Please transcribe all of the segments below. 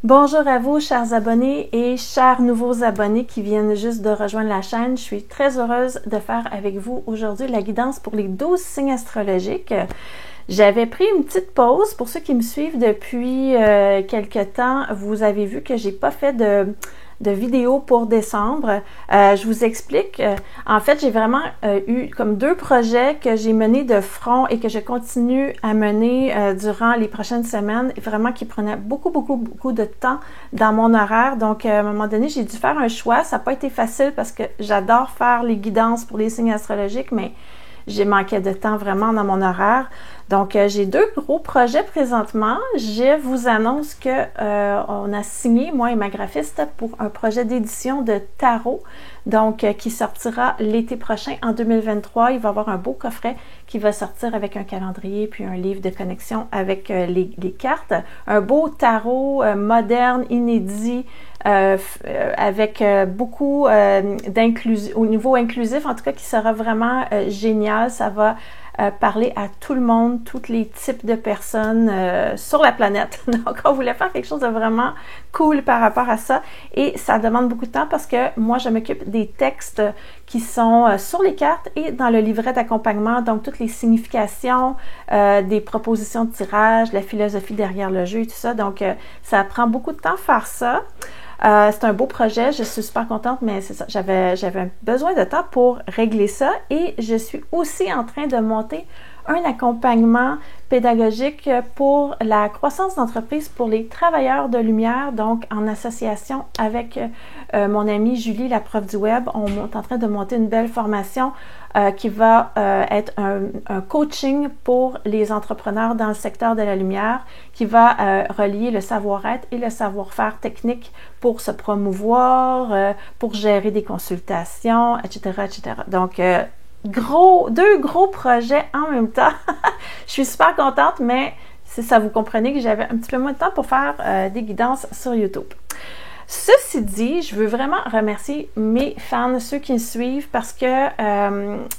Bonjour à vous, chers abonnés et chers nouveaux abonnés qui viennent juste de rejoindre la chaîne. Je suis très heureuse de faire avec vous aujourd'hui la guidance pour les 12 signes astrologiques. J'avais pris une petite pause. Pour ceux qui me suivent depuis quelques temps, vous avez vu que j'ai pas fait de vidéo pour décembre. Je vous explique. En fait, j'ai vraiment eu comme 2 projets que j'ai menés de front et que je continue à mener durant les prochaines semaines, vraiment qui prenaient beaucoup de temps dans mon horaire. Donc, à un moment donné, j'ai dû faire un choix. Ça n'a pas été facile parce que j'adore faire les guidances pour les signes astrologiques, mais j'ai manqué de temps vraiment dans mon horaire. Donc, j'ai 2 gros projets présentement. Je vous annonce que on a signé, moi et ma graphiste, pour un projet d'édition de tarot, donc qui sortira l'été prochain, en 2023. Il va y avoir un beau coffret qui va sortir avec un calendrier puis un livre de connexion avec les cartes. Un beau tarot moderne, inédit, avec beaucoup d'inclusion, au niveau inclusif, en tout cas, qui sera vraiment génial. Ça va parler à tout le monde, tous les types de personnes sur la planète. Donc, on voulait faire quelque chose de vraiment cool par rapport à ça. Et ça demande beaucoup de temps parce que moi, je m'occupe des textes qui sont sur les cartes et dans le livret d'accompagnement. Donc, toutes les significations, des propositions de tirage, la philosophie derrière le jeu et tout ça. Donc, ça prend beaucoup de temps faire ça. C'est un beau projet, je suis super contente, mais c'est ça, j'avais besoin de temps pour régler ça et je suis aussi en train de monter un accompagnement pédagogique pour la croissance d'entreprise pour les travailleurs de lumière, donc en association avec mon amie Julie, la prof du web. On est en train de monter une belle formation qui va être un coaching pour les entrepreneurs dans le secteur de la lumière, qui va relier le savoir-être et le savoir-faire technique pour se promouvoir, pour gérer des consultations, etc., etc. Donc, 2 gros projets en même temps. Je suis super contente, mais si ça vous comprenez que j'avais un petit peu moins de temps pour faire des guidances sur YouTube. Ceci dit, je veux vraiment remercier mes fans, ceux qui me suivent, parce que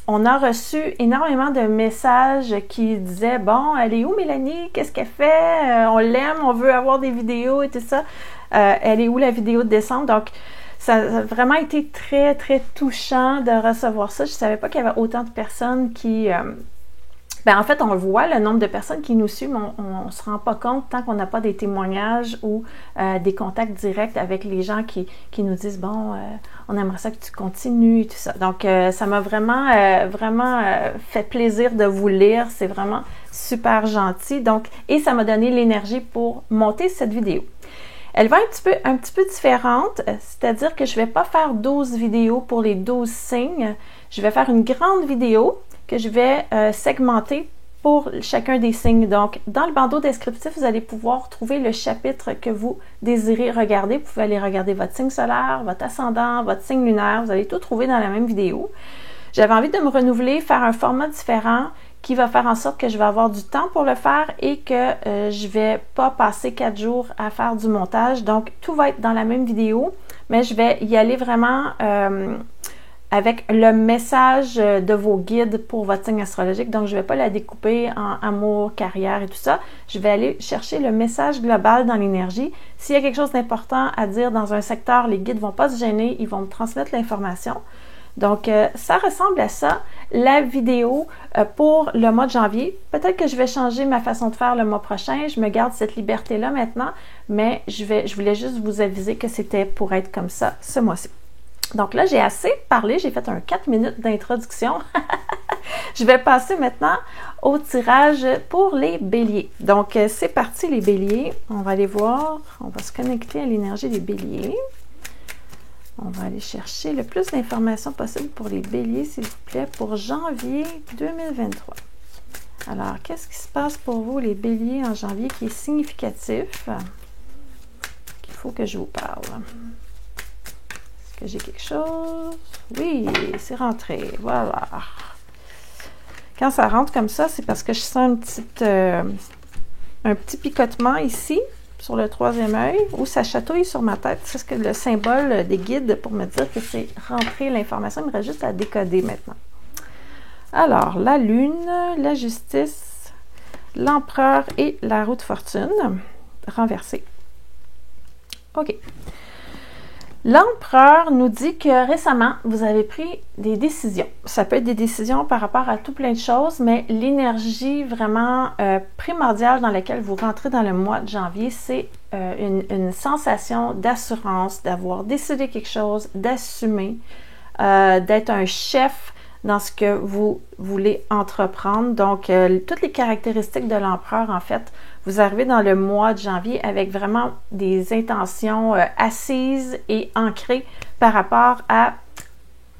on a reçu énormément de messages qui disaient « Bon, elle est où Mélanie? Qu'est-ce qu'elle fait? On l'aime, on veut avoir des vidéos et tout ça. Elle est où la vidéo de décembre? » Donc, ça a vraiment été très touchant de recevoir ça. Je ne savais pas qu'il y avait autant de personnes qui... en fait, on le voit, le nombre de personnes qui nous suivent, on ne se rend pas compte tant qu'on n'a pas des témoignages ou des contacts directs avec les gens qui nous disent « Bon, on aimerait ça que tu continues » et tout ça. Donc, ça m'a vraiment fait plaisir de vous lire. C'est vraiment super gentil. Donc, et ça m'a donné l'énergie pour monter cette vidéo. Elle va être un petit peu différente, c'est-à-dire que je ne vais pas faire 12 vidéos pour les 12 signes. Je vais faire une grande vidéo que je vais segmenter pour chacun des signes. Donc, dans le bandeau descriptif, vous allez pouvoir trouver le chapitre que vous désirez regarder. Vous pouvez aller regarder votre signe solaire, votre ascendant, votre signe lunaire. Vous allez tout trouver dans la même vidéo. J'avais envie de me renouveler, faire un format différent qui va faire en sorte que je vais avoir du temps pour le faire et que je vais pas passer 4 jours à faire du montage. Donc, tout va être dans la même vidéo, mais je vais y aller vraiment avec le message de vos guides pour votre signe astrologique. Donc, je ne vais pas la découper en amour, carrière et tout ça. Je vais aller chercher le message global dans l'énergie. S'il y a quelque chose d'important à dire dans un secteur, les guides ne vont pas se gêner, ils vont me transmettre l'information. Donc, ça ressemble à ça, la vidéo pour le mois de janvier. Peut-être que je vais changer ma façon de faire le mois prochain. Je me garde cette liberté-là maintenant, mais je voulais juste vous aviser que c'était pour être comme ça ce mois-ci. Donc là, j'ai assez parlé. J'ai fait un 4 minutes d'introduction. Je vais passer maintenant au tirage pour les béliers. Donc, c'est parti les béliers. On va aller voir. On va se connecter à l'énergie des béliers. On va aller chercher le plus d'informations possible pour les béliers, s'il vous plaît, pour janvier 2023. Alors, qu'est-ce qui se passe pour vous, les béliers, en janvier, qui est significatif? Qu'il faut que je vous parle. Est-ce que j'ai quelque chose? Oui, c'est rentré. Voilà. Quand ça rentre comme ça, c'est parce que je sens un petit picotement ici, sur le 3e œil, où ça chatouille sur ma tête. C'est ce que le symbole des guides pour me dire que c'est rentré l'information. Il me reste juste à décoder maintenant. Alors, la lune, la justice, l'empereur et la roue de fortune renversée. OK. L'empereur nous dit que récemment, vous avez pris des décisions. Ça peut être des décisions par rapport à tout plein de choses, mais l'énergie vraiment primordiale dans laquelle vous rentrez dans le mois de janvier, c'est une sensation d'assurance, d'avoir décidé quelque chose, d'assumer, d'être un chef dans ce que vous voulez entreprendre. Donc, toutes les caractéristiques de l'empereur, en fait, vous arrivez dans le mois de janvier avec vraiment des intentions assises et ancrées par rapport à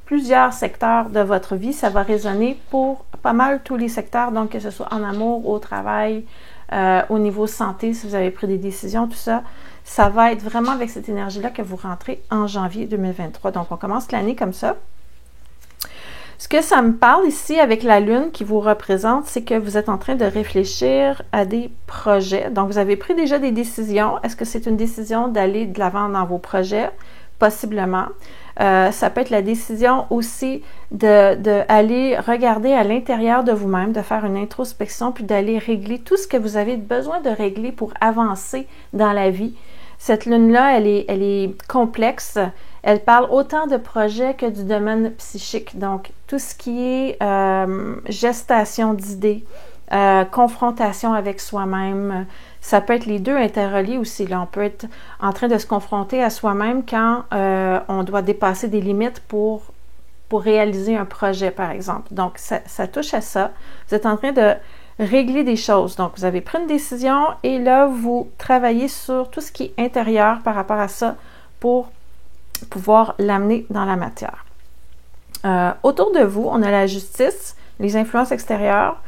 plusieurs secteurs de votre vie. Ça va résonner pour pas mal tous les secteurs, donc que ce soit en amour, au travail, au niveau santé, si vous avez pris des décisions, tout ça. Ça va être vraiment avec cette énergie-là que vous rentrez en janvier 2023. Donc, on commence l'année comme ça. Ce que ça me parle ici avec la lune qui vous représente, c'est que vous êtes en train de réfléchir à des projets. Donc, vous avez pris déjà des décisions. Est-ce que c'est une décision d'aller de l'avant dans vos projets? Possiblement. Ça peut être la décision aussi d'aller regarder à l'intérieur de vous-même, de faire une introspection, puis d'aller régler tout ce que vous avez besoin de régler pour avancer dans la vie. Cette lune-là, elle est complexe. Elle parle autant de projets que du domaine psychique. Donc, tout ce qui est gestation d'idées, confrontation avec soi-même, ça peut être les deux interreliés aussi. Là, on peut être en train de se confronter à soi-même quand on doit dépasser des limites pour réaliser un projet, par exemple. Donc, ça touche à ça. Vous êtes en train de régler des choses. Donc, vous avez pris une décision et là, vous travaillez sur tout ce qui est intérieur par rapport à ça pour pouvoir l'amener dans la matière. Autour de vous, on a la justice, les influences extérieures.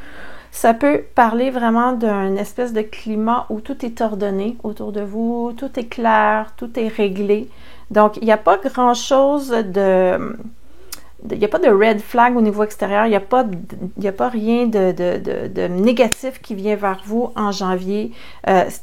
Ça peut parler vraiment d'un espèce de climat où tout est ordonné autour de vous, tout est clair, tout est réglé. Donc, il n'y a pas grand-chose il n'y a pas de red flag au niveau extérieur, il n'y a pas rien de négatif qui vient vers vous en janvier.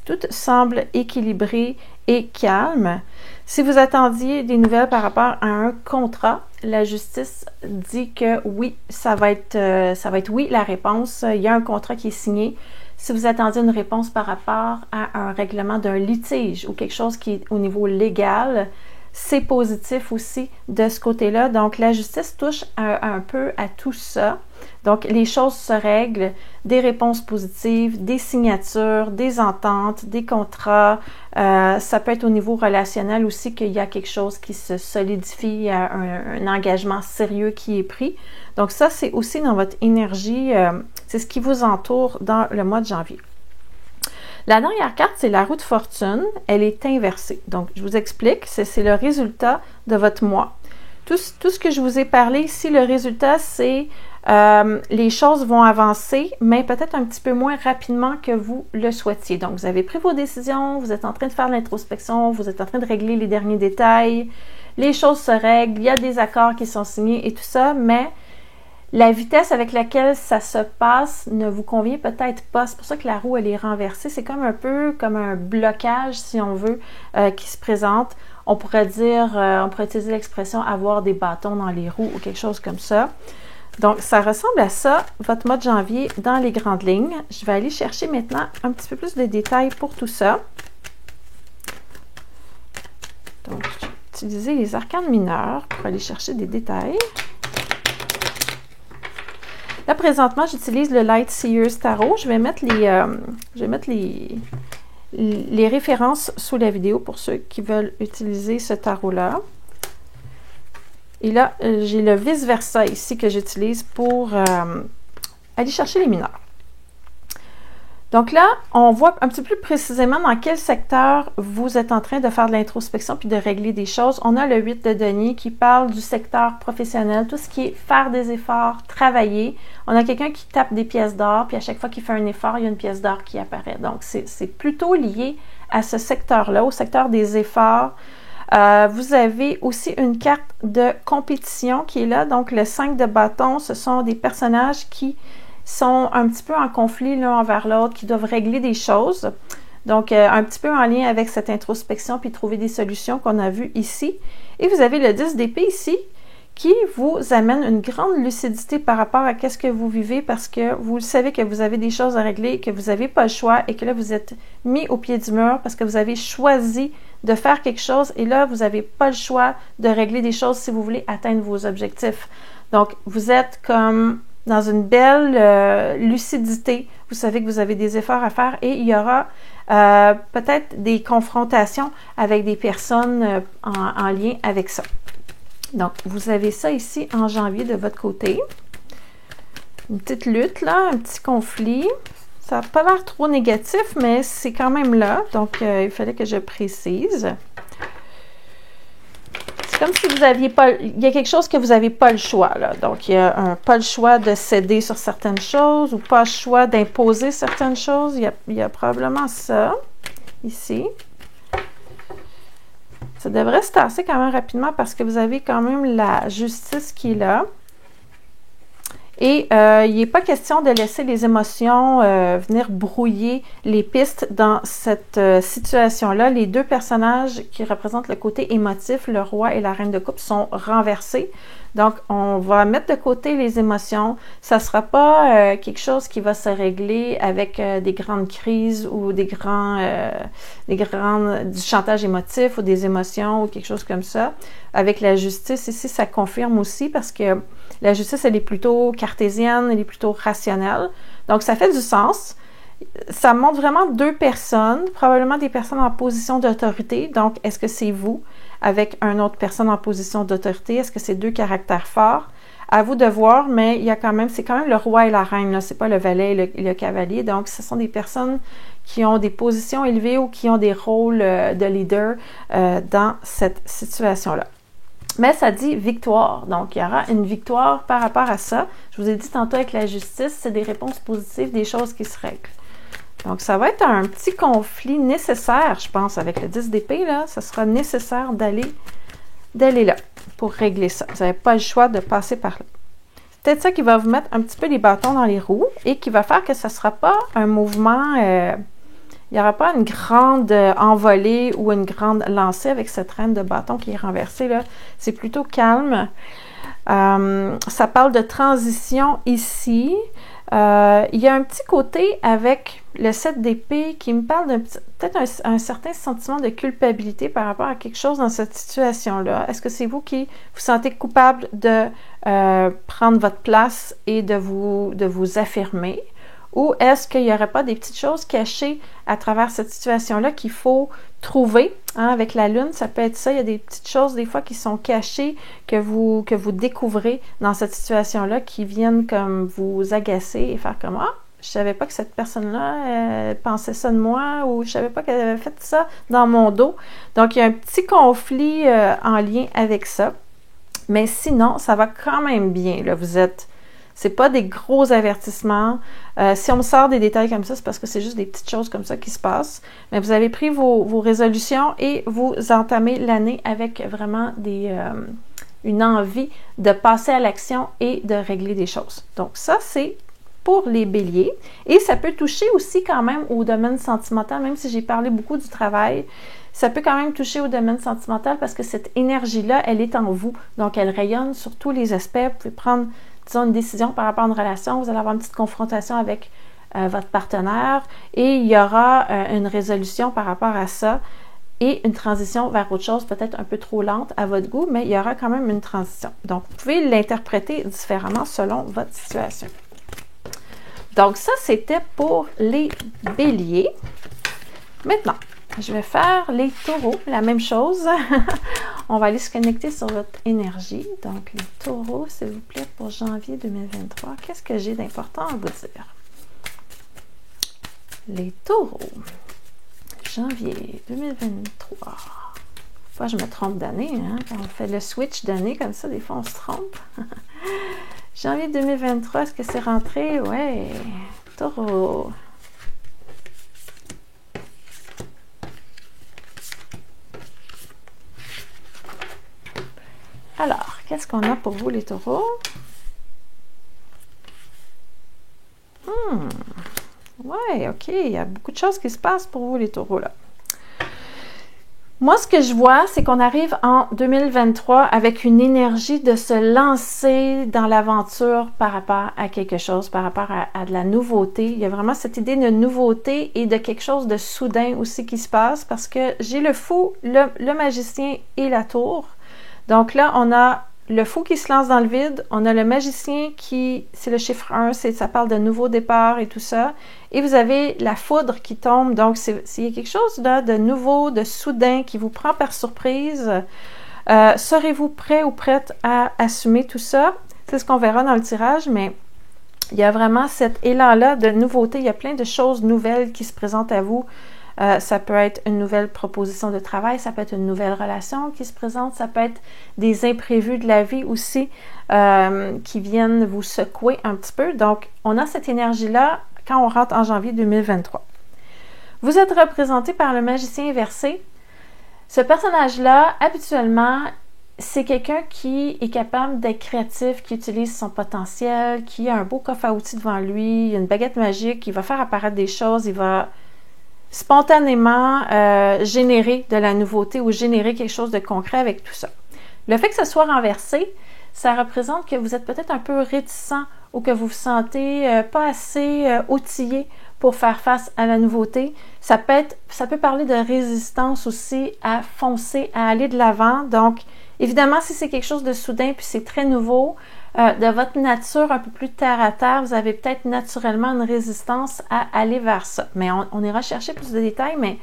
Tout semble équilibré et calme. Si vous attendiez des nouvelles par rapport à un contrat, la justice dit que oui, ça va être oui la réponse. Il y a un contrat qui est signé. Si vous attendiez une réponse par rapport à un règlement d'un litige ou quelque chose qui est au niveau légal, c'est positif aussi de ce côté-là. Donc, la justice touche un peu à tout ça. Donc, les choses se règlent, des réponses positives, des signatures, des ententes, des contrats. Ça peut être au niveau relationnel aussi qu'il y a quelque chose qui se solidifie, il y a un engagement sérieux qui est pris. Donc, ça, c'est aussi dans votre énergie, c'est ce qui vous entoure dans le mois de janvier. La dernière carte, c'est la roue de fortune. Elle est inversée. Donc, je vous explique, c'est le résultat de votre mois. Tout ce que je vous ai parlé ici, le résultat, c'est les choses vont avancer, mais peut-être un petit peu moins rapidement que vous le souhaitiez. Donc, vous avez pris vos décisions, vous êtes en train de faire l'introspection, vous êtes en train de régler les derniers détails, les choses se règlent, il y a des accords qui sont signés et tout ça, mais la vitesse avec laquelle ça se passe ne vous convient peut-être pas. C'est pour ça que la roue, elle est renversée. C'est comme un peu comme un blocage, si on veut, qui se présente. On pourrait utiliser l'expression avoir des bâtons dans les roues ou quelque chose comme ça. Donc, ça ressemble à ça, votre mois de janvier dans les grandes lignes. Je vais aller chercher maintenant un petit peu plus de détails pour tout ça. Donc, je vais utiliser les arcanes mineurs pour aller chercher des détails. Là, présentement, j'utilise le Light Seers Tarot. Je vais mettre les références sous la vidéo pour ceux qui veulent utiliser ce tarot-là. Et là, j'ai le vice-versa ici que j'utilise pour aller chercher les mineurs. Donc là, on voit un petit peu plus précisément dans quel secteur vous êtes en train de faire de l'introspection puis de régler des choses. On a le 8 de denier qui parle du secteur professionnel, tout ce qui est faire des efforts, travailler. On a quelqu'un qui tape des pièces d'or, puis à chaque fois qu'il fait un effort, il y a une pièce d'or qui apparaît. Donc, c'est plutôt lié à ce secteur-là, au secteur des efforts. Vous avez aussi une carte de compétition qui est là. Donc, le 5 de bâton, ce sont des personnages qui sont un petit peu en conflit l'un envers l'autre, qui doivent régler des choses. Donc, un petit peu en lien avec cette introspection puis trouver des solutions qu'on a vues ici. Et vous avez le 10 d'épée ici qui vous amène une grande lucidité par rapport à ce que vous vivez parce que vous savez que vous avez des choses à régler, que vous n'avez pas le choix et que là, vous êtes mis au pied du mur parce que vous avez choisi de faire quelque chose et là, vous n'avez pas le choix de régler des choses si vous voulez atteindre vos objectifs. Donc, vous êtes comme dans une belle lucidité. Vous savez que vous avez des efforts à faire et il y aura peut-être des confrontations avec des personnes en lien avec ça. Donc, vous avez ça ici en janvier de votre côté. Une petite lutte, là, un petit conflit. Ça n'a pas l'air trop négatif, mais c'est quand même là. Donc, il fallait que je précise. C'est comme si vous n'aviez pas... Il y a quelque chose que vous n'avez pas le choix, là. Donc, il y a pas le choix de céder sur certaines choses ou pas le choix d'imposer certaines choses. Il y a probablement ça, ici. Ça devrait se tasser quand même rapidement parce que vous avez quand même la justice qui est là. Et il n'est pas question de laisser les émotions venir brouiller les pistes dans cette situation-là. Les deux personnages qui représentent le côté émotif, le roi et la reine de coupe, sont renversés. Donc, on va mettre de côté les émotions. Ça ne sera pas quelque chose qui va se régler avec des grandes crises ou du chantage émotif ou des émotions ou quelque chose comme ça. Avec la justice, ici, ça confirme aussi parce que la justice, elle est plutôt cartésienne, elle est plutôt rationnelle. Donc, ça fait du sens. Ça montre vraiment deux personnes, probablement des personnes en position d'autorité. Donc, est-ce que c'est vous avec une autre personne en position d'autorité? Est-ce que c'est deux caractères forts? À vous de voir, mais il y a quand même, c'est quand même le roi et la reine, c'est pas le valet et le cavalier. Donc, ce sont des personnes qui ont des positions élevées ou qui ont des rôles de leader dans cette situation-là. Mais ça dit victoire. Donc, il y aura une victoire par rapport à ça. Je vous ai dit tantôt avec la justice, c'est des réponses positives, des choses qui se règlent. Donc, ça va être un petit conflit nécessaire, je pense, avec le 10 d'épée, là. Ça sera nécessaire d'aller là pour régler ça. Vous n'avez pas le choix de passer par là. C'est peut-être ça qui va vous mettre un petit peu les bâtons dans les roues et qui va faire que ce ne sera pas un mouvement... il n'y aura pas une grande envolée ou une grande lancée avec cette reine de bâton qui est renversée, là. C'est plutôt calme. Ça parle de transition ici. Il y a un petit côté avec le 7 d'épée qui me parle d'un peut-être un certain sentiment de culpabilité par rapport à quelque chose dans cette situation-là. Est-ce que c'est vous qui vous sentez coupable de prendre votre place et de vous affirmer? Ou est-ce qu'il n'y aurait pas des petites choses cachées à travers cette situation-là qu'il faut trouver? Hein, avec la lune, ça peut être ça. Il y a des petites choses des fois qui sont cachées, que vous découvrez dans cette situation-là, qui viennent comme vous agacer et faire comme « Ah, je savais pas que cette personne-là pensait ça de moi » ou « Je savais pas qu'elle avait fait ça dans mon dos ». Donc, il y a un petit conflit en lien avec ça. Mais sinon, ça va quand même bien. Là, vous êtes... C'est pas des gros avertissements. Si on me sort des détails comme ça, c'est parce que c'est juste des petites choses comme ça qui se passent. Mais vous avez pris vos résolutions et vous entamez l'année avec vraiment une envie de passer à l'action et de régler des choses. Donc ça, c'est pour les béliers. Et ça peut toucher aussi quand même au domaine sentimental, même si j'ai parlé beaucoup du travail. Ça peut quand même toucher au domaine sentimental parce que cette énergie-là, elle est en vous. Donc, elle rayonne sur tous les aspects. Vous pouvez prendre, disons, une décision par rapport à une relation. Vous allez avoir une petite confrontation avec votre partenaire et il y aura une résolution par rapport à ça et une transition vers autre chose, peut-être un peu trop lente à votre goût, mais il y aura quand même une transition. Donc, vous pouvez l'interpréter différemment selon votre situation. Donc, ça, c'était pour les béliers. Maintenant, je vais faire les taureaux, la même chose. On va aller se connecter sur votre énergie. Donc, les taureaux, s'il vous plaît, pour janvier 2023. Qu'est-ce que j'ai d'important à vous dire? Les taureaux, janvier 2023. Pas je me trompe d'année, hein? Quand on fait le switch d'année comme ça, des fois on se trompe. Janvier 2023, est-ce que c'est rentré? Ouais, taureau. Alors, qu'est-ce qu'on a pour vous, les taureaux? Ouais, OK. Il y a beaucoup de choses qui se passent pour vous, les taureaux, là. Moi, ce que je vois, c'est qu'on arrive en 2023 avec une énergie de se lancer dans l'aventure par rapport à quelque chose, par rapport à de la nouveauté. Il y a vraiment cette idée de nouveauté et de quelque chose de soudain aussi qui se passe parce que j'ai le fou, le magicien et la tour. Donc là, on a le fou qui se lance dans le vide, on a le magicien qui, c'est le chiffre 1, ça parle de nouveau départ et tout ça. Et vous avez la foudre qui tombe, donc c'est quelque chose là, de nouveau, de soudain, qui vous prend par surprise. Serez-vous prêt ou prête à assumer tout ça? C'est ce qu'on verra dans le tirage, mais il y a vraiment cet élan-là de nouveauté. Il y a plein de choses nouvelles qui se présentent à vous. Ça peut être une nouvelle proposition de travail, ça peut être une nouvelle relation qui se présente, ça peut être des imprévus de la vie aussi qui viennent vous secouer un petit peu. Donc, on a cette énergie-là quand on rentre en janvier 2023. Vous êtes représenté par le magicien inversé. Ce personnage-là, habituellement, c'est quelqu'un qui est capable d'être créatif, qui utilise son potentiel, qui a un beau coffre à outils devant lui, il a une baguette magique, il va faire apparaître des choses, il va spontanément générer de la nouveauté ou générer quelque chose de concret avec tout ça. Le fait que ce soit renversé, ça représente que vous êtes peut-être un peu réticent ou que vous vous sentez pas assez outillé pour faire face à la nouveauté. Ça peut parler de résistance aussi à foncer, à aller de l'avant. Donc, évidemment, si c'est quelque chose de soudain puis c'est très nouveau, de votre nature un peu plus terre à terre, vous avez peut-être naturellement une résistance à aller vers ça. Mais on ira chercher plus de détails, mais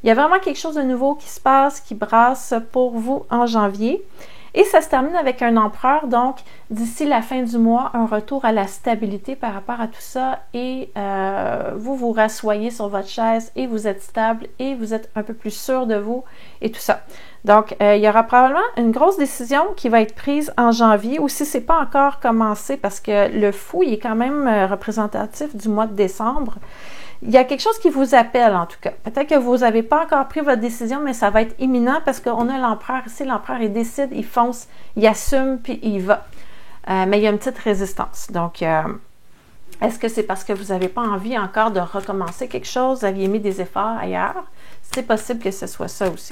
il y a vraiment quelque chose de nouveau qui se passe, qui brasse pour vous en janvier. Et ça se termine avec un empereur, donc d'ici la fin du mois, un retour à la stabilité par rapport à tout ça et vous vous rassoyez sur votre chaise et vous êtes stable et vous êtes un peu plus sûr de vous et tout ça. Donc, il y aura probablement une grosse décision qui va être prise en janvier ou si ce n'est pas encore commencé parce que le fou, il est quand même représentatif du mois de décembre. Il y a quelque chose qui vous appelle en tout cas. Peut-être que vous n'avez pas encore pris votre décision, mais ça va être imminent parce qu'on a l'empereur ici. L'empereur, il décide, il fonce, il assume, puis il va. Mais il y a une petite résistance. Donc, est-ce que c'est parce que vous n'avez pas envie encore de recommencer quelque chose? Vous aviez mis des efforts ailleurs? C'est possible que ce soit ça aussi.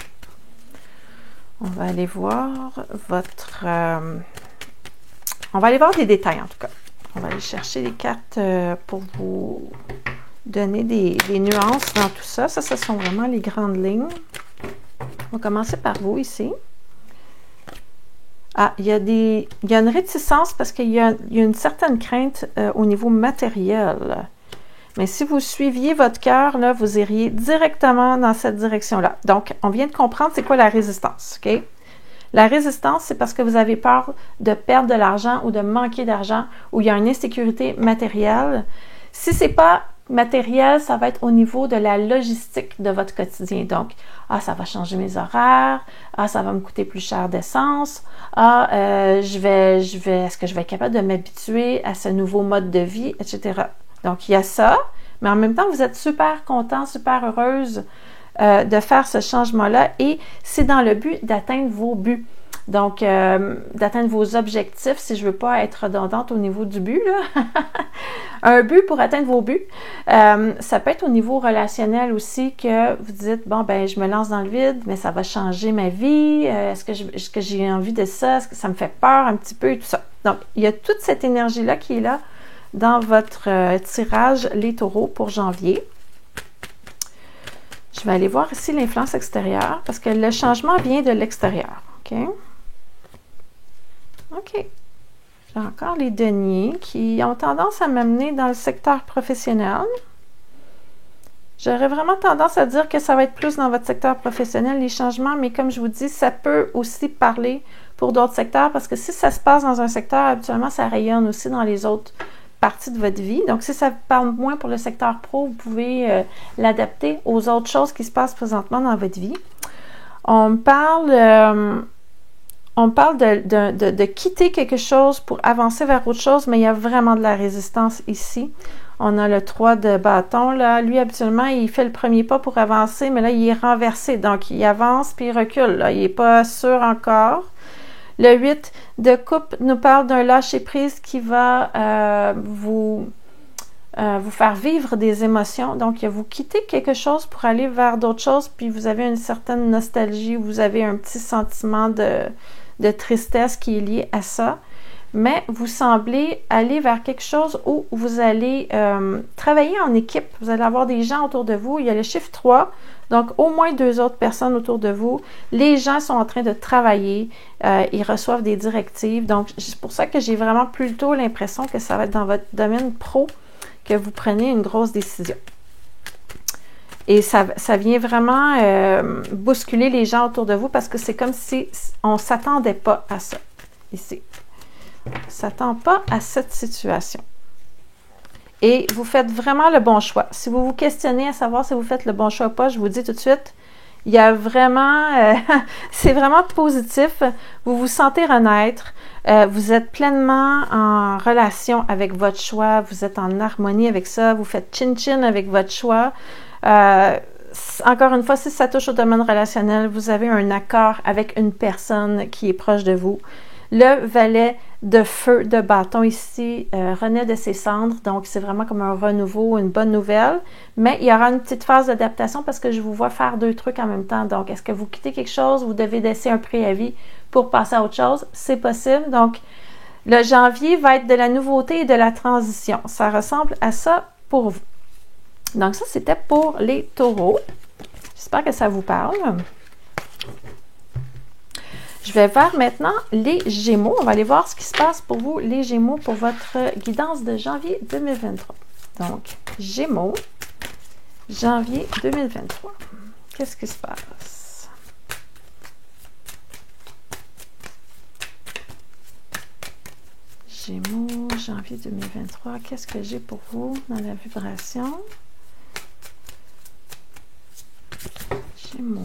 On va aller voir votre... on va aller voir des détails en tout cas. On va aller chercher les cartes pour vous donner des nuances dans tout ça. Ça, ce sont vraiment les grandes lignes. On va commencer par vous ici. Ah, il y a une réticence parce qu'il y a une certaine crainte au niveau matériel. Mais si vous suiviez votre cœur, là, vous iriez directement dans cette direction-là. Donc, on vient de comprendre c'est quoi la résistance, OK? La résistance, c'est parce que vous avez peur de perdre de l'argent ou de manquer d'argent ou il y a une insécurité matérielle. Si ce n'est pas matériel, ça va être au niveau de la logistique de votre quotidien. Donc, ça va changer mes horaires, ça va me coûter plus cher d'essence, est-ce que je vais être capable de m'habituer à ce nouveau mode de vie, etc. Donc, il y a ça, mais en même temps, vous êtes super content, super heureuse de faire ce changement-là et c'est dans le but d'atteindre vos buts. Donc, d'atteindre vos objectifs, si je ne veux pas être redondante au niveau du but, là. Un but pour atteindre vos buts. Ça peut être au niveau relationnel aussi que vous dites, bon, ben je me lance dans le vide, mais ça va changer ma vie. Est-ce que j'ai envie de ça? Est-ce que ça me fait peur un petit peu et tout ça? Donc, il y a toute cette énergie-là qui est là dans votre tirage Les Taureaux pour janvier. Je vais aller voir ici l'influence extérieure parce que le changement vient de l'extérieur. OK? OK. J'ai encore les deniers qui ont tendance à m'amener dans le secteur professionnel. J'aurais vraiment tendance à dire que ça va être plus dans votre secteur professionnel, les changements, mais comme je vous dis, ça peut aussi parler pour d'autres secteurs parce que si ça se passe dans un secteur, habituellement, ça rayonne aussi dans les autres partie de votre vie. Donc, si ça parle moins pour le secteur pro, vous pouvez l'adapter aux autres choses qui se passent présentement dans votre vie. On parle de quitter quelque chose pour avancer vers autre chose, mais il y a vraiment de la résistance ici. On a le 3 de bâton, là. Lui, habituellement, il fait le premier pas pour avancer, mais là, il est renversé. Donc, il avance puis il recule. Là. Il n'est pas sûr encore. Le 8 de coupe nous parle d'un lâcher-prise qui va vous vous faire vivre des émotions. Donc, vous quittez quelque chose pour aller vers d'autres choses, puis vous avez une certaine nostalgie, vous avez un petit sentiment de tristesse qui est lié à ça. Mais vous semblez aller vers quelque chose où vous allez travailler en équipe. Vous allez avoir des gens autour de vous. Il y a le chiffre 3, donc au moins 2 autres personnes autour de vous. Les gens sont en train de travailler. Ils reçoivent des directives. Donc, c'est pour ça que j'ai vraiment plutôt l'impression que ça va être dans votre domaine pro que vous prenez une grosse décision. Et ça vient vraiment bousculer les gens autour de vous parce que c'est comme si on ne s'attendait pas à ça, ici. On ne s'attend pas à cette situation. Et vous faites vraiment le bon choix. Si vous vous questionnez à savoir si vous faites le bon choix ou pas, je vous dis tout de suite, il y a vraiment, c'est vraiment positif. Vous vous sentez renaître. Vous êtes pleinement en relation avec votre choix. Vous êtes en harmonie avec ça. Vous faites chin-chin avec votre choix. Encore une fois, si ça touche au domaine relationnel, vous avez un accord avec une personne qui est proche de vous. Le valet de feu de bâton ici renaît de ses cendres, donc c'est vraiment comme un renouveau, une bonne nouvelle, mais il y aura une petite phase d'adaptation parce que je vous vois faire 2 trucs en même temps. Donc, est-ce que vous quittez quelque chose, vous devez laisser un préavis pour passer à autre chose? C'est possible. Donc, le janvier va être de la nouveauté et de la transition. Ça ressemble à ça pour vous. Donc, ça, c'était pour les taureaux. J'espère que ça vous parle. Je vais vers maintenant les Gémeaux. On va aller voir ce qui se passe pour vous, les Gémeaux, pour votre guidance de janvier 2023. Donc, Gémeaux, janvier 2023. Qu'est-ce qui se passe? Gémeaux, janvier 2023. Qu'est-ce que j'ai pour vous dans la vibration? Gémeaux,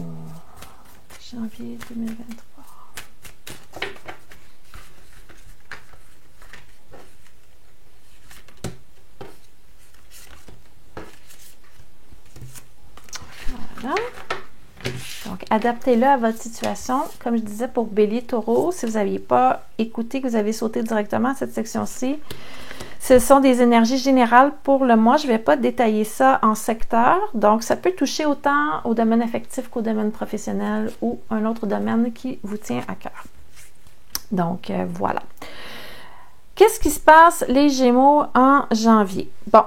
janvier 2023. Voilà. Donc, adaptez-le à votre situation. Comme je disais pour Bélier, Taureau, si vous n'aviez pas écouté, que vous avez sauté directement à cette section-ci, ce sont des énergies générales pour le mois. Je ne vais pas détailler ça en secteur. Donc, ça peut toucher autant au domaine affectif qu'au domaine professionnel ou un autre domaine qui vous tient à cœur. Donc, voilà. Qu'est-ce qui se passe, les Gémeaux, en janvier? Bon,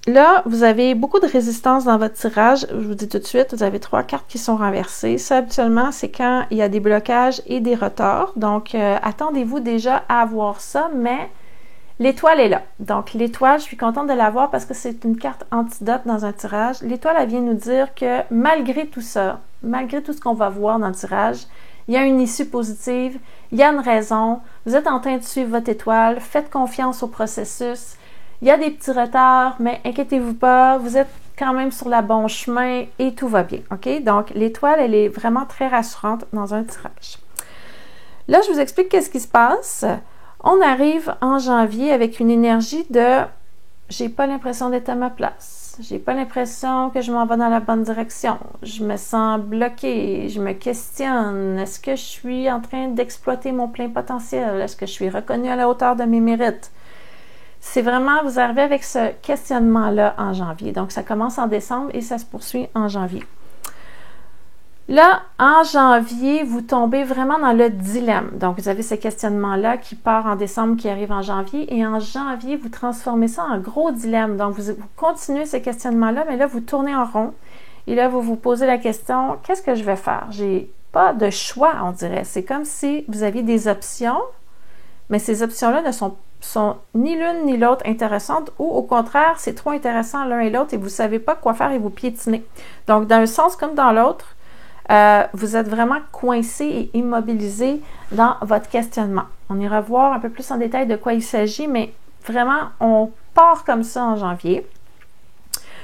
là, vous avez beaucoup de résistance dans votre tirage. Je vous dis tout de suite, vous avez 3 cartes qui sont renversées. Ça, habituellement, c'est quand il y a des blocages et des retards. Donc, attendez-vous déjà à avoir ça, mais l'étoile est là. Donc, l'étoile, je suis contente de l'avoir parce que c'est une carte antidote dans un tirage. L'étoile, elle vient nous dire que malgré tout ça, malgré tout ce qu'on va voir dans le tirage, il y a une issue positive, il y a une raison. Vous êtes en train de suivre votre étoile. Faites confiance au processus. Il y a des petits retards, mais inquiétez-vous pas, vous êtes quand même sur le bon chemin et tout va bien, OK? Donc, l'étoile, elle est vraiment très rassurante dans un tirage. Là, je vous explique qu'est-ce qui se passe. On arrive en janvier avec une énergie de « j'ai pas l'impression d'être à ma place, j'ai pas l'impression que je m'en vais dans la bonne direction, je me sens bloquée, je me questionne, est-ce que je suis en train d'exploiter mon plein potentiel, est-ce que je suis reconnue à la hauteur de mes mérites? » C'est vraiment, vous arrivez avec ce questionnement-là en janvier. Donc, ça commence en décembre et ça se poursuit en janvier. Là, en janvier, vous tombez vraiment dans le dilemme. Donc, vous avez ce questionnement-là qui part en décembre, qui arrive en janvier. Et en janvier, vous transformez ça en gros dilemme. Donc, vous continuez ce questionnement-là, mais là, vous tournez en rond. Et là, vous vous posez la question, qu'est-ce que je vais faire? J'ai pas de choix, on dirait. C'est comme si vous aviez des options, mais ces options-là ne sont ni l'une ni l'autre intéressantes ou au contraire, c'est trop intéressant l'un et l'autre et vous ne savez pas quoi faire et vous piétinez. Donc, dans un sens comme dans l'autre, vous êtes vraiment coincé et immobilisé dans votre questionnement. On ira voir un peu plus en détail de quoi il s'agit, mais vraiment, on part comme ça en janvier.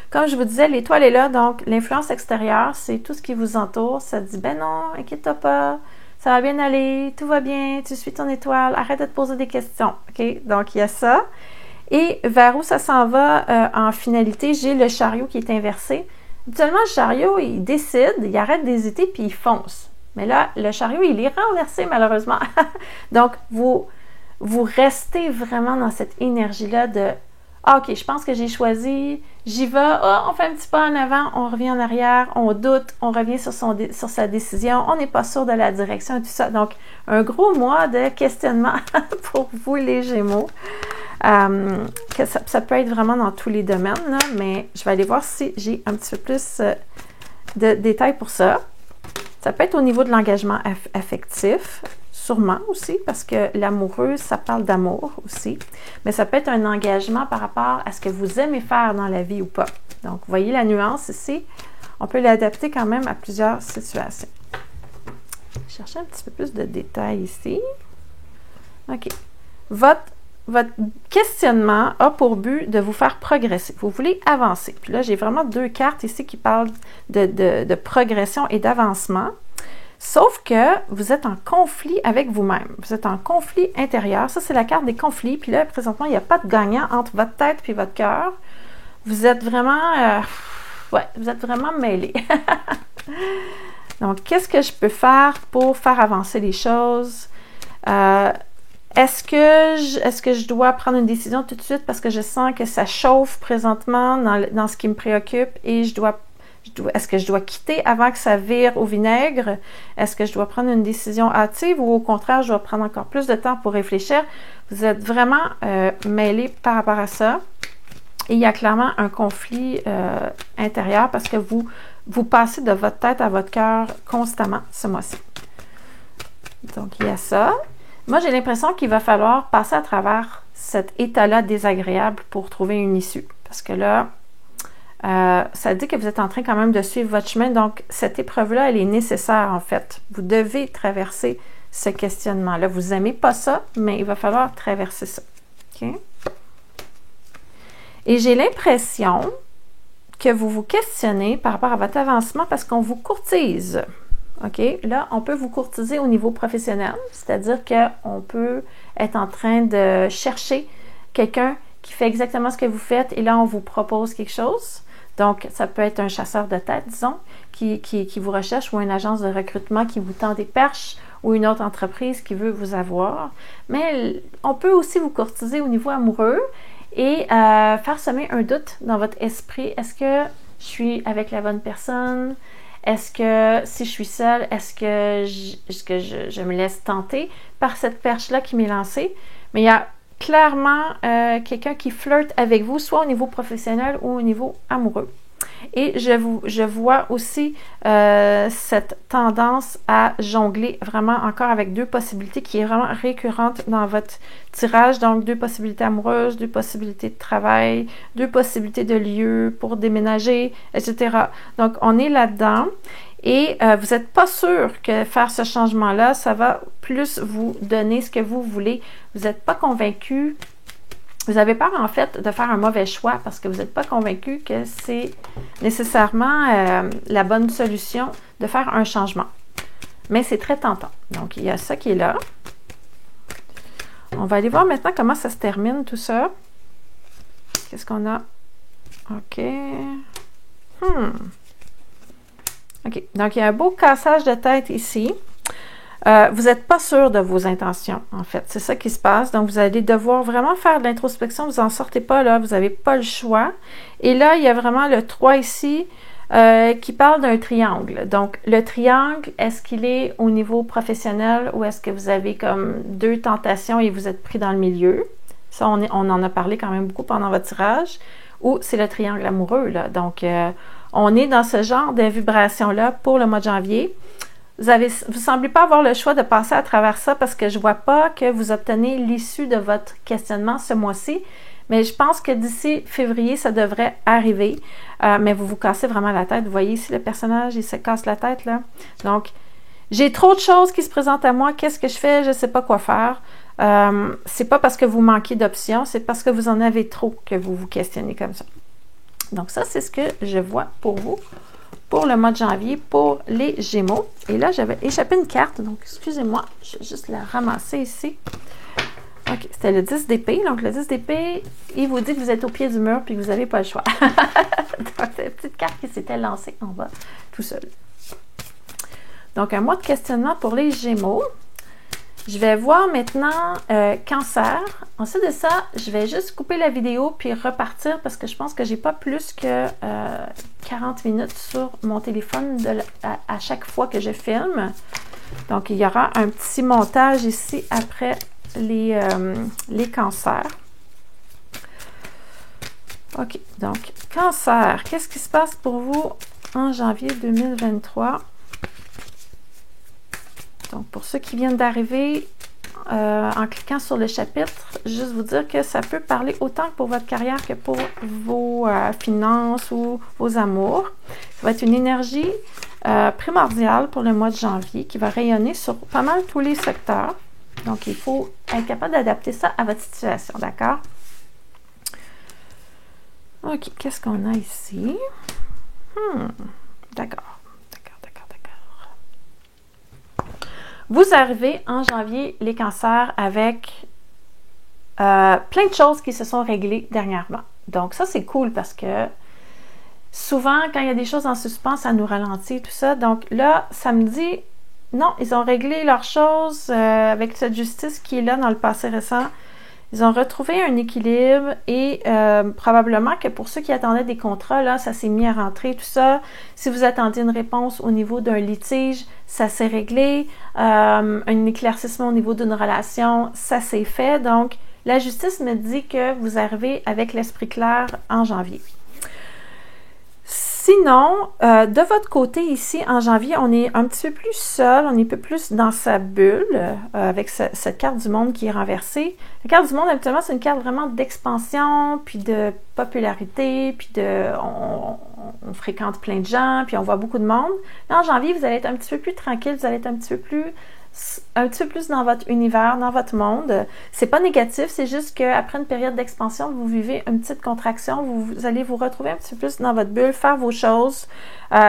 Comme je vous disais, l'étoile est là, donc l'influence extérieure, c'est tout ce qui vous entoure. Ça dit, ben non, inquiète-toi pas. Ça va bien aller, tout va bien, tu suis ton étoile, arrête de te poser des questions. OK? Donc, il y a ça. Et vers où ça s'en va en finalité, j'ai le chariot qui est inversé. Habituellement, le chariot, il décide, il arrête d'hésiter, puis il fonce. Mais là, le chariot, il est renversé, malheureusement. Donc, vous restez vraiment dans cette énergie-là de « Ah, OK, je pense que j'ai choisi, j'y vais, on fait un petit pas en avant, on revient en arrière, on doute, on revient sur sa décision, on n'est pas sûr de la direction et tout ça. Donc, un gros mois de questionnement pour vous, les Gémeaux. Que ça peut être vraiment dans tous les domaines, là, mais je vais aller voir si j'ai un petit peu plus de détails pour ça. Ça peut être au niveau de l'engagement affectif, sûrement aussi, parce que l'amoureux, ça parle d'amour aussi, mais ça peut être un engagement par rapport à ce que vous aimez faire dans la vie ou pas. Donc, vous voyez la nuance ici, on peut l'adapter quand même à plusieurs situations. Je vais chercher un petit peu plus de détails ici. OK. Votre questionnement a pour but de vous faire progresser. Vous voulez avancer. Puis là, j'ai vraiment 2 cartes ici qui parlent de progression et d'avancement. Sauf que vous êtes en conflit avec vous-même. Vous êtes en conflit intérieur. Ça, c'est la carte des conflits. Puis là, présentement, il n'y a pas de gagnant entre votre tête et votre cœur. Vous êtes vraiment... vous êtes vraiment mêlés. Donc, qu'est-ce que je peux faire pour faire avancer les choses? Est-ce que je dois prendre une décision tout de suite parce que je sens que ça chauffe présentement dans ce qui me préoccupe et est-ce que je dois quitter avant que ça vire au vinaigre? Est-ce que je dois prendre une décision hâtive ou au contraire, je dois prendre encore plus de temps pour réfléchir? Vous êtes vraiment mêlés par rapport à ça. Et il y a clairement un conflit intérieur parce que vous passez de votre tête à votre cœur constamment ce mois-ci. Donc, il y a ça. Moi, j'ai l'impression qu'il va falloir passer à travers cet état-là désagréable pour trouver une issue. Parce que là, ça dit que vous êtes en train quand même de suivre votre chemin. Donc, cette épreuve-là, elle est nécessaire, en fait. Vous devez traverser ce questionnement-là. Vous n'aimez pas ça, mais il va falloir traverser ça. OK? Et j'ai l'impression que vous vous questionnez par rapport à votre avancement parce qu'on vous courtise. OK? Là, on peut vous courtiser au niveau professionnel, c'est-à-dire qu'on peut être en train de chercher quelqu'un qui fait exactement ce que vous faites et là, on vous propose quelque chose. Donc, ça peut être un chasseur de tête, disons, qui vous recherche ou une agence de recrutement qui vous tend des perches ou une autre entreprise qui veut vous avoir. Mais on peut aussi vous courtiser au niveau amoureux et faire semer un doute dans votre esprit. Est-ce que je suis avec la bonne personne? Est-ce que si je suis seule, est-ce que je me laisse tenter par cette perche-là qui m'est lancée? Mais il y a clairement quelqu'un qui flirte avec vous, soit au niveau professionnel ou au niveau amoureux. Et je vois aussi cette tendance à jongler vraiment encore avec 2 possibilités qui est vraiment récurrente dans votre tirage. Donc, 2 possibilités amoureuses, 2 possibilités de travail, 2 possibilités de lieu pour déménager, etc. Donc, on est là-dedans. Et vous n'êtes pas sûr que faire ce changement-là, ça va plus vous donner ce que vous voulez. Vous n'êtes pas convaincu. Vous avez peur, en fait, de faire un mauvais choix parce que vous n'êtes pas convaincu que c'est nécessairement la bonne solution de faire un changement. Mais c'est très tentant. Donc, il y a ça qui est là. On va aller voir maintenant comment ça se termine, tout ça. Qu'est-ce qu'on a? OK. OK. Donc, il y a un beau cassage de tête ici. Vous n'êtes pas sûr de vos intentions, en fait. C'est ça qui se passe. Donc, vous allez devoir vraiment faire de l'introspection. Vous n'en sortez pas là. Vous n'avez pas le choix. Et là, il y a vraiment le 3 ici qui parle d'un triangle. Donc, le triangle, est-ce qu'il est au niveau professionnel ou est-ce que vous avez comme 2 tentations et vous êtes pris dans le milieu? Ça, on en a parlé quand même beaucoup pendant votre tirage. Ou c'est le triangle amoureux, là. Donc, on est dans ce genre de vibration-là pour le mois de janvier. Vous ne semblez pas avoir le choix de passer à travers ça parce que je ne vois pas que vous obtenez l'issue de votre questionnement ce mois-ci. Mais je pense que d'ici février, ça devrait arriver. Mais vous vous cassez vraiment la tête. Vous voyez ici le personnage, il se casse la tête là. Donc, j'ai trop de choses qui se présentent à moi. Qu'est-ce que je fais? Je ne sais pas quoi faire. C'est pas parce que vous manquez d'options, c'est parce que vous en avez trop que vous vous questionnez comme ça. Donc ça, c'est ce que je vois pour vous. Pour le mois de janvier, pour les Gémeaux. Et là, j'avais échappé une carte, donc excusez-moi, je vais juste la ramasser ici. OK, c'était le 10 d'épée. Donc, le 10 d'épée, il vous dit que vous êtes au pied du mur puis que vous n'avez pas le choix. Donc, c'est une petite carte qui s'était lancée en bas, tout seul. Donc, un mois de questionnement pour les Gémeaux. Je vais voir maintenant cancer. Ensuite de ça, je vais juste couper la vidéo puis repartir parce que je pense que j'ai pas plus que 40 minutes sur mon téléphone à chaque fois que je filme. Donc, il y aura un petit montage ici après les cancers. OK, donc, cancer, qu'est-ce qui se passe pour vous en janvier 2023? Donc, pour ceux qui viennent d'arriver, en cliquant sur le chapitre, juste vous dire que ça peut parler autant pour votre carrière que pour vos finances ou vos amours. Ça va être une énergie primordiale pour le mois de janvier qui va rayonner sur pas mal tous les secteurs. Donc, il faut être capable d'adapter ça à votre situation, d'accord? OK, qu'est-ce qu'on a ici? D'accord. Vous arrivez en janvier, les cancers, avec plein de choses qui se sont réglées dernièrement. Donc, ça, c'est cool parce que souvent, quand il y a des choses en suspens, ça nous ralentit, tout ça. Donc là, ça me dit, non, ils ont réglé leurs choses avec cette justice qui est là dans le passé récent. Ils ont retrouvé un équilibre et probablement que pour ceux qui attendaient des contrats, là, ça s'est mis à rentrer, tout ça. Si vous attendiez une réponse au niveau d'un litige, ça s'est réglé. Un éclaircissement au niveau d'une relation, ça s'est fait. Donc, la justice me dit que vous arrivez avec l'esprit clair en janvier. Sinon, de votre côté ici, en janvier, on est un petit peu plus seul, on est un peu plus dans sa bulle avec cette carte du monde qui est renversée. La carte du monde, habituellement, c'est une carte vraiment d'expansion, puis de popularité, puis on fréquente plein de gens, puis on voit beaucoup de monde. Là, en janvier, vous allez être un petit peu plus tranquille, vous allez être un petit peu plus dans votre univers, dans votre monde. C'est pas négatif, c'est juste qu'après une période d'expansion, vous vivez une petite contraction, vous allez vous retrouver un petit peu plus dans votre bulle, faire vos choses.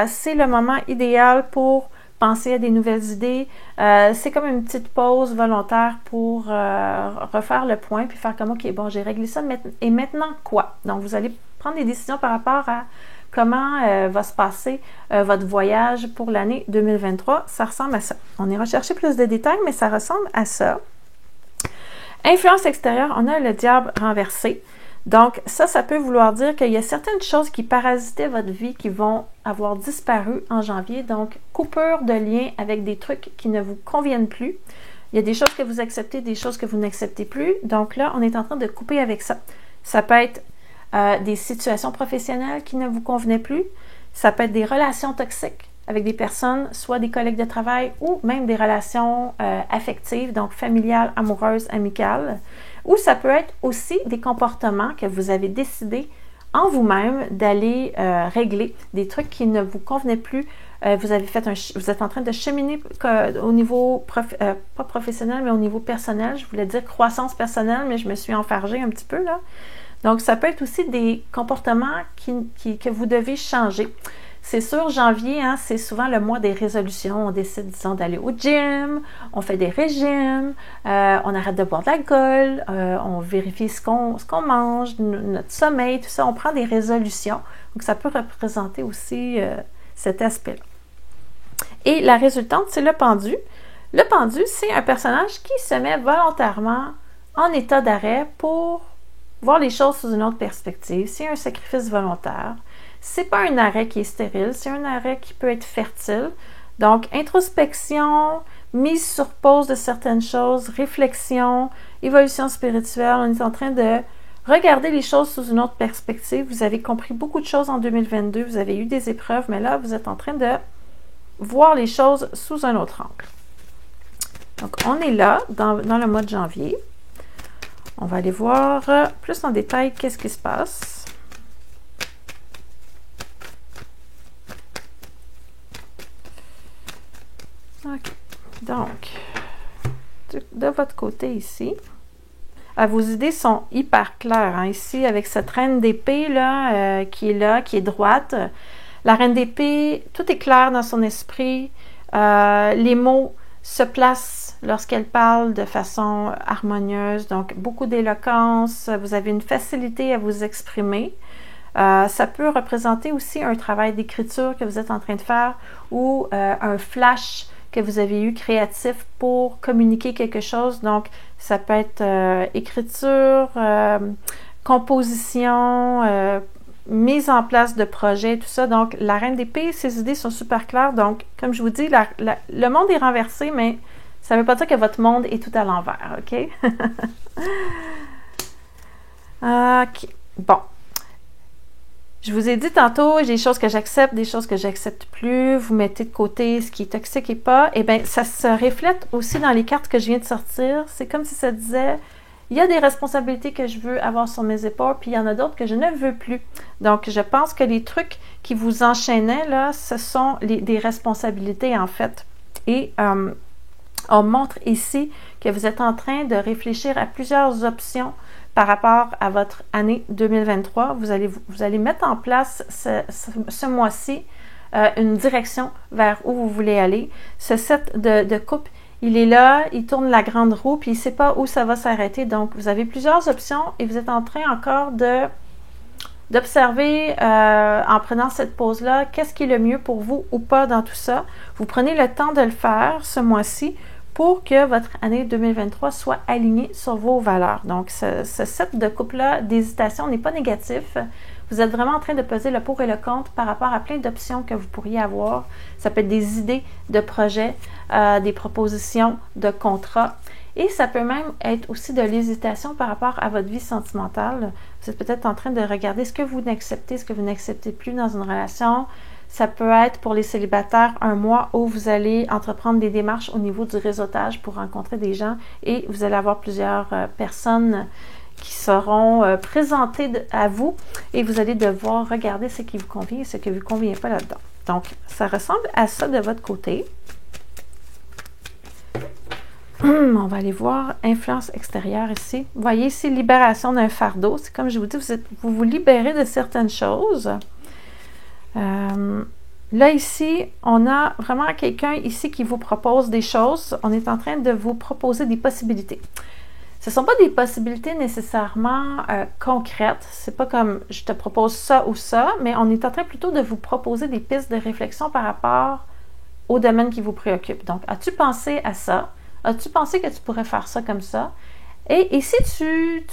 C'est le moment idéal pour penser à des nouvelles idées. C'est comme une petite pause volontaire pour refaire le point, puis faire comme, OK, bon, j'ai réglé ça, et maintenant quoi? Donc, vous allez prendre des décisions par rapport à comment va se passer votre voyage pour l'année 2023. Ça ressemble à ça. On ira chercher plus de détails, mais ça ressemble à ça. Influence extérieure, on a le diable renversé. Donc, ça peut vouloir dire qu'il y a certaines choses qui parasitaient votre vie qui vont avoir disparu en janvier. Donc, coupure de lien avec des trucs qui ne vous conviennent plus. Il y a des choses que vous acceptez, des choses que vous n'acceptez plus. Donc là, on est en train de couper avec ça. Ça peut être des situations professionnelles qui ne vous convenaient plus. Ça peut être des relations toxiques avec des personnes, soit des collègues de travail ou même des relations affectives, donc familiales, amoureuses, amicales. Ou ça peut être aussi des comportements que vous avez décidé en vous-même d'aller régler, des trucs qui ne vous convenaient plus. Vous êtes en train de cheminer au niveau, pas professionnel, mais au niveau personnel. Je voulais dire croissance personnelle, mais je me suis enfargée un petit peu là. Donc, ça peut être aussi des comportements que vous devez changer. C'est sûr, janvier, hein, c'est souvent le mois des résolutions. On décide, disons, d'aller au gym, on fait des régimes, on arrête de boire de l'alcool, on vérifie ce qu'on mange, notre sommeil, tout ça. On prend des résolutions. Donc, ça peut représenter aussi cet aspect-là. Et la résultante, c'est le pendu. Le pendu, c'est un personnage qui se met volontairement en état d'arrêt pour voir les choses sous une autre perspective. C'est un sacrifice volontaire. C'est pas un arrêt qui est stérile, c'est un arrêt qui peut être fertile. Donc, introspection, mise sur pause de certaines choses, réflexion, évolution spirituelle. On est en train de regarder les choses sous une autre perspective. Vous avez compris beaucoup de choses en 2022. Vous avez eu des épreuves, mais là, vous êtes en train de voir les choses sous un autre angle. Donc, on est là, dans le mois de janvier. On va aller voir plus en détail qu'est-ce qui se passe. OK. Donc, de votre côté ici, vos idées sont hyper claires. Hein? Ici, avec cette reine d'épée là, qui est droite. La reine d'épée, tout est clair dans son esprit. Les mots se placent lorsqu'elle parle de façon harmonieuse. Donc, beaucoup d'éloquence. Vous avez une facilité à vous exprimer. Ça peut représenter aussi un travail d'écriture que vous êtes en train de faire ou un flash que vous avez eu créatif pour communiquer quelque chose. Donc, ça peut être écriture, composition, mise en place de projets, tout ça. Donc, la reine d'épée, ses idées sont super claires. Donc, comme je vous dis, le monde est renversé, mais ça ne veut pas dire que votre monde est tout à l'envers, OK? OK. Bon. Je vous ai dit tantôt, j'ai des choses que j'accepte, des choses que j'accepte plus. Vous mettez de côté ce qui est toxique et pas. Eh bien, ça se reflète aussi dans les cartes que je viens de sortir. C'est comme si ça disait, il y a des responsabilités que je veux avoir sur mes épaules, puis il y en a d'autres que je ne veux plus. Donc, je pense que les trucs qui vous enchaînaient, là, ce sont des responsabilités, en fait. Et on montre ici que vous êtes en train de réfléchir à plusieurs options par rapport à votre année 2023. Vous allez mettre en place ce mois-ci une direction vers où vous voulez aller. Ce set de coupe, il est là, il tourne la grande roue, puis il ne sait pas où ça va s'arrêter. Donc, vous avez plusieurs options et vous êtes en train encore d'observer en prenant cette pause-là, qu'est-ce qui est le mieux pour vous ou pas dans tout ça. Vous prenez le temps de le faire ce mois-ci pour que votre année 2023 soit alignée sur vos valeurs. Donc, ce set de coupe-là d'hésitation n'est pas négatif. Vous êtes vraiment en train de peser le pour et le contre par rapport à plein d'options que vous pourriez avoir. Ça peut être des idées de projets, des propositions de contrats. Et ça peut même être aussi de l'hésitation par rapport à votre vie sentimentale. Vous êtes peut-être en train de regarder ce que vous n'acceptez, ce que vous n'acceptez plus dans une relation. Ça peut être pour les célibataires un mois où vous allez entreprendre des démarches au niveau du réseautage pour rencontrer des gens et vous allez avoir plusieurs personnes qui seront présentées à vous et vous allez devoir regarder ce qui vous convient et ce qui ne vous convient pas là-dedans. Donc, ça ressemble à ça de votre côté. On va aller voir influence extérieure ici. Vous voyez ici, libération d'un fardeau. C'est comme je vous dis, vous vous libérez de certaines choses. Là, ici, on a vraiment quelqu'un ici qui vous propose des choses. On est en train de vous proposer des possibilités. Ce ne sont pas des possibilités nécessairement concrètes. C'est pas comme je te propose ça ou ça, mais on est en train plutôt de vous proposer des pistes de réflexion par rapport au domaine qui vous préoccupe. Donc, as-tu pensé à ça? As-tu pensé que tu pourrais faire ça comme ça? Et si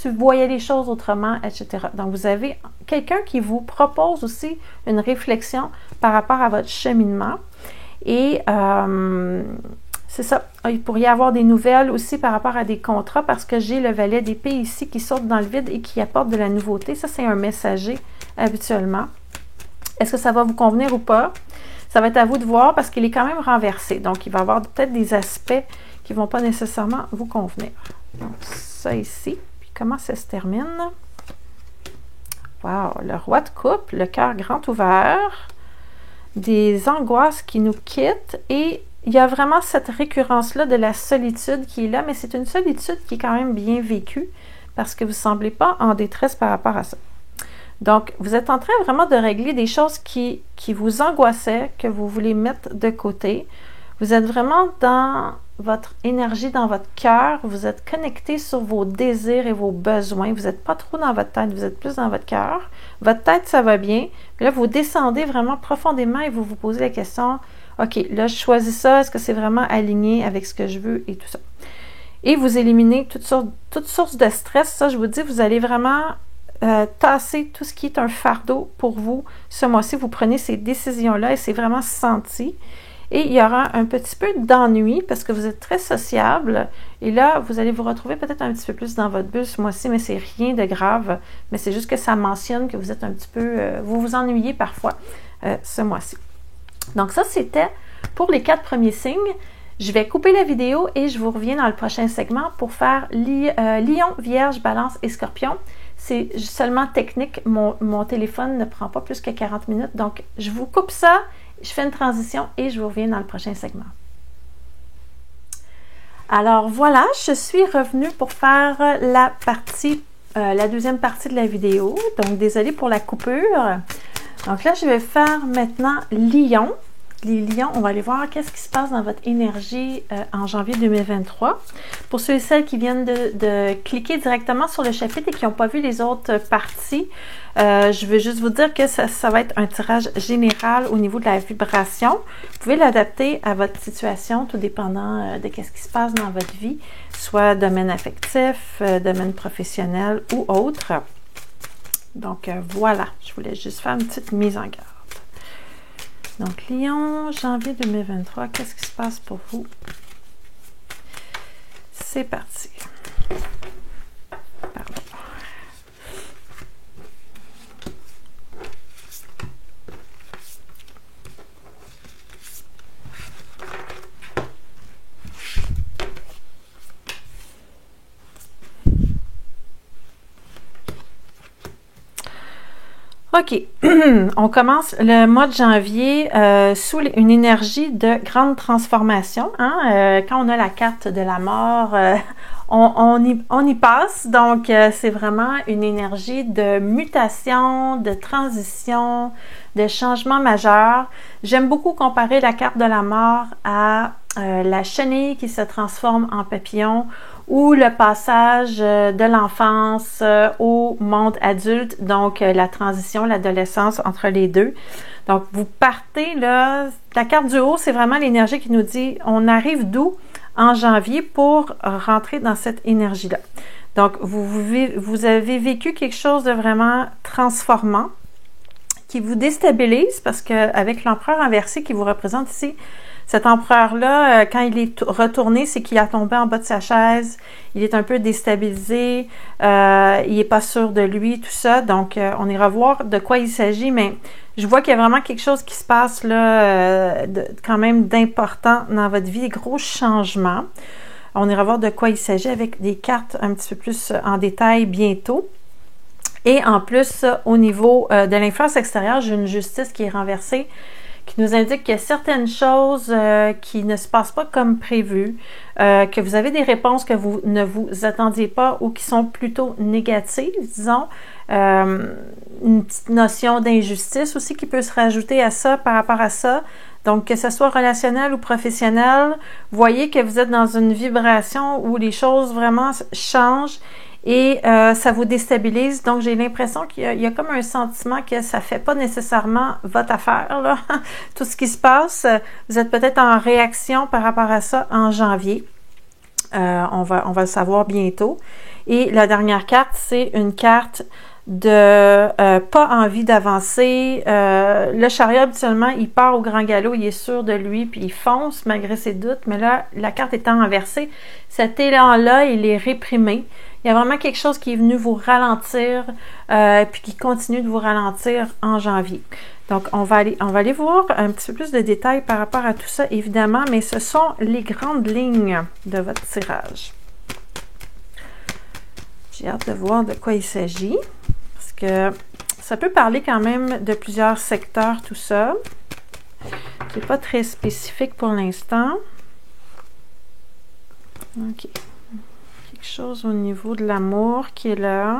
tu voyais les choses autrement, etc. Donc, vous avez quelqu'un qui vous propose aussi une réflexion par rapport à votre cheminement. Et c'est ça. Il pourrait y avoir des nouvelles aussi par rapport à des contrats parce que j'ai le valet d'épée ici qui saute dans le vide et qui apporte de la nouveauté. Ça, c'est un messager habituellement. Est-ce que ça va vous convenir ou pas? Ça va être à vous de voir parce qu'il est quand même renversé. Donc, il va y avoir peut-être des aspects qui ne vont pas nécessairement vous convenir. Donc, ça ici. Puis, comment ça se termine? Wow! Le roi de coupe, le cœur grand ouvert, des angoisses qui nous quittent et il y a vraiment cette récurrence-là de la solitude qui est là, mais c'est une solitude qui est quand même bien vécue parce que vous ne semblez pas en détresse par rapport à ça. Donc, vous êtes en train vraiment de régler des choses qui vous angoissaient, que vous voulez mettre de côté. Vous êtes vraiment dans votre énergie, dans votre cœur. Vous êtes connecté sur vos désirs et vos besoins. Vous n'êtes pas trop dans votre tête, vous êtes plus dans votre cœur. Votre tête, ça va bien. Puis là, vous descendez vraiment profondément et vous vous posez la question, OK, là, je choisis ça. Est-ce que c'est vraiment aligné avec ce que je veux et tout ça? Et vous éliminez toutes sources de stress. Ça, je vous dis, vous allez vraiment tasser tout ce qui est un fardeau pour vous. Ce mois-ci, vous prenez ces décisions-là et c'est vraiment senti. Et il y aura un petit peu d'ennui parce que vous êtes très sociable. Et là, vous allez vous retrouver peut-être un petit peu plus dans votre bulle ce mois-ci, mais c'est rien de grave. Mais c'est juste que ça mentionne que vous êtes un petit peu... vous vous ennuyez parfois ce mois-ci. Donc ça, c'était pour les 4 premiers signes. Je vais couper la vidéo et je vous reviens dans le prochain segment pour faire Lion, Vierge, Balance et Scorpion. C'est seulement technique. Mon téléphone ne prend pas plus que 40 minutes. Donc, je vous coupe ça. Je fais une transition et je vous reviens dans le prochain segment. Alors voilà, je suis revenue pour faire la deuxième partie de la vidéo. Donc désolée pour la coupure. Donc là, je vais faire maintenant Lion. les lions, on va aller voir qu'est-ce qui se passe dans votre énergie en janvier 2023. Pour ceux et celles qui viennent de cliquer directement sur le chapitre et qui n'ont pas vu les autres parties, je veux juste vous dire que ça va être un tirage général au niveau de la vibration. Vous pouvez l'adapter à votre situation, tout dépendant de ce qui se passe dans votre vie, soit domaine affectif, domaine professionnel ou autre. Donc voilà, je voulais juste faire une petite mise en garde. Donc, Lion, janvier 2023, qu'est-ce qui se passe pour vous? C'est parti. Pardon. OK, on commence le mois de janvier sous une énergie de grande transformation. Hein? Quand on a la carte de la mort, on y passe. Donc, c'est vraiment une énergie de mutation, de transition, de changement majeur. J'aime beaucoup comparer la carte de la mort à la chenille qui se transforme en papillon ou le passage de l'enfance au monde adulte, donc la transition, l'adolescence entre les deux. Donc, vous partez là, la carte du haut, c'est vraiment l'énergie qui nous dit, on arrive d'où en janvier pour rentrer dans cette énergie-là. Donc, vous avez vécu quelque chose de vraiment transformant qui vous déstabilise parce qu'avec l'empereur inversé qui vous représente ici, cet empereur-là, quand il est retourné, c'est qu'il a tombé en bas de sa chaise, il est un peu déstabilisé, il n'est pas sûr de lui, tout ça. Donc, on ira voir de quoi il s'agit, mais je vois qu'il y a vraiment quelque chose qui se passe là, quand même d'important dans votre vie, des gros changements. On ira voir de quoi il s'agit avec des cartes un petit peu plus en détail bientôt. Et en plus, au niveau de l'influence extérieure, j'ai une justice qui est renversée, qui nous indique qu'il y a certaines choses qui ne se passent pas comme prévu, que vous avez des réponses que vous ne vous attendiez pas ou qui sont plutôt négatives, disons. Une petite notion d'injustice aussi qui peut se rajouter à ça par rapport à ça. Donc, que ce soit relationnel ou professionnel, voyez que vous êtes dans une vibration où les choses vraiment changent et ça vous déstabilise. Donc, j'ai l'impression qu'il y a comme un sentiment que ça ne fait pas nécessairement votre affaire, là. Tout ce qui se passe, vous êtes peut-être en réaction par rapport à ça en janvier. On va le savoir bientôt. Et la dernière carte, c'est une carte de pas envie d'avancer. Le chariot, habituellement, il part au grand galop, il est sûr de lui, puis il fonce malgré ses doutes. Mais là, la carte étant inversée, cet élan-là, il est réprimé. Il y a vraiment quelque chose qui est venu vous ralentir, puis qui continue de vous ralentir en janvier. Donc, on va aller voir un petit peu plus de détails par rapport à tout ça, évidemment, mais ce sont les grandes lignes de votre tirage. J'ai hâte de voir de quoi il s'agit, parce que ça peut parler quand même de plusieurs secteurs, tout ça. C'est pas très spécifique pour l'instant. OK. Quelque chose au niveau de l'amour qui est là.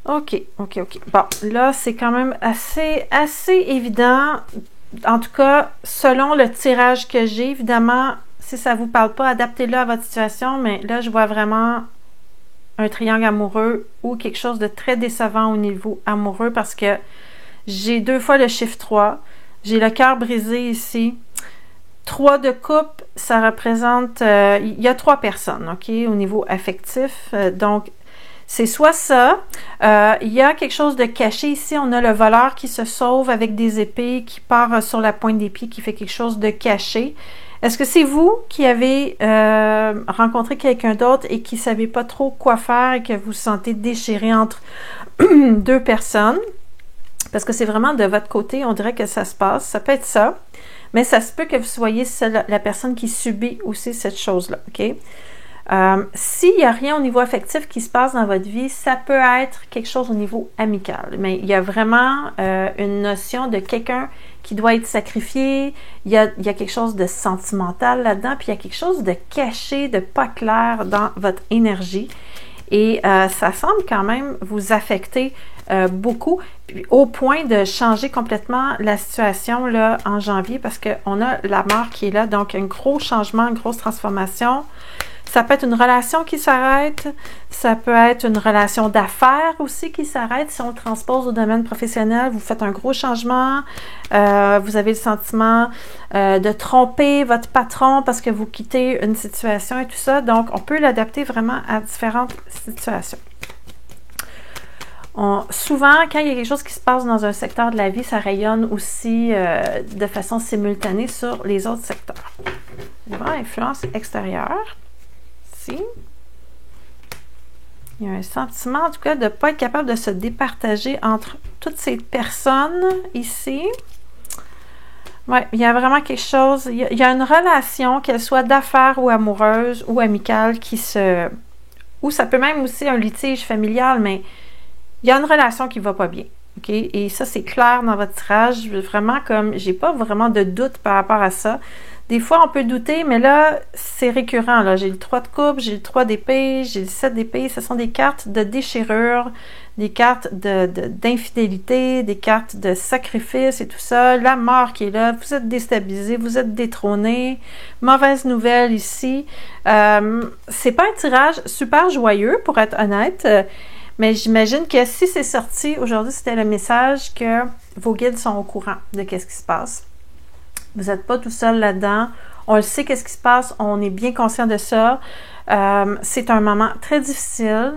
OK. Bon, là, c'est quand même assez évident. En tout cas, selon le tirage que j'ai, évidemment, si ça ne vous parle pas, adaptez-le à votre situation, mais là, je vois vraiment un triangle amoureux ou quelque chose de très décevant au niveau amoureux parce que j'ai 2 fois le chiffre 3. J'ai le cœur brisé ici. 3 de coupe, ça représente... il y a 3 personnes, OK, au niveau affectif. Donc, c'est soit ça. Il y a quelque chose de caché ici. On a le voleur qui se sauve avec des épées, qui part sur la pointe des pieds, qui fait quelque chose de caché. Est-ce que c'est vous qui avez rencontré quelqu'un d'autre et qui ne savez pas trop quoi faire et que vous vous sentez déchiré entre 2 personnes? Parce que c'est vraiment de votre côté, on dirait que ça se passe. Ça peut être ça. Mais ça se peut que vous soyez la personne qui subit aussi cette chose-là, OK? S'il n'y a rien au niveau affectif qui se passe dans votre vie, ça peut être quelque chose au niveau amical. Mais il y a vraiment une notion de quelqu'un qui doit être sacrifié. Il y a quelque chose de sentimental là-dedans, puis il y a quelque chose de caché, de pas clair dans votre énergie. Et ça semble quand même vous affecter beaucoup, au point de changer complètement la situation là, en janvier, parce qu'on a la mort qui est là, donc un gros changement, une grosse transformation. Ça peut être une relation qui s'arrête, ça peut être une relation d'affaires aussi qui s'arrête. Si on le transpose au domaine professionnel, vous faites un gros changement, vous avez le sentiment de tromper votre patron parce que vous quittez une situation et tout ça. Donc, on peut l'adapter vraiment à différentes situations. Souvent, quand il y a quelque chose qui se passe dans un secteur de la vie, ça rayonne aussi de façon simultanée sur les autres secteurs. Influence extérieure. Ici. Il y a un sentiment, en tout cas, de ne pas être capable de se départager entre toutes ces personnes ici. Oui, il y a vraiment quelque chose, il y a une relation, qu'elle soit d'affaires ou amoureuse ou amicale, ou ça peut même aussi un litige familial, mais il y a une relation qui ne va pas bien. OK? Et ça, c'est clair dans votre tirage. Vraiment, comme, j'ai pas vraiment de doute par rapport à ça. Des fois, on peut douter, mais là, c'est récurrent. Là, j'ai le 3 de coupe, j'ai le 3 d'épée, j'ai le 7 d'épée. Ce sont des cartes de déchirure, des cartes d'infidélité, des cartes de sacrifice et tout ça. La mort qui est là, vous êtes déstabilisé, vous êtes détrôné. Mauvaise nouvelle ici. C'est pas un tirage super joyeux, pour être honnête. Mais j'imagine que si c'est sorti aujourd'hui, c'était le message que vos guides sont au courant de qu'est-ce qui se passe. Vous n'êtes pas tout seul là-dedans. On le sait qu'est-ce qui se passe. On est bien conscient de ça. C'est un moment très difficile.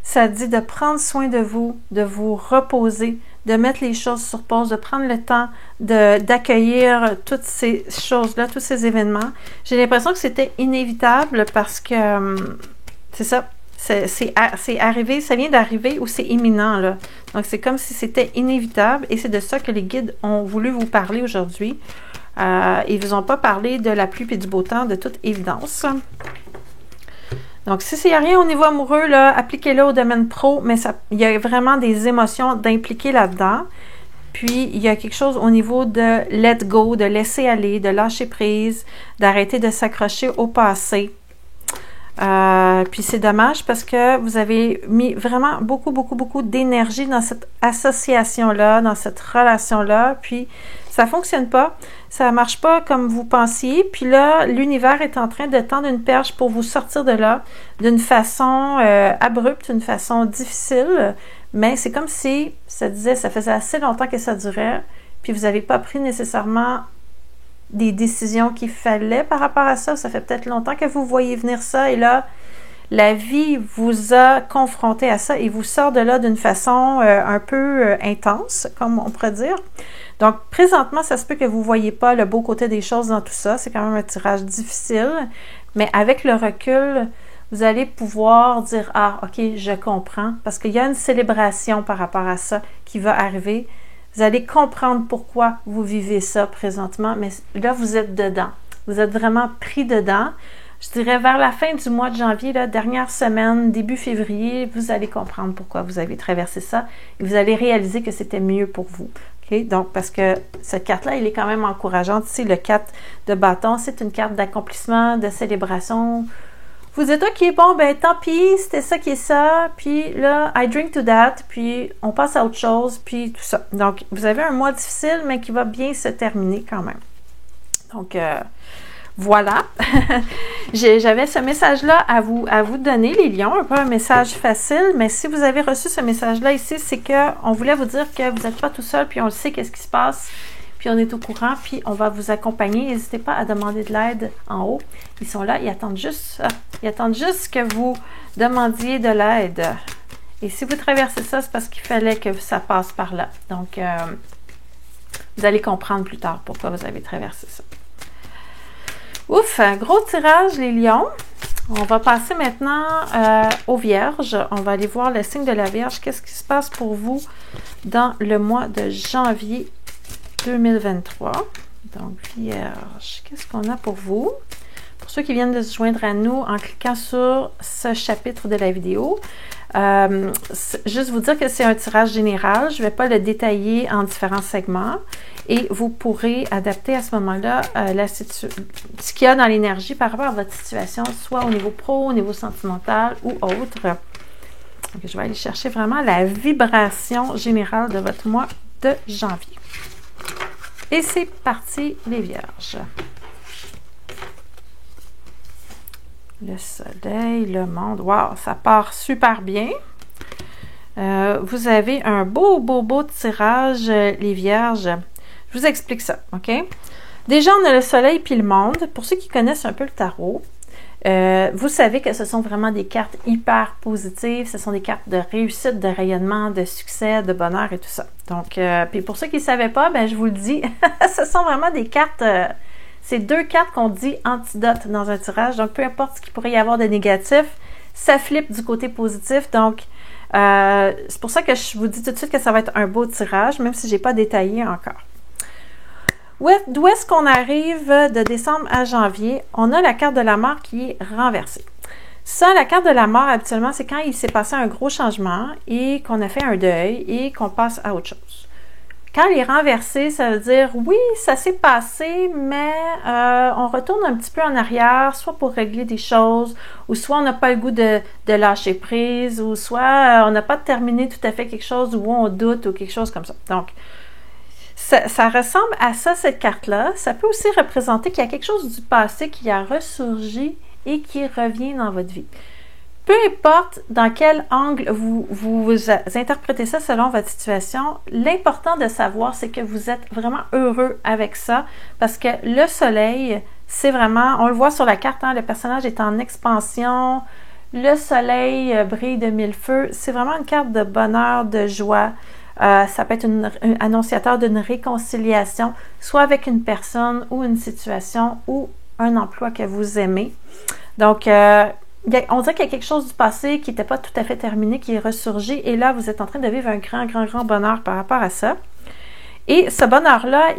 Ça dit de prendre soin de vous reposer, de mettre les choses sur pause, de prendre le temps d'accueillir toutes ces choses-là, tous ces événements. J'ai l'impression que c'était inévitable parce que c'est ça. C'est arrivé, ça vient d'arriver ou c'est imminent, là. Donc, c'est comme si c'était inévitable et c'est de ça que les guides ont voulu vous parler aujourd'hui. Ils ne vous ont pas parlé de la pluie et du beau temps, de toute évidence. Donc, si il n'y a rien au niveau amoureux, là, appliquez-le au domaine pro, mais il y a vraiment des émotions d'impliquer là-dedans. Puis, il y a quelque chose au niveau de let go, de laisser aller, de lâcher prise, d'arrêter de s'accrocher au passé. Puis c'est dommage parce que vous avez mis vraiment beaucoup d'énergie dans cette association-là, dans cette relation-là, puis ça fonctionne pas, ça marche pas comme vous pensiez, puis là, l'univers est en train de tendre une perche pour vous sortir de là d'une façon abrupte, d'une façon difficile, mais c'est comme si ça faisait assez longtemps que ça durait, puis vous n'avez pas pris nécessairement des décisions qu'il fallait par rapport à ça. Ça fait peut-être longtemps que vous voyez venir ça et là, la vie vous a confronté à ça et vous sort de là d'une façon un peu intense, comme on pourrait dire. Donc, présentement, ça se peut que vous ne voyez pas le beau côté des choses dans tout ça. C'est quand même un tirage difficile, mais avec le recul, vous allez pouvoir dire « Ah, OK, je comprends » parce qu'il y a une célébration par rapport à ça qui va arriver. Vous allez comprendre pourquoi vous vivez ça présentement, mais là, vous êtes dedans. Vous êtes vraiment pris dedans. Je dirais vers la fin du mois de janvier, la dernière semaine, début février, vous allez comprendre pourquoi vous avez traversé ça et vous allez réaliser que c'était mieux pour vous. Okay? Donc, parce que cette carte-là, elle est quand même encourageante. Ici, le 4 de bâton, c'est une carte d'accomplissement, de célébration. Vous dites, OK, bon, ben tant pis, c'était ça qui est ça, puis là, I drink to that, puis on passe à autre chose, puis tout ça. Donc, vous avez un mois difficile, mais qui va bien se terminer quand même. Donc, voilà. J'avais ce message-là à vous donner, les lions, un peu un message facile, mais si vous avez reçu ce message-là ici, c'est qu'on voulait vous dire que vous n'êtes pas tout seul, puis on le sait qu'est-ce qui se passe, puis on est au courant, puis on va vous accompagner. N'hésitez pas à demander de l'aide en haut. Ils sont là, ils attendent juste ça. Ils attendent juste que vous demandiez de l'aide. Et si vous traversez ça, c'est parce qu'il fallait que ça passe par là. Donc, vous allez comprendre plus tard pourquoi vous avez traversé ça. Ouf, un gros tirage, les lions. On va passer maintenant aux vierges. On va aller voir le signe de la Vierge. Qu'est-ce qui se passe pour vous dans le mois de janvier 2023. Donc, Vierge, qu'est-ce qu'on a pour vous? Pour ceux qui viennent de se joindre à nous en cliquant sur ce chapitre de la vidéo, juste vous dire que c'est un tirage général. Je ne vais pas le détailler en différents segments et vous pourrez adapter à ce moment-là ce qu'il y a dans l'énergie par rapport à votre situation, soit au niveau pro, au niveau sentimental ou autre. Donc, je vais aller chercher vraiment la vibration générale de votre mois de janvier. Et c'est parti, les Vierges. Le soleil, le monde. Wow, ça part super bien. Vous avez un beau tirage, les Vierges. Je vous explique ça, OK? Déjà, on a le soleil puis le monde. Pour ceux qui connaissent un peu le tarot, vous savez que ce sont vraiment des cartes hyper positives. Ce sont des cartes de réussite, de rayonnement, de succès, de bonheur et tout ça. Donc, puis pour ceux qui ne savaient pas, ben je vous le dis, ce sont vraiment des cartes... c'est 2 cartes qu'on dit antidote dans un tirage. Donc, peu importe ce qu'il pourrait y avoir de négatif, ça flippe du côté positif. Donc, c'est pour ça que je vous dis tout de suite que ça va être un beau tirage, même si je n'ai pas détaillé encore. D'où est-ce qu'on arrive de décembre à janvier? On a la carte de la mort qui est renversée. Ça, la carte de la mort, habituellement, c'est quand il s'est passé un gros changement et qu'on a fait un deuil et qu'on passe à autre chose. Quand elle est renversée, ça veut dire, oui, ça s'est passé, mais on retourne un petit peu en arrière, soit pour régler des choses, ou soit on n'a pas le goût de lâcher prise, ou soit on n'a pas terminé tout à fait quelque chose où on doute, ou quelque chose comme ça. Donc, ça ressemble à ça, cette carte-là. Ça peut aussi représenter qu'il y a quelque chose du passé qui a ressurgi et qui revient dans votre vie. Peu importe dans quel angle vous interprétez ça selon votre situation, l'important de savoir, c'est que vous êtes vraiment heureux avec ça, parce que le soleil, c'est vraiment, on le voit sur la carte, hein, le personnage est en expansion, le soleil brille de mille feux, c'est vraiment une carte de bonheur, de joie. Ça peut être un annonciateur d'une réconciliation, soit avec une personne ou une situation ou un emploi que vous aimez. Donc, on dirait qu'il y a quelque chose du passé qui n'était pas tout à fait terminé, qui est ressurgi, et là, vous êtes en train de vivre un grand bonheur par rapport à ça. Et ce bonheur-là,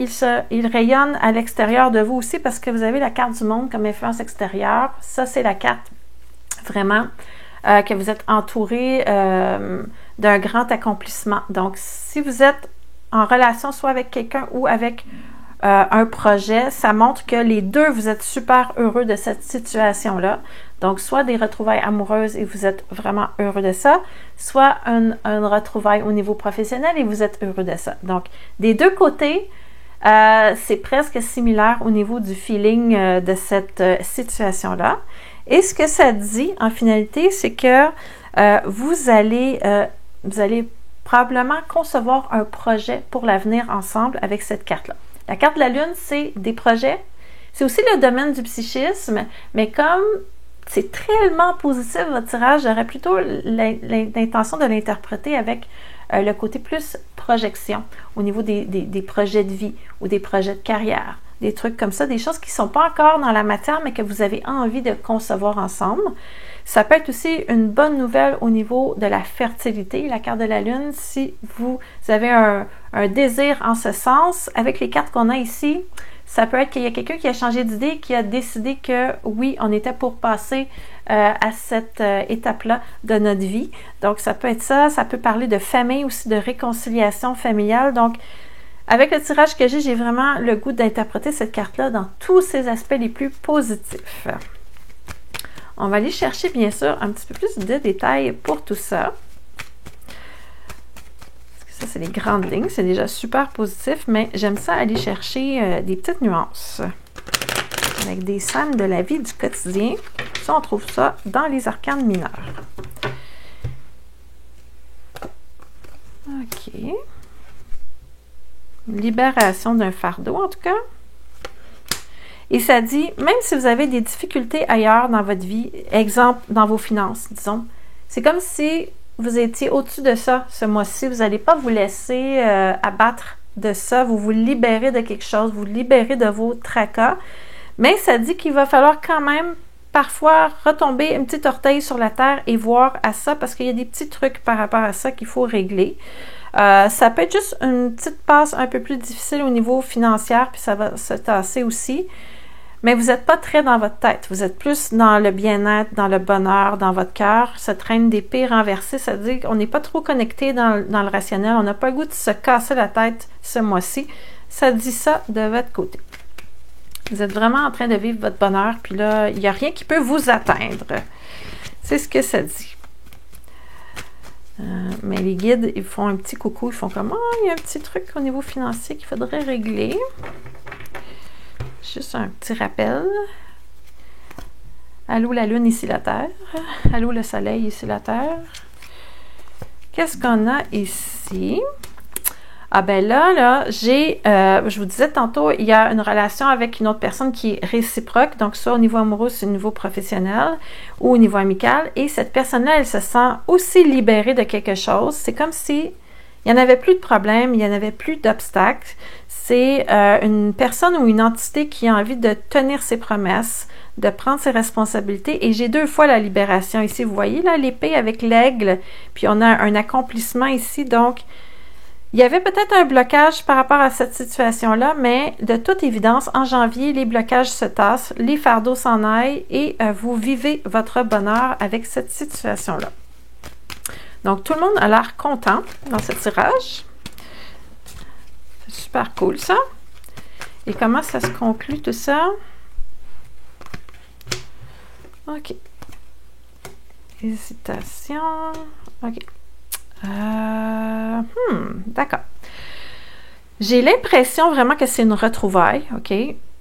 il rayonne à l'extérieur de vous aussi, parce que vous avez la carte du monde comme influence extérieure. Ça, c'est la carte vraiment que vous êtes entouré d'un grand accomplissement. Donc, si vous êtes en relation soit avec quelqu'un ou avec un projet, ça montre que les deux, vous êtes super heureux de cette situation-là. Donc, soit des retrouvailles amoureuses et vous êtes vraiment heureux de ça, soit une retrouvaille au niveau professionnel et vous êtes heureux de ça. Donc, des deux côtés, c'est presque similaire au niveau du feeling de cette situation-là. Et ce que ça dit, en finalité, c'est que vous allez probablement concevoir un projet pour l'avenir ensemble avec cette carte-là. La carte de la Lune, c'est des projets. C'est aussi le domaine du psychisme, mais comme c'est tellement positif votre tirage, j'aurais plutôt l'intention de l'interpréter avec le côté plus projection au niveau des projets de vie ou des projets de carrière, des trucs comme ça, des choses qui ne sont pas encore dans la matière, mais que vous avez envie de concevoir ensemble. Ça peut être aussi une bonne nouvelle au niveau de la fertilité, la carte de la Lune, si vous avez un désir en ce sens. Avec les cartes qu'on a ici, ça peut être qu'il y a quelqu'un qui a changé d'idée, qui a décidé que oui, on était pour passer à cette étape-là de notre vie. Donc, ça peut être ça. Ça peut parler de famille aussi, de réconciliation familiale. Donc, avec le tirage que j'ai vraiment le goût d'interpréter cette carte-là dans tous ses aspects les plus positifs. On va aller chercher, bien sûr, un petit peu plus de détails pour tout ça. Parce que ça, c'est les grandes lignes. C'est déjà super positif, mais j'aime ça aller chercher des petites nuances. Avec des scènes de la vie du quotidien. Ça, on trouve ça dans les arcanes mineurs. OK. Libération d'un fardeau, en tout cas. Et ça dit, même si vous avez des difficultés ailleurs dans votre vie, exemple dans vos finances, disons, c'est comme si vous étiez au-dessus de ça ce mois-ci. Vous n'allez pas vous laisser abattre de ça. Vous vous libérez de quelque chose, vous libérez de vos tracas. Mais ça dit qu'il va falloir quand même parfois retomber un petit orteil sur la terre et voir à ça, parce qu'il y a des petits trucs par rapport à ça qu'il faut régler. Ça peut être juste une petite passe un peu plus difficile au niveau financier, puis ça va se tasser aussi. Mais vous n'êtes pas très dans votre tête. Vous êtes plus dans le bien-être, dans le bonheur, dans votre cœur. Cette reine d'épée renversée, ça veut dire qu'on n'est pas trop connecté dans le rationnel. On n'a pas le goût de se casser la tête ce mois-ci. Ça dit ça de votre côté. Vous êtes vraiment en train de vivre votre bonheur, puis là, il n'y a rien qui peut vous atteindre. C'est ce que ça dit. Mais les guides, ils font un petit coucou, ils font comme « Ah, il y a un petit truc au niveau financier qu'il faudrait régler. » Juste un petit rappel. Allô la Lune, ici la Terre. Allô le Soleil, ici la Terre. Qu'est-ce qu'on a ici? Ah ben là, j'ai, je vous disais tantôt, il y a une relation avec une autre personne qui est réciproque, donc soit au niveau amoureux, soit au niveau professionnel ou au niveau amical. Et cette personne-là, elle se sent aussi libérée de quelque chose. C'est comme si il n'y en avait plus de problème, il n'y en avait plus d'obstacles. C'est une personne ou une entité qui a envie de tenir ses promesses, de prendre ses responsabilités. Et j'ai 2 fois la libération ici. Vous voyez là, l'épée avec l'aigle, puis on a un accomplissement ici. Donc, il y avait peut-être un blocage par rapport à cette situation-là, mais de toute évidence, en janvier, les blocages se tassent, les fardeaux s'en aillent et vous vivez votre bonheur avec cette situation-là. Donc, tout le monde a l'air content dans ce tirage. C'est super cool, ça. Et comment ça se conclut, tout ça? OK. Hésitation. OK. D'accord. J'ai l'impression vraiment que c'est une retrouvaille, OK?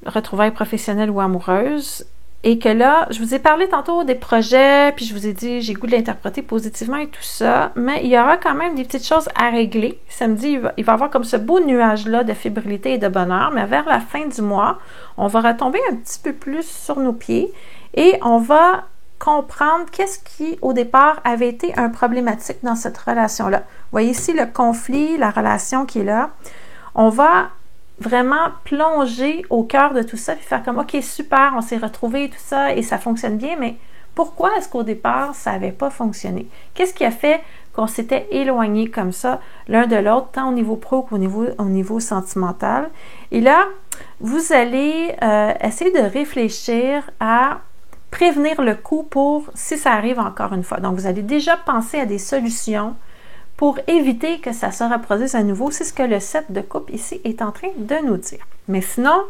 Retrouvaille professionnelle ou amoureuse. Et que là, je vous ai parlé tantôt des projets, puis je vous ai dit, j'ai le goût de l'interpréter positivement et tout ça, mais il y aura quand même des petites choses à régler. Samedi, il va y avoir comme ce beau nuage-là de fébrilité et de bonheur, mais vers la fin du mois, on va retomber un petit peu plus sur nos pieds et on va comprendre qu'est-ce qui, au départ, avait été un problématique dans cette relation-là. Vous voyez ici le conflit, la relation qui est là. On va vraiment plonger au cœur de tout ça et faire comme « OK, super, on s'est retrouvés et tout ça et ça fonctionne bien, mais pourquoi est-ce qu'au départ, ça n'avait pas fonctionné? Qu'est-ce qui a fait qu'on s'était éloigné comme ça l'un de l'autre, tant au niveau pro qu'au niveau sentimental? » Et là, vous allez essayer de réfléchir à prévenir le coup pour si ça arrive encore une fois. Donc, vous allez déjà penser à des solutions pour éviter que ça se reproduise à nouveau. C'est ce que le 7 de coupe ici est en train de nous dire. Mais sinon,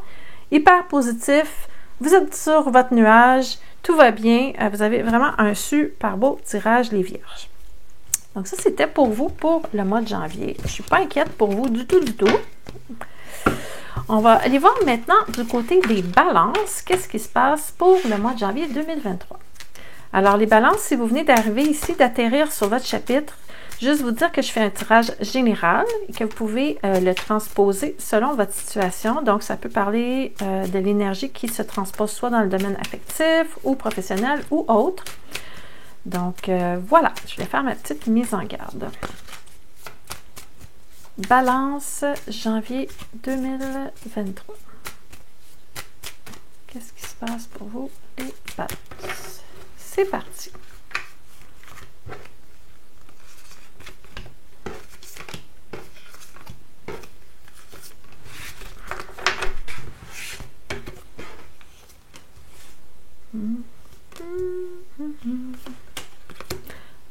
hyper positif, vous êtes sur votre nuage, tout va bien, vous avez vraiment un super beau tirage, les vierges. Donc ça, c'était pour vous pour le mois de janvier. Je ne suis pas inquiète pour vous du tout, du tout. On va aller voir maintenant du côté des balances, qu'est-ce qui se passe pour le mois de janvier 2023. Alors, les balances, si vous venez d'arriver ici, d'atterrir sur votre chapitre, juste vous dire que je fais un tirage général et que vous pouvez le transposer selon votre situation. Donc, ça peut parler de l'énergie qui se transpose soit dans le domaine affectif ou professionnel ou autre. Donc, voilà, je vais faire ma petite mise en garde. Balance, janvier 2023. Qu'est-ce qui se passe pour vous, les balances? C'est parti.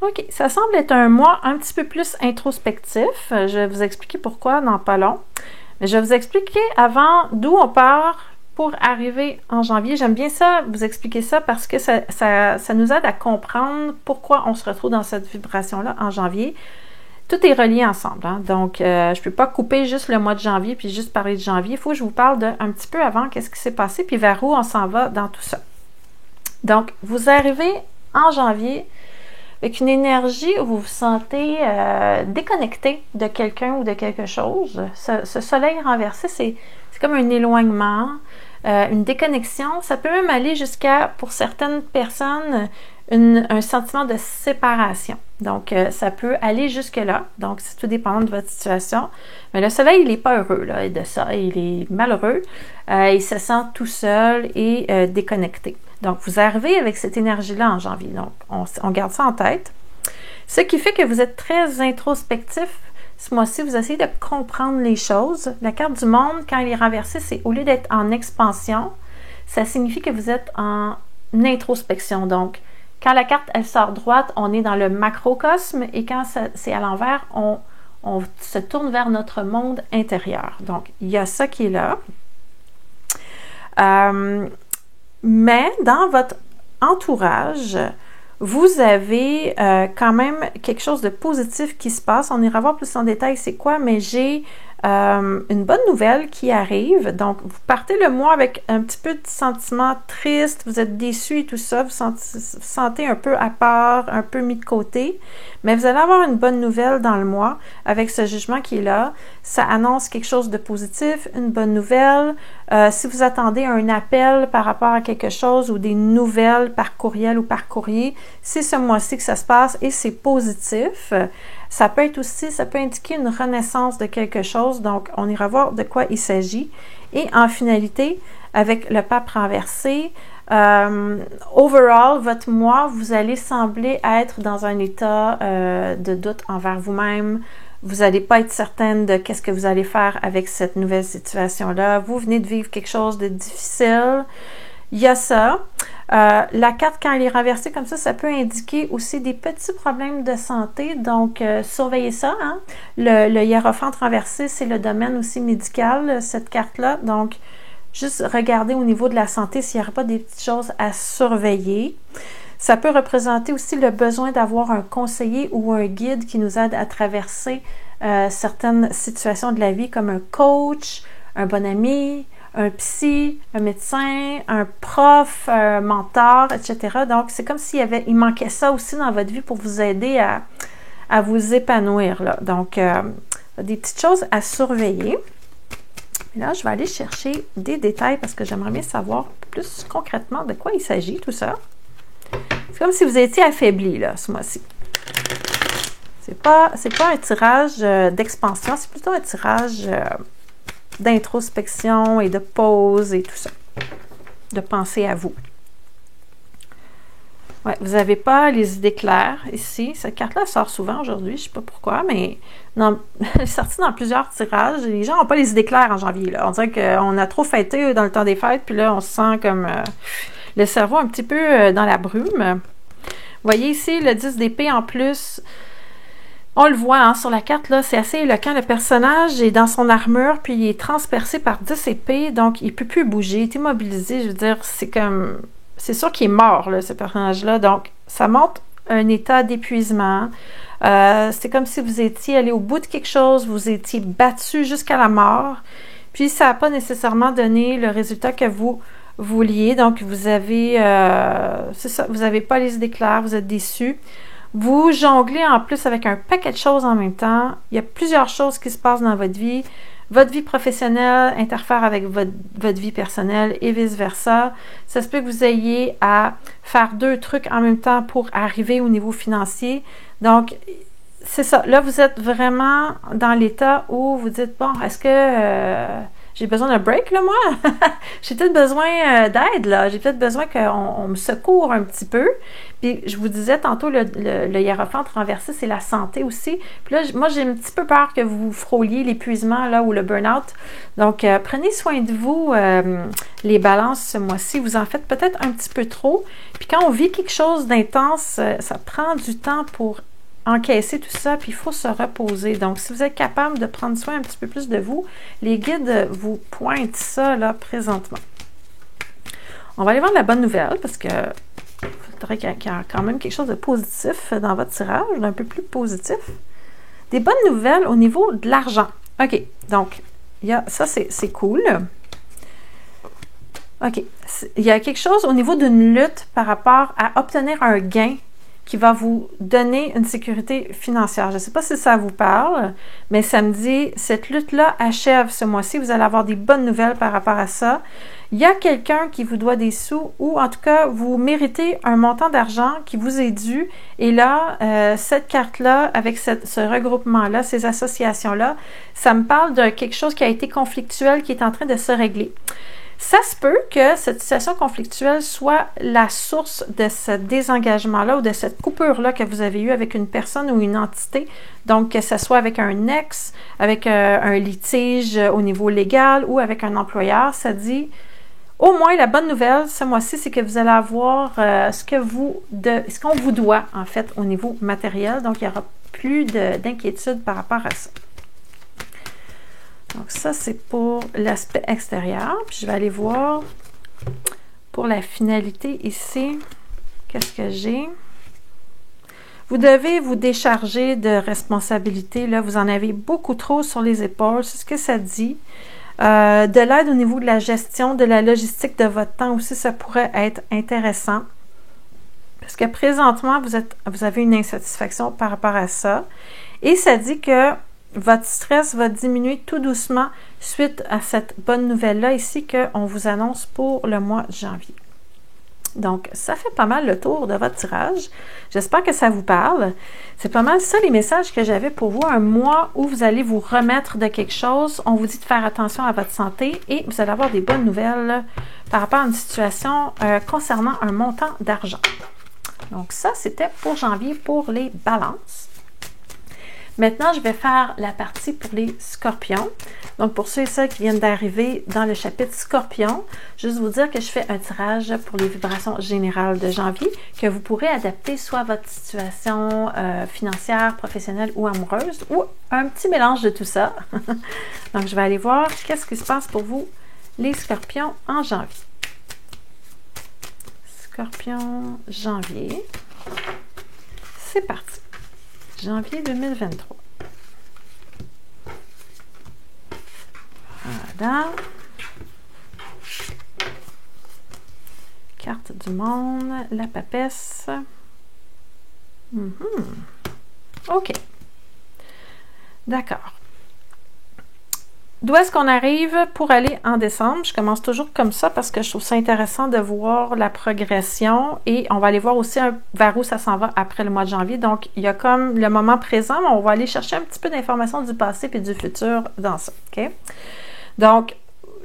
OK, ça semble être un mois un petit peu plus introspectif. Je vais vous expliquer pourquoi dans pas long. Mais je vais vous expliquer avant d'où on part pour arriver en janvier. J'aime bien ça, vous expliquer ça parce que ça nous aide à comprendre pourquoi on se retrouve dans cette vibration-là en janvier. Tout est relié ensemble, hein? Donc, je ne peux pas couper juste le mois de janvier puis juste parler de janvier. Il faut que je vous parle un petit peu avant qu'est-ce qui s'est passé puis vers où on s'en va dans tout ça. Donc, vous arrivez en janvier avec une énergie où vous vous sentez déconnecté de quelqu'un ou de quelque chose. Ce soleil renversé, c'est comme un éloignement, une déconnexion. Ça peut même aller jusqu'à, pour certaines personnes, un sentiment de séparation. Donc, ça peut aller jusque-là. Donc, c'est tout dépendant de votre situation. Mais le soleil, il n'est pas heureux là, de ça. Il est malheureux. Il se sent tout seul et déconnecté. Donc, vous arrivez avec cette énergie-là en janvier. Donc, on garde ça en tête. Ce qui fait que vous êtes très introspectif. Ce mois-ci, vous essayez de comprendre les choses. La carte du monde, quand elle est renversée, c'est au lieu d'être en expansion, ça signifie que vous êtes en introspection. Donc, quand la carte, elle sort droite, on est dans le macrocosme et quand c'est à l'envers, on se tourne vers notre monde intérieur. Donc, il y a ça qui est là. Mais dans votre entourage, vous avez quand même quelque chose de positif qui se passe. On ira voir plus en détail c'est quoi, mais j'ai une bonne nouvelle qui arrive. Donc, vous partez le mois avec un petit peu de sentiments tristes, vous êtes déçus et tout ça, vous sentez un peu à part, un peu mis de côté, mais vous allez avoir une bonne nouvelle dans le mois avec ce jugement qui est là. Ça annonce quelque chose de positif, une bonne nouvelle. Si vous attendez un appel par rapport à quelque chose ou des nouvelles par courriel ou par courrier, c'est ce mois-ci que ça se passe et c'est positif. Ça peut être aussi, ça peut indiquer une renaissance de quelque chose, donc on ira voir de quoi il s'agit. Et en finalité, avec le pape renversé, overall, votre mois, vous allez sembler être dans un état de doute envers vous-même. Vous n'allez pas être certaine de qu'est-ce que vous allez faire avec cette nouvelle situation-là. Vous venez de vivre quelque chose de difficile. Il y a ça. La carte, quand elle est renversée comme ça peut indiquer aussi des petits problèmes de santé. Donc, surveillez ça. Hein? Le hiérophante renversé, c'est le domaine aussi médical, cette carte-là. Donc, juste regardez au niveau de la santé s'il n'y aura pas des petites choses à surveiller. Ça peut représenter aussi le besoin d'avoir un conseiller ou un guide qui nous aide à traverser certaines situations de la vie, comme un coach, un bon ami, un psy, un médecin, un prof, un mentor, etc. Donc, c'est comme il manquait ça aussi dans votre vie pour vous aider à vous épanouir. Là. Donc, des petites choses à surveiller. Et là, je vais aller chercher des détails parce que j'aimerais bien savoir plus concrètement de quoi il s'agit, tout ça. C'est comme si vous étiez affaibli, là, ce mois-ci. C'est pas un tirage d'expansion, c'est plutôt un tirage d'introspection et de pause et tout ça. De penser à vous. Ouais, vous n'avez pas les idées claires ici. Cette carte-là sort souvent aujourd'hui, je ne sais pas pourquoi, mais elle est sortie dans plusieurs tirages. Les gens n'ont pas les idées claires en janvier. Là. On dirait qu'on a trop fêté dans le temps des fêtes, puis là, on se sent comme le cerveau un petit peu dans la brume. Vous voyez ici, le 10 d'épée en plus. On le voit hein, sur la carte, là, c'est assez éloquent. Le personnage est dans son armure, puis il est transpercé par 10 épées, donc il ne peut plus bouger, il est immobilisé. Je veux dire, c'est comme... C'est sûr qu'il est mort, là, ce personnage-là. Donc, ça montre un état d'épuisement. C'est comme si vous étiez allé au bout de quelque chose, vous étiez battu jusqu'à la mort, puis ça n'a pas nécessairement donné le résultat que vous vouliez. Donc, vous avez... c'est ça, vous n'avez pas les idées claires, vous êtes déçu. Vous jonglez en plus avec un paquet de choses en même temps. Il y a plusieurs choses qui se passent dans votre vie. Votre vie professionnelle interfère avec votre vie personnelle et vice-versa. Ça se peut que vous ayez à faire deux trucs en même temps pour arriver au niveau financier. Donc, c'est ça. Là, vous êtes vraiment dans l'état où vous dites, bon, est-ce que j'ai besoin d'un break, là, moi? J'ai peut-être besoin d'aide, là. J'ai peut-être besoin qu'on me secoure un petit peu. Puis, je vous disais tantôt, le hiérophante renversé, c'est la santé aussi. Puis là, moi, j'ai un petit peu peur que vous frôliez l'épuisement, là, ou le burn-out. Donc, prenez soin de vous, les balances, ce mois-ci. Vous en faites peut-être un petit peu trop. Puis, quand on vit quelque chose d'intense, ça prend du temps pour encaisser tout ça, puis il faut se reposer. Donc, si vous êtes capable de prendre soin un petit peu plus de vous, les guides vous pointent ça, là, présentement. On va aller voir la bonne nouvelle, parce que il faudrait qu'il y ait quand même quelque chose de positif dans votre tirage, d'un peu plus positif. Des bonnes nouvelles au niveau de l'argent. OK, donc, ça, c'est cool. OK, il y a quelque chose au niveau d'une lutte par rapport à obtenir un gain qui va vous donner une sécurité financière. Je ne sais pas si ça vous parle, mais ça me dit, cette lutte-là achève ce mois-ci. Vous allez avoir des bonnes nouvelles par rapport à ça. Il y a quelqu'un qui vous doit des sous ou en tout cas, vous méritez un montant d'argent qui vous est dû. Et là, cette carte-là, avec ce regroupement-là, ces associations-là, ça me parle de quelque chose qui a été conflictuel, qui est en train de se régler. Ça se peut que cette situation conflictuelle soit la source de ce désengagement-là ou de cette coupure-là que vous avez eue avec une personne ou une entité. Donc, que ce soit avec un ex, avec un litige au niveau légal ou avec un employeur, ça dit, au moins la bonne nouvelle ce mois-ci, c'est que vous allez avoir ce qu'on vous doit en fait au niveau matériel. Donc, il n'y aura plus d'inquiétude par rapport à ça. Donc, ça, c'est pour l'aspect extérieur. Puis, je vais aller voir pour la finalité ici. Qu'est-ce que j'ai? Vous devez vous décharger de responsabilités. Là, vous en avez beaucoup trop sur les épaules. C'est ce que ça dit. De l'aide au niveau de la gestion, de la logistique de votre temps aussi, ça pourrait être intéressant. Parce que présentement, vous avez une insatisfaction par rapport à ça. Et ça dit que votre stress va diminuer tout doucement suite à cette bonne nouvelle-là ici qu'on vous annonce pour le mois de janvier. Donc, ça fait pas mal le tour de votre tirage. J'espère que ça vous parle. C'est pas mal ça les messages que j'avais pour vous. Un mois où vous allez vous remettre de quelque chose. On vous dit de faire attention à votre santé et vous allez avoir des bonnes nouvelles par rapport à une situation concernant un montant d'argent. Donc, ça, c'était pour janvier pour les balances. Maintenant, je vais faire la partie pour les scorpions. Donc, pour ceux et celles qui viennent d'arriver dans le chapitre scorpion, juste vous dire que je fais un tirage pour les vibrations générales de janvier que vous pourrez adapter soit à votre situation financière, professionnelle ou amoureuse ou un petit mélange de tout ça. Donc, je vais aller voir qu'est-ce qui se passe pour vous, les scorpions, en janvier. Scorpion, janvier. C'est parti. Janvier 2023. Voilà. Carte du monde, la papesse. OK. D'accord. D'où est-ce qu'on arrive pour aller en décembre? Je commence toujours comme ça parce que je trouve ça intéressant de voir la progression et on va aller voir aussi vers où ça s'en va après le mois de janvier. Donc, il y a comme le moment présent, mais on va aller chercher un petit peu d'informations du passé et du futur dans ça. OK? Donc,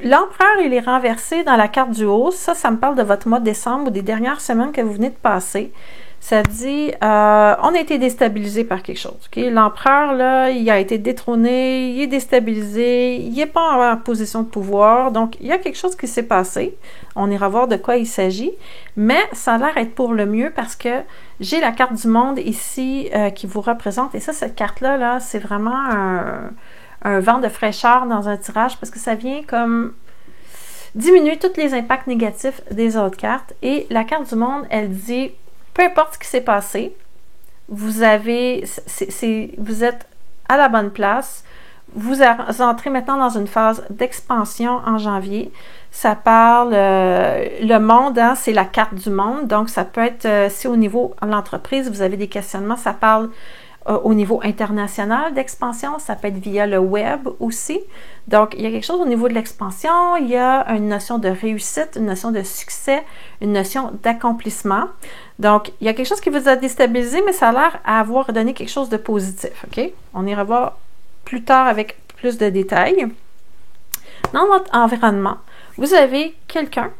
l'empereur, il est renversé dans la carte du haut. Ça me parle de votre mois de décembre ou des dernières semaines que vous venez de passer. Ça dit, on a été déstabilisé par quelque chose. Okay? L'empereur, là, il a été détrôné, il est déstabilisé, il n'est pas en position de pouvoir. Donc, il y a quelque chose qui s'est passé. On ira voir de quoi il s'agit. Mais ça a l'air être pour le mieux parce que j'ai la carte du monde ici qui vous représente. Et ça, cette carte-là, là, c'est vraiment un vent de fraîcheur dans un tirage parce que ça vient comme diminuer tous les impacts négatifs des autres cartes. Et la carte du monde, elle dit... Peu importe ce qui s'est passé, vous êtes à la bonne place. Vous entrez maintenant dans une phase d'expansion en janvier. Ça parle, le monde, hein, c'est la carte du monde. Donc, ça peut être, si au niveau de l'entreprise, vous avez des questionnements, ça parle au niveau international d'expansion. Ça peut être via le web aussi. Donc, il y a quelque chose au niveau de l'expansion. Il y a une notion de réussite, une notion de succès, une notion d'accomplissement. Donc, il y a quelque chose qui vous a déstabilisé, mais ça a l'air à avoir donné quelque chose de positif. OK? On ira voir plus tard avec plus de détails. Dans votre environnement, vous avez quelqu'un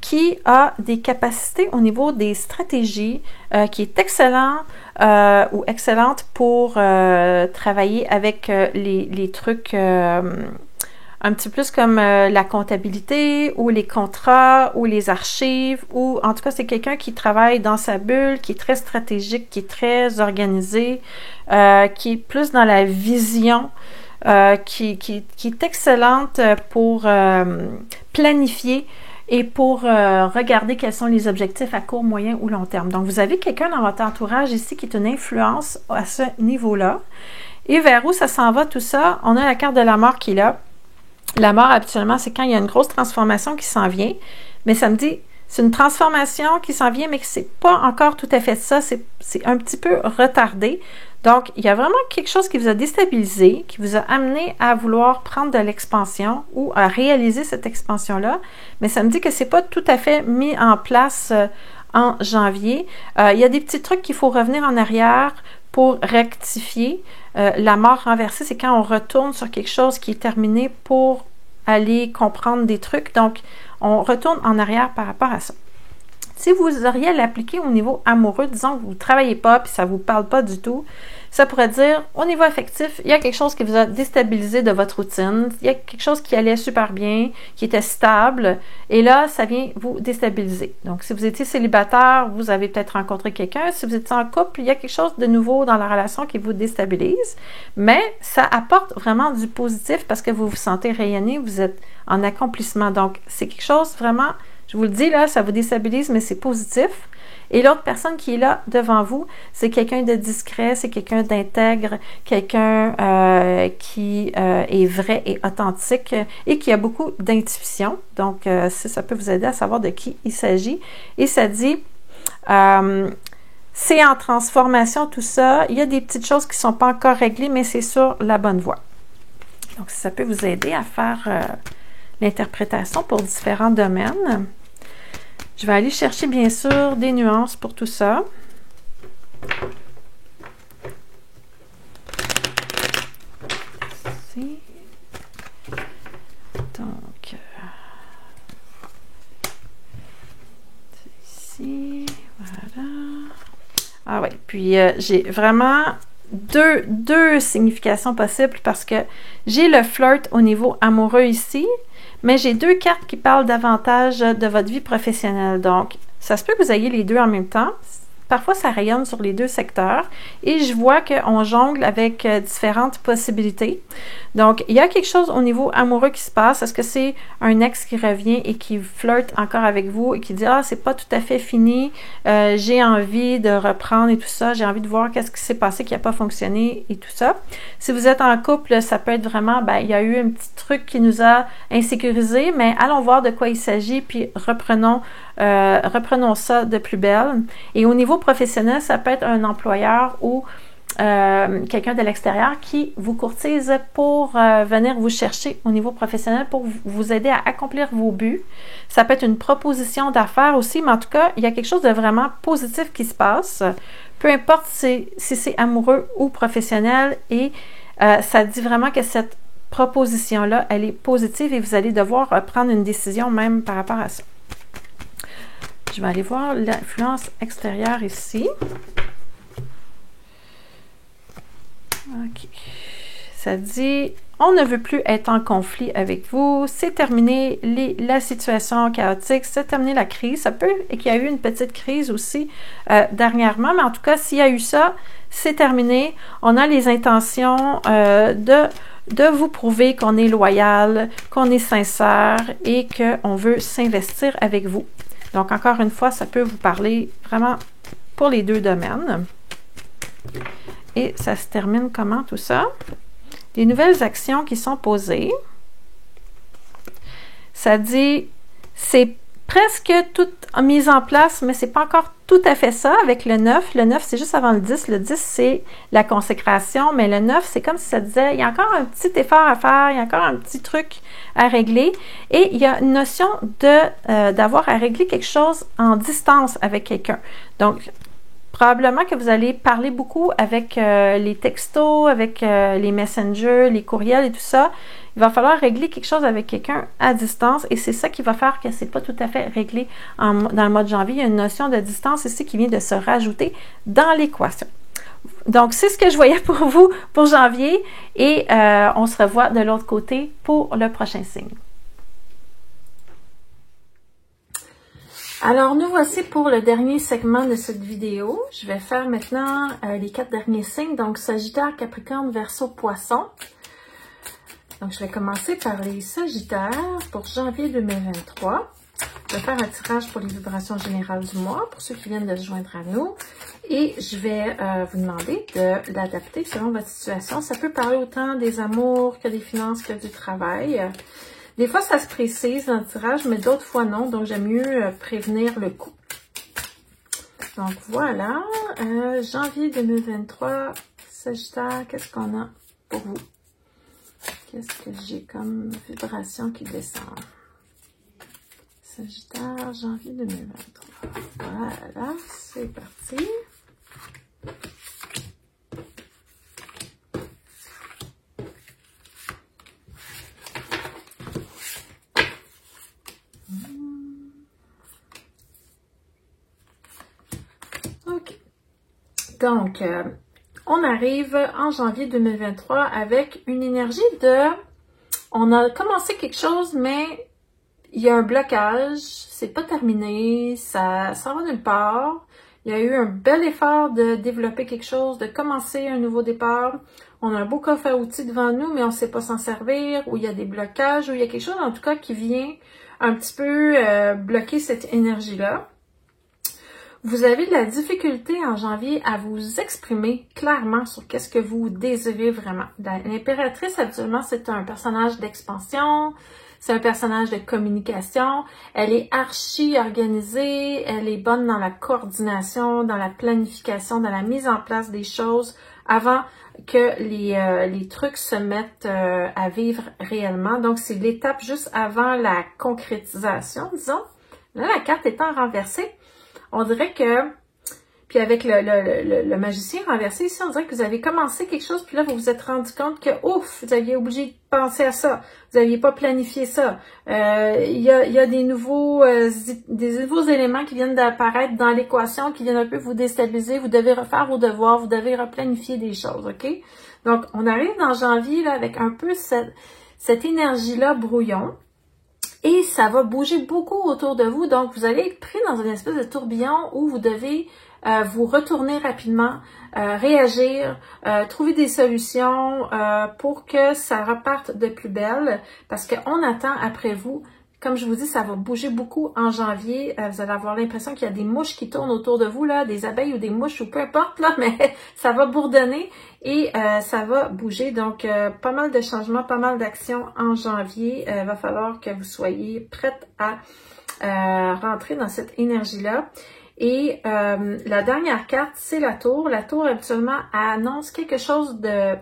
qui a des capacités au niveau des stratégies, qui est excellent ou excellente pour travailler avec les trucs un petit peu plus comme la comptabilité ou les contrats ou les archives ou en tout cas c'est quelqu'un qui travaille dans sa bulle, qui est très stratégique, qui est très organisé, qui est plus dans la vision, qui est excellente pour planifier et pour regarder quels sont les objectifs à court, moyen ou long terme. Donc, vous avez quelqu'un dans votre entourage ici qui est une influence à ce niveau-là. Et vers où ça s'en va tout ça? On a la carte de la mort qui est là. La mort, habituellement, c'est quand il y a une grosse transformation qui s'en vient. Mais ça me dit, c'est une transformation qui s'en vient, mais que c'est pas encore tout à fait ça. C'est un petit peu retardé. Donc, il y a vraiment quelque chose qui vous a déstabilisé, qui vous a amené à vouloir prendre de l'expansion ou à réaliser cette expansion-là. Mais ça me dit que c'est pas tout à fait mis en place en janvier. Il y a des petits trucs qu'il faut revenir en arrière pour rectifier. La mort renversée, c'est quand on retourne sur quelque chose qui est terminé pour aller comprendre des trucs. Donc, on retourne en arrière par rapport à ça. Si vous auriez à l'appliquer au niveau amoureux, disons que vous ne travaillez pas et ça ne vous parle pas du tout, ça pourrait dire, au niveau affectif, il y a quelque chose qui vous a déstabilisé de votre routine, il y a quelque chose qui allait super bien, qui était stable, et là, ça vient vous déstabiliser. Donc, si vous étiez célibataire, vous avez peut-être rencontré quelqu'un. Si vous étiez en couple, il y a quelque chose de nouveau dans la relation qui vous déstabilise, mais ça apporte vraiment du positif parce que vous vous sentez rayonner, vous êtes en accomplissement. Donc, c'est quelque chose vraiment... Je vous le dis, là, ça vous déstabilise, mais c'est positif. Et l'autre personne qui est là devant vous, c'est quelqu'un de discret, c'est quelqu'un d'intègre, quelqu'un qui est vrai et authentique et qui a beaucoup d'intuition. Donc, ça peut vous aider à savoir de qui il s'agit. Et ça dit, c'est en transformation tout ça. Il y a des petites choses qui ne sont pas encore réglées, mais c'est sur la bonne voie. Donc, ça peut vous aider à faire l'interprétation pour différents domaines. Je vais aller chercher, bien sûr, des nuances pour tout ça. Ici. Donc, ici, voilà. Ah oui, puis j'ai vraiment deux significations possibles parce que j'ai le flirt au niveau amoureux ici, mais j'ai deux cartes qui parlent davantage de votre vie professionnelle. Donc, ça se peut que vous ayez les deux en même temps. Parfois, ça rayonne sur les deux secteurs et je vois qu'on jongle avec différentes possibilités. Donc, il y a quelque chose au niveau amoureux qui se passe. Est-ce que c'est un ex qui revient et qui flirte encore avec vous et qui dit « Ah, c'est pas tout à fait fini, j'ai envie de reprendre et tout ça, j'ai envie de voir qu'est-ce qui s'est passé qui n'a pas fonctionné et tout ça. » Si vous êtes en couple, ça peut être vraiment, il y a eu un petit truc qui nous a insécurisés, mais allons voir de quoi il s'agit puis reprenons ça de plus belle. Et au niveau professionnel, ça peut être un employeur ou quelqu'un de l'extérieur qui vous courtise pour venir vous chercher au niveau professionnel pour vous aider à accomplir vos buts. Ça peut être une proposition d'affaires aussi, mais en tout cas, il y a quelque chose de vraiment positif qui se passe. Peu importe si c'est amoureux ou professionnel et ça dit vraiment que cette proposition-là, elle est positive et vous allez devoir prendre une décision même par rapport à ça. Je vais aller voir l'influence extérieure ici. OK. Ça dit, on ne veut plus être en conflit avec vous. C'est terminé la situation chaotique. C'est terminé la crise. Ça peut et qu'il y a eu une petite crise aussi dernièrement. Mais en tout cas, s'il y a eu ça, c'est terminé. On a les intentions de vous prouver qu'on est loyal, qu'on est sincère et qu'on veut s'investir avec vous. Donc, encore une fois, ça peut vous parler vraiment pour les deux domaines. Et ça se termine comment tout ça? Les nouvelles actions qui sont posées. Ça dit, c'est presque tout mis en place, mais c'est pas encore tout à fait ça avec le 9. Le 9, c'est juste avant le 10. Le 10, c'est la consécration, mais le 9, c'est comme si ça disait, il y a encore un petit effort à faire, il y a encore un petit truc à régler. Et il y a une notion d'avoir à régler quelque chose en distance avec quelqu'un. Donc, probablement que vous allez parler beaucoup avec les textos, avec les messengers, les courriels et tout ça. Il va falloir régler quelque chose avec quelqu'un à distance et c'est ça qui va faire que c'est pas tout à fait réglé dans le mois de janvier. Il y a une notion de distance ici qui vient de se rajouter dans l'équation. Donc, c'est ce que je voyais pour vous pour janvier et on se revoit de l'autre côté pour le prochain signe. Alors, nous voici pour le dernier segment de cette vidéo. Je vais faire maintenant les 4 derniers signes, donc Sagittaire, Capricorne, Verseau, Poisson. Donc, je vais commencer par les Sagittaires pour janvier 2023. Je vais faire un tirage pour les vibrations générales du mois, pour ceux qui viennent de se joindre à nous. Et je vais vous demander de l'adapter selon votre situation. Ça peut parler autant des amours que des finances que du travail. Des fois, ça se précise dans le tirage, mais d'autres fois, non. Donc, j'aime mieux prévenir le coup. Donc, voilà. Janvier 2023, Sagittaire, qu'est-ce qu'on a pour vous? Qu'est-ce que j'ai comme vibration qui descend? Sagittaire, janvier 2023. Voilà, c'est parti. OK. Donc, on arrive en janvier 2023 avec une énergie de... On a commencé quelque chose, mais il y a un blocage, c'est pas terminé, ça va nulle part. Il y a eu un bel effort de développer quelque chose, de commencer un nouveau départ. On a un beau coffre à outils devant nous, mais on ne sait pas s'en servir, ou il y a des blocages, ou il y a quelque chose en tout cas qui vient un petit peu bloquer cette énergie-là. Vous avez de la difficulté en janvier à vous exprimer clairement sur qu'est-ce que vous désirez vraiment. L'impératrice, habituellement, c'est un personnage d'expansion, c'est un personnage de communication. Elle est archi organisée, elle est bonne dans la coordination, dans la planification, dans la mise en place des choses avant que les trucs se mettent à vivre réellement. Donc, c'est l'étape juste avant la concrétisation, disons. Là, la carte étant renversée, on dirait que, puis avec le magicien renversé ici, on dirait que vous avez commencé quelque chose, puis là, vous vous êtes rendu compte que, ouf, vous aviez obligé de penser à ça. Vous n'aviez pas planifié ça. Il y a des nouveaux éléments qui viennent d'apparaître dans l'équation, qui viennent un peu vous déstabiliser. Vous devez refaire vos devoirs, vous devez replanifier des choses, OK? Donc, on arrive dans janvier, là, avec un peu cette énergie-là brouillon. Et ça va bouger beaucoup autour de vous. Donc, vous allez être pris dans une espèce de tourbillon où vous devez vous retourner rapidement, réagir, trouver des solutions pour que ça reparte de plus belle. Parce qu'on attend après vous, comme je vous dis, ça va bouger beaucoup en janvier. Vous allez avoir l'impression qu'il y a des mouches qui tournent autour de vous, là, des abeilles ou des mouches ou peu importe, là, mais ça va bourdonner et ça va bouger. Donc, pas mal de changements, pas mal d'actions en janvier. Va falloir que vous soyez prête à rentrer dans cette énergie-là. Et la dernière carte, c'est la tour. La tour, habituellement, annonce quelque chose de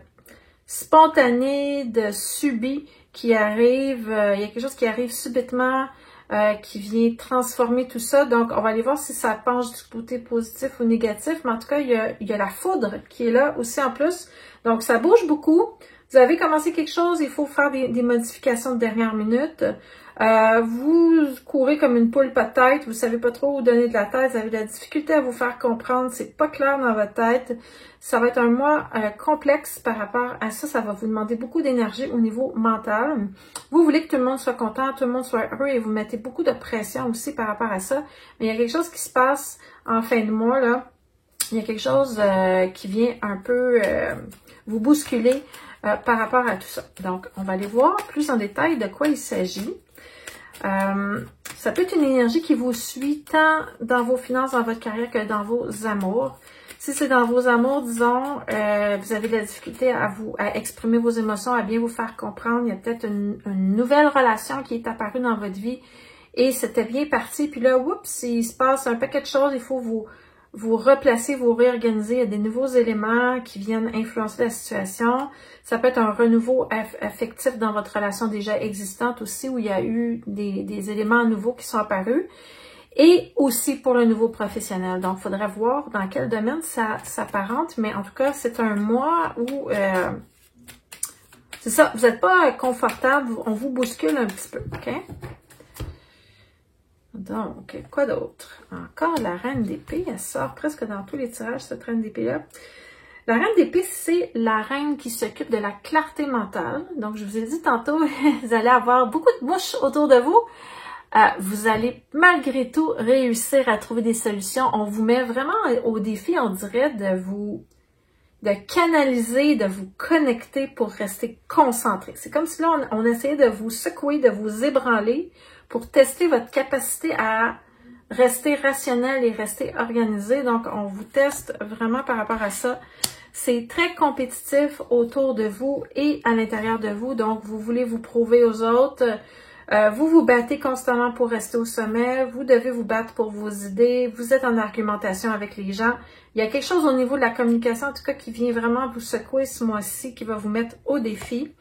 spontané, de subi, qui arrive, il y a quelque chose qui arrive subitement, qui vient transformer tout ça. Donc, on va aller voir si ça penche du côté positif ou négatif. Mais en tout cas, il y a la foudre qui est là aussi en plus. Donc, ça bouge beaucoup. Vous avez commencé quelque chose, il faut faire des modifications de dernière minute. Vous courez comme une poule pas de tête, vous savez pas trop où donner de la tête, vous avez de la difficulté à vous faire comprendre, c'est pas clair dans votre tête. Ça va être un mois complexe par rapport à ça, ça va vous demander beaucoup d'énergie au niveau mental. Vous voulez que tout le monde soit content, tout le monde soit heureux et vous mettez beaucoup de pression aussi par rapport à ça. Mais il y a quelque chose qui se passe en fin de mois, là. Il y a quelque chose qui vient un peu vous bousculer par rapport à tout ça. Donc, on va aller voir plus en détail de quoi il s'agit. Ça peut être une énergie qui vous suit tant dans vos finances, dans votre carrière que dans vos amours. Si c'est dans vos amours, disons, vous avez de la difficulté à exprimer vos émotions, à bien vous faire comprendre. Il y a peut-être une nouvelle relation qui est apparue dans votre vie et c'était bien parti. Puis là, oups, il se passe un paquet de choses. Il faut vous replacer, vous réorganiser. Il y a des nouveaux éléments qui viennent influencer la situation. Ça peut être un renouveau affectif dans votre relation déjà existante aussi, où il y a eu des éléments nouveaux qui sont apparus. Et aussi pour le nouveau professionnel. Donc, il faudrait voir dans quel domaine ça s'apparente. Mais en tout cas, c'est un mois où, c'est ça, vous n'êtes pas confortable, on vous bouscule un petit peu, OK? Donc, quoi d'autre? Encore la reine d'épée, elle sort presque dans tous les tirages, cette reine d'épée-là. La reine d'épée, c'est la reine qui s'occupe de la clarté mentale. Donc, je vous ai dit tantôt, vous allez avoir beaucoup de mouches autour de vous. Vous allez malgré tout réussir à trouver des solutions. On vous met vraiment au défi, on dirait, de canaliser, de vous connecter pour rester concentré. C'est comme si là, on essayait de vous secouer, de vous ébranler pour tester votre capacité à rester rationnel et rester organisé. Donc, on vous teste vraiment par rapport à ça. C'est très compétitif autour de vous et à l'intérieur de vous. Donc, vous voulez vous prouver aux autres. Vous vous battez constamment pour rester au sommet. Vous devez vous battre pour vos idées. Vous êtes en argumentation avec les gens. Il y a quelque chose au niveau de la communication, en tout cas, qui vient vraiment vous secouer ce mois-ci, qui va vous mettre au défi.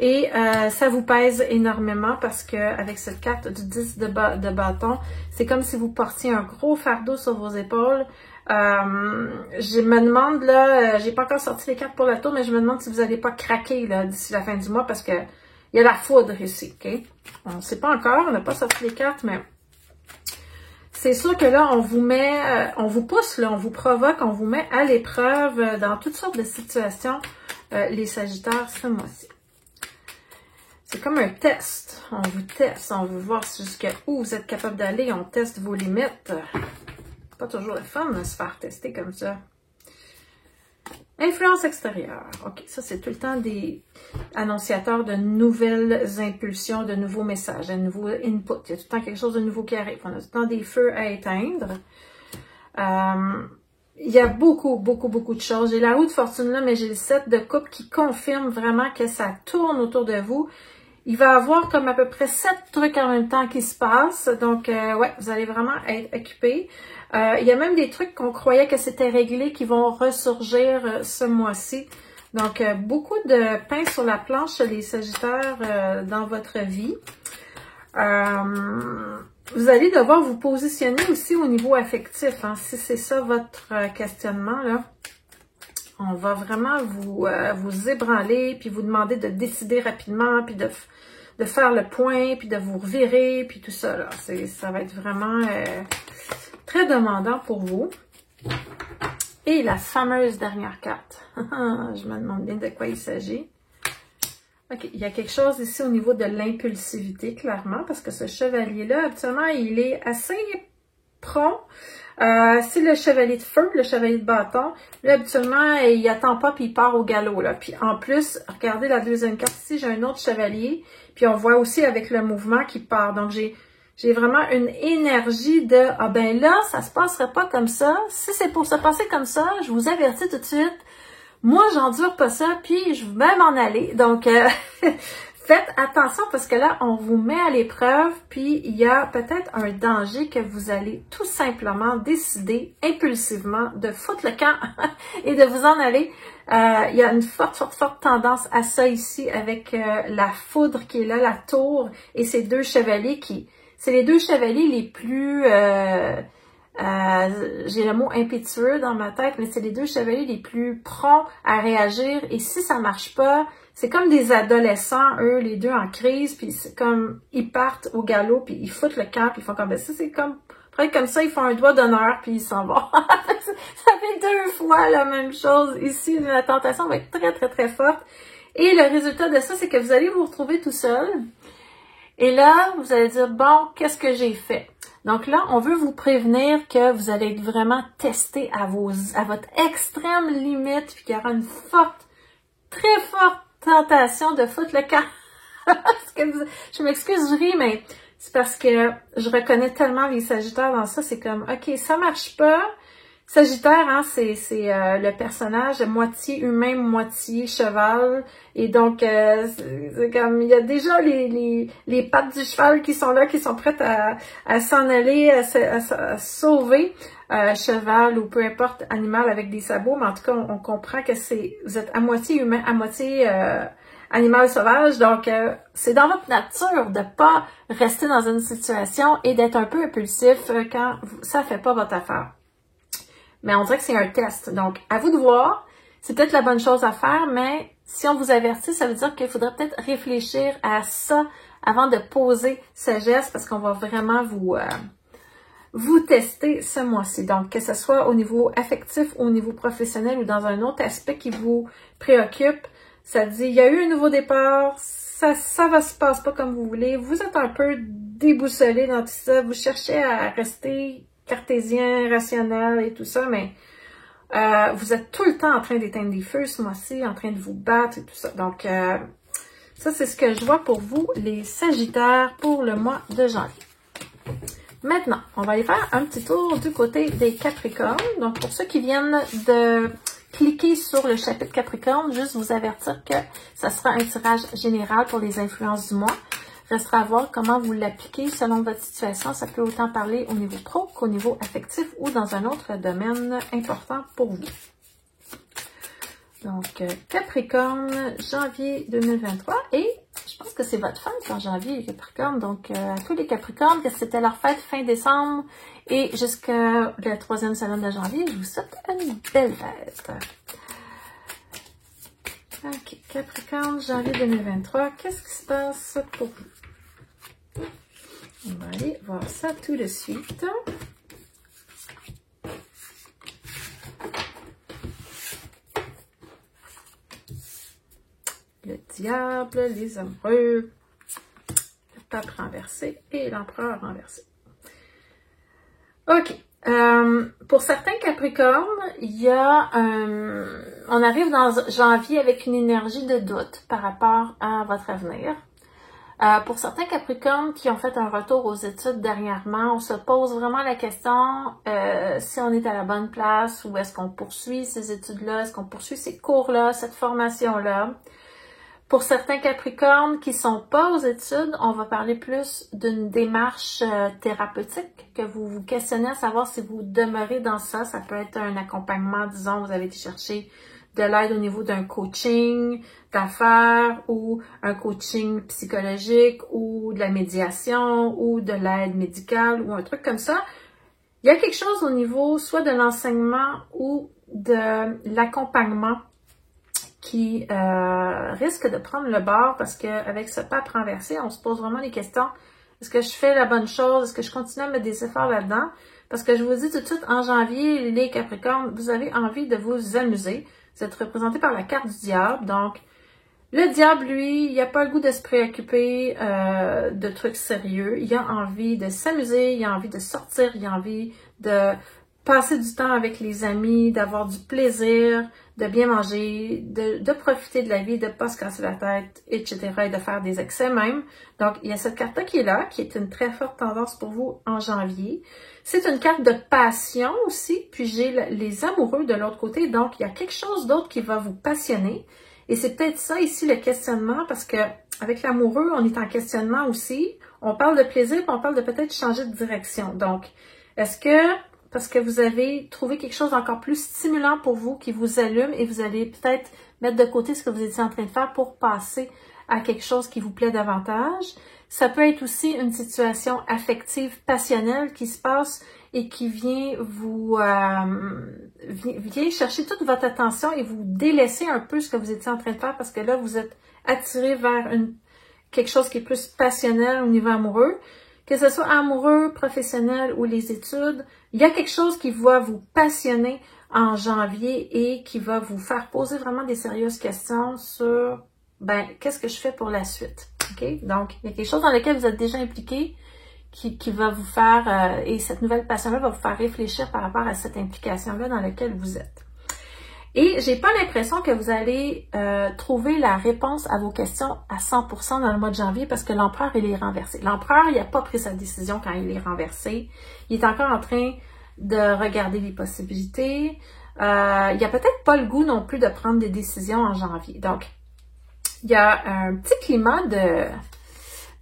Et ça vous pèse énormément parce que avec cette carte du 10 de bâton, c'est comme si vous portiez un gros fardeau sur vos épaules. Je me demande, là, j'ai pas encore sorti les cartes pour le tour, mais je me demande si vous n'allez pas craquer là d'ici la fin du mois parce que il y a la foudre ici, OK? On ne sait pas encore, on n'a pas sorti les cartes, mais c'est sûr que là, on vous met, on vous pousse, là, on vous provoque, on vous met à l'épreuve dans toutes sortes de situations, les Sagittaires, ce mois-ci. C'est comme un test. On vous teste, on veut voir jusqu'à où vous êtes capable d'aller, on teste vos limites. Pas toujours le fun de se faire tester comme ça. Influence extérieure. OK, ça, c'est tout le temps des annonciateurs de nouvelles impulsions, de nouveaux messages, de nouveaux inputs. Il y a tout le temps quelque chose de nouveau qui arrive. On a tout le temps des feux à éteindre. Il y a beaucoup de choses. J'ai la roue de fortune là, mais j'ai le 7 de coupe qui confirme vraiment que ça tourne autour de vous. Il va y avoir comme à peu près 7 trucs en même temps qui se passent. Donc, ouais, vous allez vraiment être occupés. Il y a même des trucs qu'on croyait que c'était réglé qui vont ressurgir ce mois-ci. Donc, beaucoup de pain sur la planche, les Sagittaires, dans votre vie. Vous allez devoir vous positionner aussi au niveau affectif, hein, si c'est ça votre questionnement, là. On va vraiment vous ébranler, puis vous demander de décider rapidement, puis de faire le point, puis de vous revirer, puis tout ça, là. Ça va être vraiment très demandant pour vous. Et la fameuse dernière carte. Je me demande bien de quoi il s'agit. OK, il y a quelque chose ici au niveau de l'impulsivité, clairement, parce que ce chevalier-là, habituellement, il est assez prompt. C'est le chevalier de feu, le chevalier de bâton. Lui, habituellement, il attend pas, puis il part au galop, là. Puis en plus, regardez la deuxième carte ici, j'ai un autre chevalier, puis on voit aussi avec le mouvement qui part. Donc, j'ai vraiment une énergie de « Ah ben là, ça se passerait pas comme ça. Si c'est pour se passer comme ça, je vous avertis tout de suite. Moi, j'endure pas ça, puis je vais m'en aller. » Donc, faites attention parce que là, on vous met à l'épreuve, puis il y a peut-être un danger que vous allez tout simplement décider impulsivement de foutre le camp et de vous en aller. Il y a une forte tendance à ça ici avec la foudre qui est là, la tour, et ces deux chevaliers qui... C'est les deux chevaliers les plus... j'ai le mot impétueux dans ma tête, mais c'est les deux chevaliers les plus prompts à réagir. Et si ça marche pas, c'est comme des adolescents, eux, les deux en crise, puis c'est comme, ils partent au galop, puis ils foutent le camp, puis ils font comme, ben ça, c'est comme, après comme ça, ils font un doigt d'honneur, puis ils s'en vont. Ça fait 2 fois la même chose. Ici, la tentation va être très forte. Et le résultat de ça, c'est que vous allez vous retrouver tout seul. Et là, vous allez dire, bon, qu'est-ce que j'ai fait? Donc là, on veut vous prévenir que vous allez être vraiment testé à votre extrême limite, puis qu'il y aura une très forte tentation de foutre le camp. Je m'excuse, je ris, mais c'est parce que je reconnais tellement les Sagittaires dans ça. C'est comme, OK, ça marche pas. Sagittaire, hein, c'est le personnage moitié humain, moitié cheval. Et donc, c'est comme, il y a déjà les pattes du cheval qui sont là, qui sont prêtes à s'en aller, à sauver. Cheval ou peu importe, animal avec des sabots. Mais en tout cas, on comprend que vous êtes à moitié humain, à moitié animal sauvage. Donc, c'est dans votre nature de pas rester dans une situation et d'être un peu impulsif quand ça fait pas votre affaire. Mais on dirait que c'est un test. Donc, à vous de voir. C'est peut-être la bonne chose à faire, mais si on vous avertit, ça veut dire qu'il faudrait peut-être réfléchir à ça avant de poser ce geste parce qu'on va vraiment vous tester ce mois-ci. Donc, que ce soit au niveau affectif, au niveau professionnel ou dans un autre aspect qui vous préoccupe, ça dit, il y a eu un nouveau départ, ça va se passer pas comme vous voulez, vous êtes un peu déboussolé dans tout ça, vous cherchez à rester cartésien, rationnel et tout ça, mais vous êtes tout le temps en train d'éteindre des feux ce mois-ci, en train de vous battre et tout ça. Donc, ça, c'est ce que je vois pour vous, les Sagittaires, pour le mois de janvier. Maintenant, on va aller faire un petit tour du côté des Capricornes. Donc, pour ceux qui viennent de cliquer sur le chapitre Capricorne, juste vous avertir que ça sera un tirage général pour les influences du mois. Restera à voir comment vous l'appliquez selon votre situation. Ça peut autant parler au niveau pro qu'au niveau affectif ou dans un autre domaine important pour vous. Donc, Capricorne, janvier 2023. Et je pense que c'est votre fête en janvier, les Capricornes. Donc, à tous les Capricornes, que c'était leur fête fin décembre et jusqu'à le 3e salon de janvier, je vous souhaite une belle fête. Ok, Capricorne, janvier 2023. Qu'est-ce qui se passe pour vous? On va aller voir ça tout de suite. Le diable, les amoureux, le pape renversé et l'empereur renversé. Ok, Pour certains Capricornes, il y a on arrive dans janvier avec une énergie de doute par rapport à votre avenir. Pour certains Capricornes qui ont fait un retour aux études dernièrement, on se pose vraiment la question si on est à la bonne place ou est-ce qu'on poursuit ces études-là, est-ce qu'on poursuit ces cours-là, cette formation-là. Pour certains Capricornes qui sont pas aux études, on va parler plus d'une démarche thérapeutique, que vous vous questionnez à savoir si vous demeurez dans ça. Ça peut être un accompagnement, disons, vous avez été chercher de l'aide au niveau d'un coaching d'affaires ou un coaching psychologique ou de la médiation ou de l'aide médicale ou un truc comme ça. Il y a quelque chose au niveau soit de l'enseignement ou de l'accompagnement qui risque de prendre le bord parce qu'avec ce pape renversé, on se pose vraiment des questions. Est-ce que je fais la bonne chose? Est-ce que je continue à mettre des efforts là-dedans? Parce que je vous dis tout de suite, en janvier, les Capricornes, vous avez envie de vous amuser. Vous êtes représenté par la carte du diable. Donc, le diable, lui, il n'a pas le goût de se préoccuper de trucs sérieux. Il a envie de s'amuser, il a envie de sortir, il a envie de passer du temps avec les amis, d'avoir du plaisir, de bien manger, de profiter de la vie, de ne pas se casser la tête, etc. et de faire des excès même. Donc, il y a cette carte-là qui est là, qui est une très forte tendance pour vous en janvier. C'est une carte de passion aussi, puis j'ai les amoureux de l'autre côté, donc il y a quelque chose d'autre qui va vous passionner. Et c'est peut-être ça ici le questionnement, parce que avec l'amoureux, on est en questionnement aussi. On parle de plaisir, puis on parle de peut-être changer de direction. Donc, est-ce que parce que vous avez trouvé quelque chose d'encore plus stimulant pour vous, qui vous allume, et vous allez peut-être mettre de côté ce que vous étiez en train de faire pour passer à quelque chose qui vous plaît davantage. Ça peut être aussi une situation affective, passionnelle qui se passe et qui vient vous vient chercher toute votre attention et vous délaisser un peu ce que vous étiez en train de faire parce que là, vous êtes attiré vers quelque chose qui est plus passionnel au niveau amoureux. Que ce soit amoureux, professionnel ou les études, il y a quelque chose qui va vous passionner en janvier et qui va vous faire poser vraiment des sérieuses questions sur qu'est-ce que je fais pour la suite. Okay? Donc, il y a quelque chose dans lequel vous êtes déjà impliqué qui va vous faire, et cette nouvelle passion-là va vous faire réfléchir par rapport à cette implication-là dans laquelle vous êtes. Et j'ai pas l'impression que vous allez trouver la réponse à vos questions à 100% dans le mois de janvier parce que l'empereur, il est renversé. L'empereur, il n'a pas pris sa décision quand il est renversé. Il est encore en train de regarder les possibilités. Il n'a peut-être pas le goût non plus de prendre des décisions en janvier. Donc, il y a un petit climat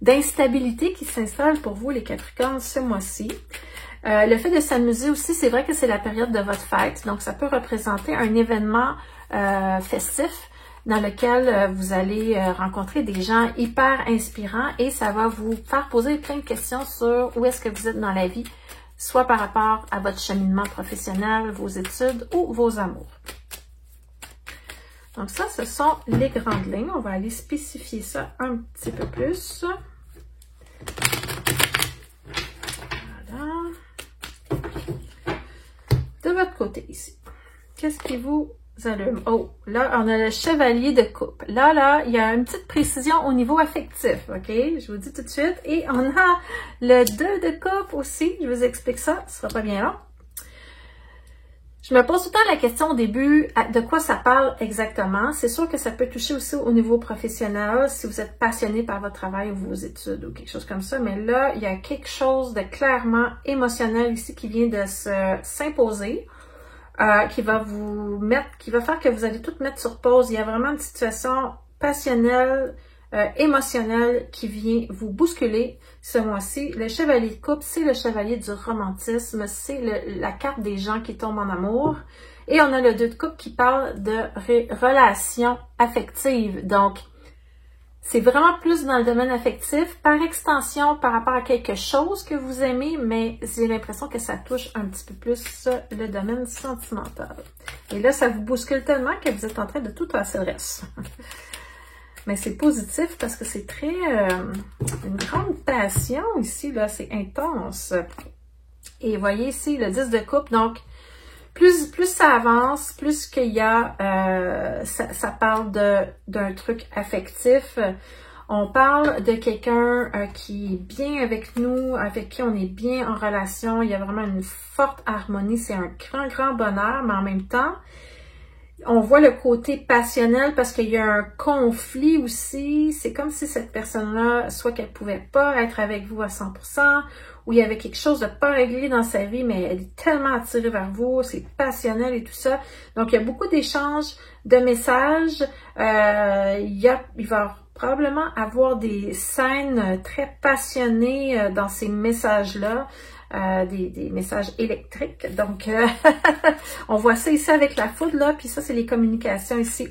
d'instabilité qui s'installe pour vous, les Capricornes, ce mois-ci. Le fait de s'amuser aussi, c'est vrai que c'est la période de votre fête, donc ça peut représenter un événement festif dans lequel vous allez rencontrer des gens hyper inspirants et ça va vous faire poser plein de questions sur où est-ce que vous êtes dans la vie, soit par rapport à votre cheminement professionnel, vos études ou vos amours. Donc ça, ce sont les grandes lignes. On va aller spécifier ça un petit peu plus. Voilà. De votre côté ici, qu'est-ce qui vous allume? Oh, là, on a le chevalier de coupe. Là, il y a une petite précision au niveau affectif, ok? Je vous dis tout de suite. Et on a le 2 de coupe aussi. Je vous explique ça, ce sera pas bien long. Je me pose tout le temps la question au début, de quoi ça parle exactement. C'est sûr que ça peut toucher aussi au niveau professionnel, si vous êtes passionné par votre travail ou vos études ou quelque chose comme ça. Mais là, il y a quelque chose de clairement émotionnel ici qui vient de s'imposer, qui va faire que vous allez tout mettre sur pause. Il y a vraiment une situation passionnelle, émotionnelle qui vient vous bousculer ce mois-ci. Le chevalier de coupe, c'est le chevalier du romantisme, c'est la carte des gens qui tombent en amour. Et on a le 2 de coupe qui parle de relations affectives. Donc, c'est vraiment plus dans le domaine affectif, par extension par rapport à quelque chose que vous aimez, mais j'ai l'impression que ça touche un petit peu plus le domaine sentimental. Et là, ça vous bouscule tellement que vous êtes en train de tout passer le reste. Mais c'est positif parce que c'est très une grande passion ici, là, c'est intense. Et voyez ici le 10 de coupe, donc plus ça avance, plus qu'il y a, ça parle d'un truc affectif. On parle de quelqu'un qui est bien avec nous, avec qui on est bien en relation. Il y a vraiment une forte harmonie. C'est un grand, grand bonheur, mais en même temps, on voit le côté passionnel parce qu'il y a un conflit aussi. C'est comme si cette personne-là, soit qu'elle pouvait pas être avec vous à 100%, ou il y avait quelque chose de pas réglé dans sa vie, mais elle est tellement attirée vers vous, c'est passionnel et tout ça. Donc, il y a beaucoup d'échanges de messages. Il va probablement avoir des scènes très passionnées dans ces messages-là. Des messages électriques. Donc, on voit ça ici avec la foudre, là, puis ça, c'est les communications ici.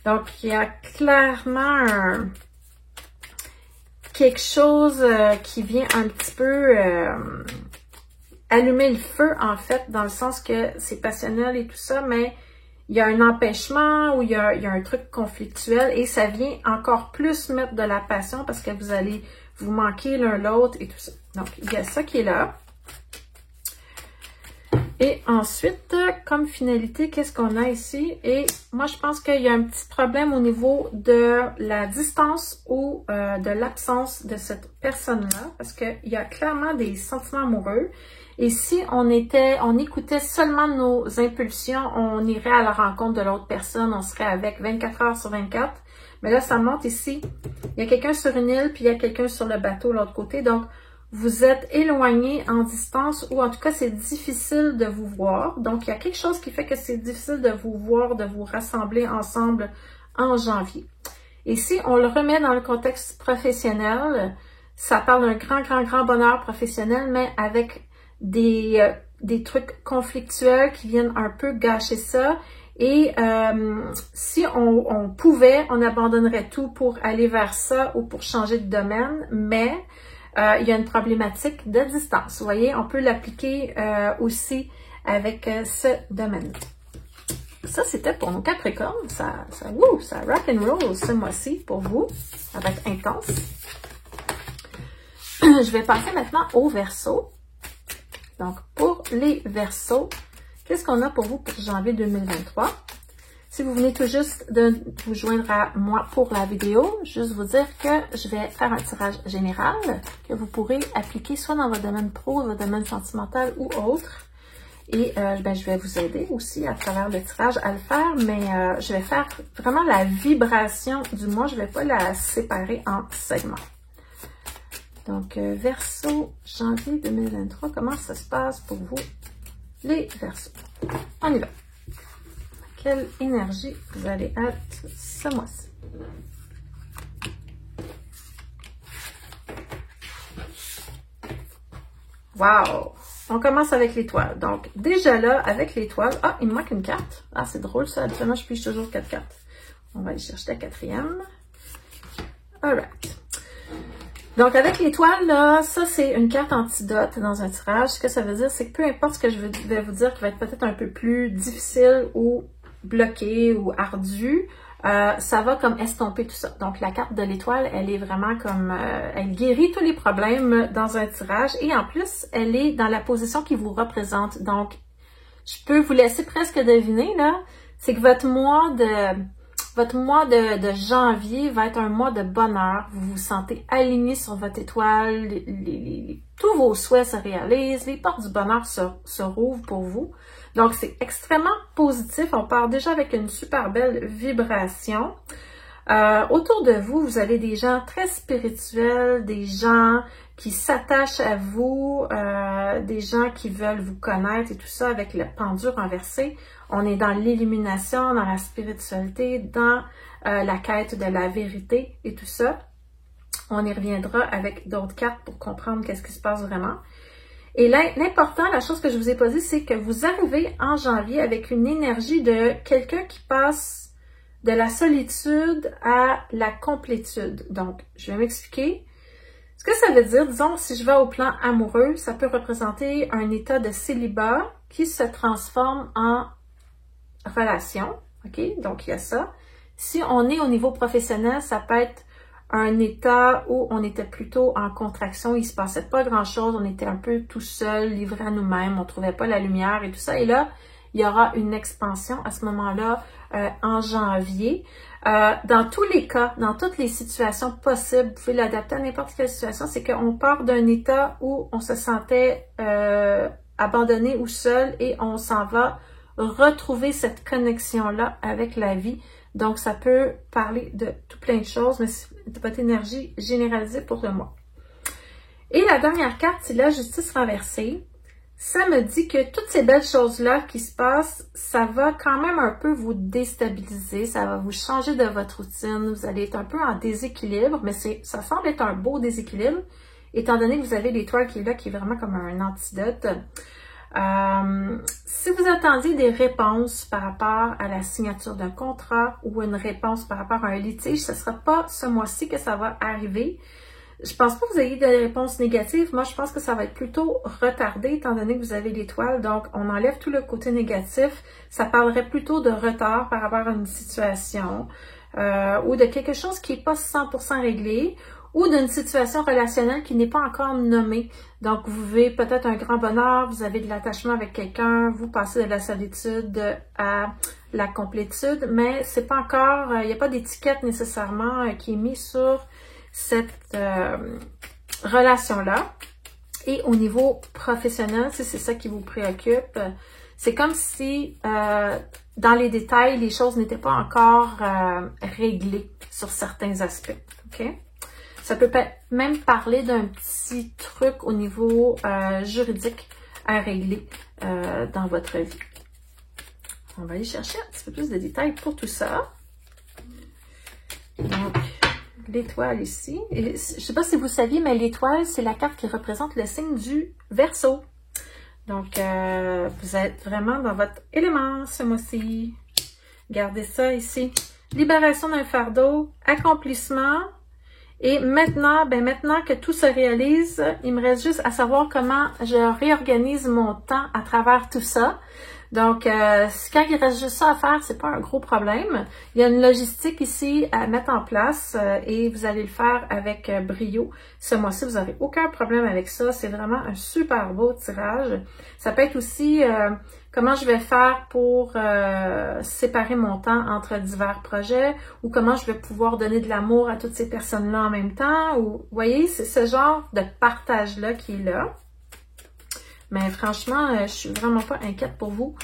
Donc, il y a clairement quelque chose qui vient un petit peu allumer le feu, en fait, dans le sens que c'est passionnel et tout ça, mais il y a un empêchement ou il y a un truc conflictuel et ça vient encore plus mettre de la passion parce que vous allez vous manquer l'un l'autre et tout ça. Donc, il y a ça qui est là. Et ensuite, comme finalité, qu'est-ce qu'on a ici? Et moi, je pense qu'il y a un petit problème au niveau de la distance ou de l'absence de cette personne-là, parce qu'il y a clairement des sentiments amoureux. Et si on écoutait seulement nos impulsions, on irait à la rencontre de l'autre personne, on serait avec 24 heures sur 24. Mais là, ça monte ici. Il y a quelqu'un sur une île, puis il y a quelqu'un sur le bateau de l'autre côté. Donc, vous êtes éloigné en distance ou en tout cas, c'est difficile de vous voir. Donc, il y a quelque chose qui fait que c'est difficile de vous voir, de vous rassembler ensemble en janvier. Et si on le remet dans le contexte professionnel, ça parle d'un grand, grand, grand bonheur professionnel, mais avec des trucs conflictuels qui viennent un peu gâcher ça. Et si on pouvait, on abandonnerait tout pour aller vers ça ou pour changer de domaine, mais il y a une problématique de distance. Vous voyez, on peut l'appliquer aussi avec ce domaine. Ça, c'était pour nos Capricornes. Ça rock and roll ce mois-ci pour vous. Ça va être intense. Je vais passer maintenant au Verseau. Donc, pour les Verseaux, qu'est-ce qu'on a pour vous pour janvier 2023? Si vous venez tout juste de vous joindre à moi pour la vidéo, juste vous dire que je vais faire un tirage général que vous pourrez appliquer soit dans votre domaine pro, votre domaine sentimental ou autre. Et je vais vous aider aussi à travers le tirage à le faire, mais je vais faire vraiment la vibration du mois. Je ne vais pas la séparer en segments. Donc, Verseau, janvier 2023, comment ça se passe pour vous, les Verseaux? On y va. Quelle énergie vous allez être ce mois-ci? Wow! On commence avec l'étoile. Donc, déjà là, avec l'étoile... Ah, il me manque une carte. Ah, c'est drôle ça. Habituellement, je pige toujours 4 cartes. On va aller chercher la 4e. Alright. Donc, avec l'étoile, là, ça, c'est une carte antidote dans un tirage. Ce que ça veut dire, c'est que peu importe ce que je vais vous dire qui va être peut-être un peu plus difficile ou bloqué ou ardu, ça va comme estomper tout ça. Donc, la carte de l'étoile, elle est vraiment comme... elle guérit tous les problèmes dans un tirage et en plus, elle est dans la position qui vous représente. Donc, je peux vous laisser presque deviner, là, c'est que votre mois de janvier va être un mois de bonheur. Vous vous sentez aligné sur votre étoile, tous vos souhaits se réalisent, les portes du bonheur se rouvrent pour vous. Donc, c'est extrêmement positif. On part déjà avec une super belle vibration. Autour de vous, vous avez des gens très spirituels, des gens qui s'attachent à vous, des gens qui veulent vous connaître et tout ça avec le pendule renversé. On est dans l'illumination, dans la spiritualité, dans la quête de la vérité et tout ça. On y reviendra avec d'autres cartes pour comprendre qu'est-ce qui se passe vraiment. Et là, l'important, la chose que je vous ai posée, c'est que vous arrivez en janvier avec une énergie de quelqu'un qui passe de la solitude à la complétude. Donc, je vais m'expliquer. Ce que ça veut dire, disons, si je vais au plan amoureux, ça peut représenter un état de célibat qui se transforme en relation. OK? Donc, il y a ça. Si on est au niveau professionnel, ça peut être un état où on était plutôt en contraction, il se passait pas grand-chose, on était un peu tout seul, livré à nous-mêmes, on trouvait pas la lumière et tout ça. Et là, il y aura une expansion à ce moment-là en janvier. Dans tous les cas, dans toutes les situations possibles, vous pouvez l'adapter à n'importe quelle situation, c'est qu'on part d'un état où on se sentait abandonné ou seul et on s'en va retrouver cette connexion-là avec la vie. Donc, ça peut parler de tout plein de choses, mais c'est votre énergie généralisée pour le mois. Et la dernière carte, c'est la justice renversée. Ça me dit que toutes ces belles choses-là qui se passent, ça va quand même un peu vous déstabiliser, ça va vous changer de votre routine, vous allez être un peu en déséquilibre, mais ça semble être un beau déséquilibre, étant donné que vous avez l'étoile qui est là, qui est vraiment comme un antidote. Si vous attendiez des réponses par rapport à la signature d'un contrat ou une réponse par rapport à un litige, ce ne sera pas ce mois-ci que ça va arriver. Je pense pas que vous ayez des réponses négatives. Moi, je pense que ça va être plutôt retardé étant donné que vous avez l'étoile. Donc, on enlève tout le côté négatif. Ça parlerait plutôt de retard par rapport à une situation ou de quelque chose qui n'est pas 100% réglé ou d'une situation relationnelle qui n'est pas encore nommée. Donc, vous vivez peut-être un grand bonheur, vous avez de l'attachement avec quelqu'un, vous passez de la solitude à la complétude, mais c'est pas encore, il n'y a pas d'étiquette nécessairement qui est mise sur cette relation-là. Et au niveau professionnel, si c'est ça qui vous préoccupe, c'est comme si dans les détails, les choses n'étaient pas encore réglées sur certains aspects. OK? Ça peut même parler d'un petit truc au niveau juridique à régler dans votre vie. On va aller chercher un petit peu plus de détails pour tout ça. Donc, l'étoile ici. Et je ne sais pas si vous saviez, mais l'étoile, c'est la carte qui représente le signe du Verseau. Donc, vous êtes vraiment dans votre élément ce mois-ci. Gardez ça ici. Libération d'un fardeau, accomplissement. Et maintenant, maintenant que tout se réalise, il me reste juste à savoir comment je réorganise mon temps à travers tout ça. Donc, quand il reste juste ça à faire, c'est pas un gros problème. Il y a une logistique ici à mettre en place et vous allez le faire avec brio. Ce mois-ci, vous n'aurez aucun problème avec ça. C'est vraiment un super beau tirage. Ça peut être aussi comment je vais faire pour séparer mon temps entre divers projets ou comment je vais pouvoir donner de l'amour à toutes ces personnes-là en même temps. Ou, vous voyez, c'est ce genre de partage-là qui est là. Mais franchement, je suis vraiment pas inquiète pour vous,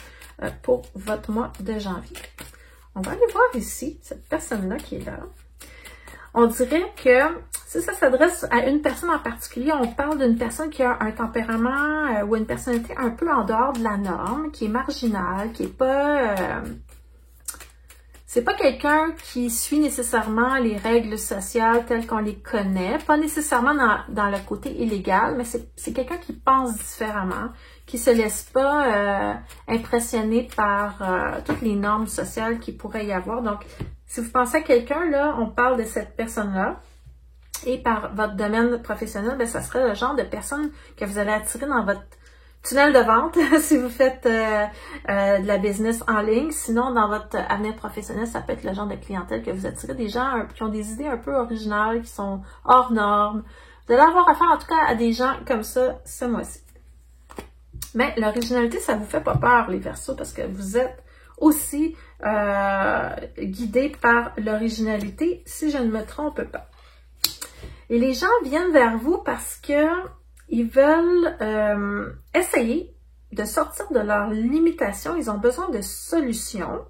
pour votre mois de janvier. On va aller voir ici, cette personne-là qui est là. On dirait que si ça s'adresse à une personne en particulier, on parle d'une personne qui a un tempérament ou une personnalité un peu en dehors de la norme, qui est marginale, qui est pas... c'est pas quelqu'un qui suit nécessairement les règles sociales telles qu'on les connaît, pas nécessairement dans le côté illégal, mais c'est quelqu'un qui pense différemment, qui se laisse pas impressionner par toutes les normes sociales qu'il pourrait y avoir. Donc, si vous pensez à quelqu'un, là, on parle de cette personne-là, et par votre domaine professionnel, ça serait le genre de personne que vous allez attirer dans votre tunnel de vente si vous faites de la business en ligne. Sinon, dans votre avenir professionnel, ça peut être le genre de clientèle que vous attirez, des gens qui ont des idées un peu originales, qui sont hors normes. Vous allez avoir affaire en tout cas à des gens comme ça ce mois-ci. Mais l'originalité, ça vous fait pas peur, les Verseaux, parce que vous êtes aussi guidés par l'originalité, si je ne me trompe pas. Et les gens viennent vers vous parce que ils veulent essayer de sortir de leurs limitations. Ils ont besoin de solutions.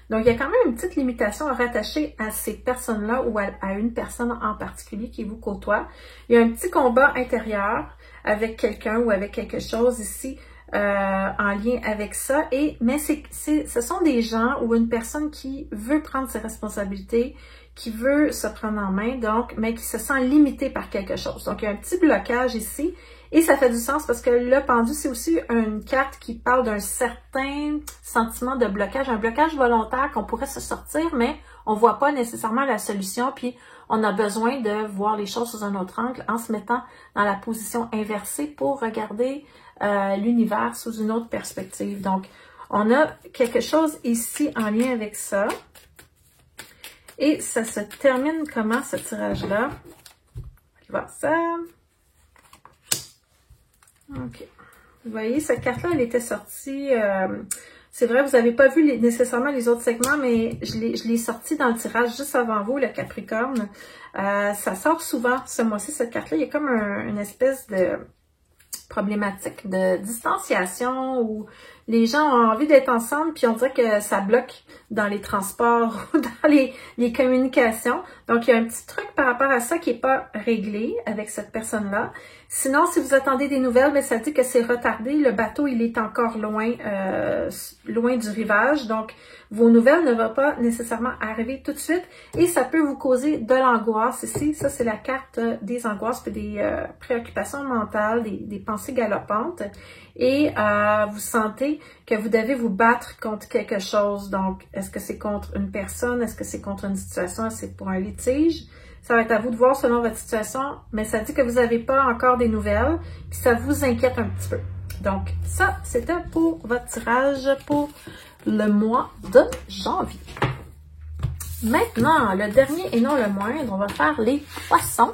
Donc, il y a quand même une petite limitation rattachée à ces personnes-là ou à une personne en particulier qui vous côtoie. Il y a un petit combat intérieur avec quelqu'un ou avec quelque chose ici en lien avec ça. Mais ce sont des gens ou une personne qui veut prendre ses responsabilités, qui veut se prendre en main, donc, mais qui se sent limité par quelque chose. Donc, il y a un petit blocage ici. Et ça fait du sens parce que le pendu, c'est aussi une carte qui parle d'un certain sentiment de blocage, un blocage volontaire qu'on pourrait se sortir, mais on ne voit pas nécessairement la solution, puis on a besoin de voir les choses sous un autre angle en se mettant dans la position inversée pour regarder l'univers sous une autre perspective. Donc, on a quelque chose ici en lien avec ça. Et ça se termine comment, ce tirage-là? On va voir ça. OK. Vous voyez, cette carte-là, elle était sortie C'est vrai, vous n'avez pas vu nécessairement les autres segments, mais je l'ai sorti dans le tirage juste avant vous, le Capricorne. Ça sort souvent ce mois-ci, cette carte-là. Il y a comme une espèce de problématique de distanciation où les gens ont envie d'être ensemble, puis on dirait que ça bloque dans les transports ou dans les communications. Donc, il y a un petit truc par rapport à ça qui n'est pas réglé avec cette personne-là. Sinon, si vous attendez des nouvelles, mais ça dit que c'est retardé. Le bateau, il est encore loin du rivage. Donc, vos nouvelles ne vont pas nécessairement arriver tout de suite. Et ça peut vous causer de l'angoisse ici. Ça, c'est la carte des angoisses et des préoccupations mentales, des pensées galopantes. Et vous sentez que vous devez vous battre contre quelque chose. Donc, est-ce que c'est contre une personne? Est-ce que c'est contre une situation? Est-ce que c'est pour un litige? Ça va être à vous de voir selon votre situation, mais ça dit que vous n'avez pas encore des nouvelles, puis ça vous inquiète un petit peu. Donc, ça, c'était pour votre tirage pour le mois de janvier. Maintenant, le dernier et non le moindre, on va faire les poissons.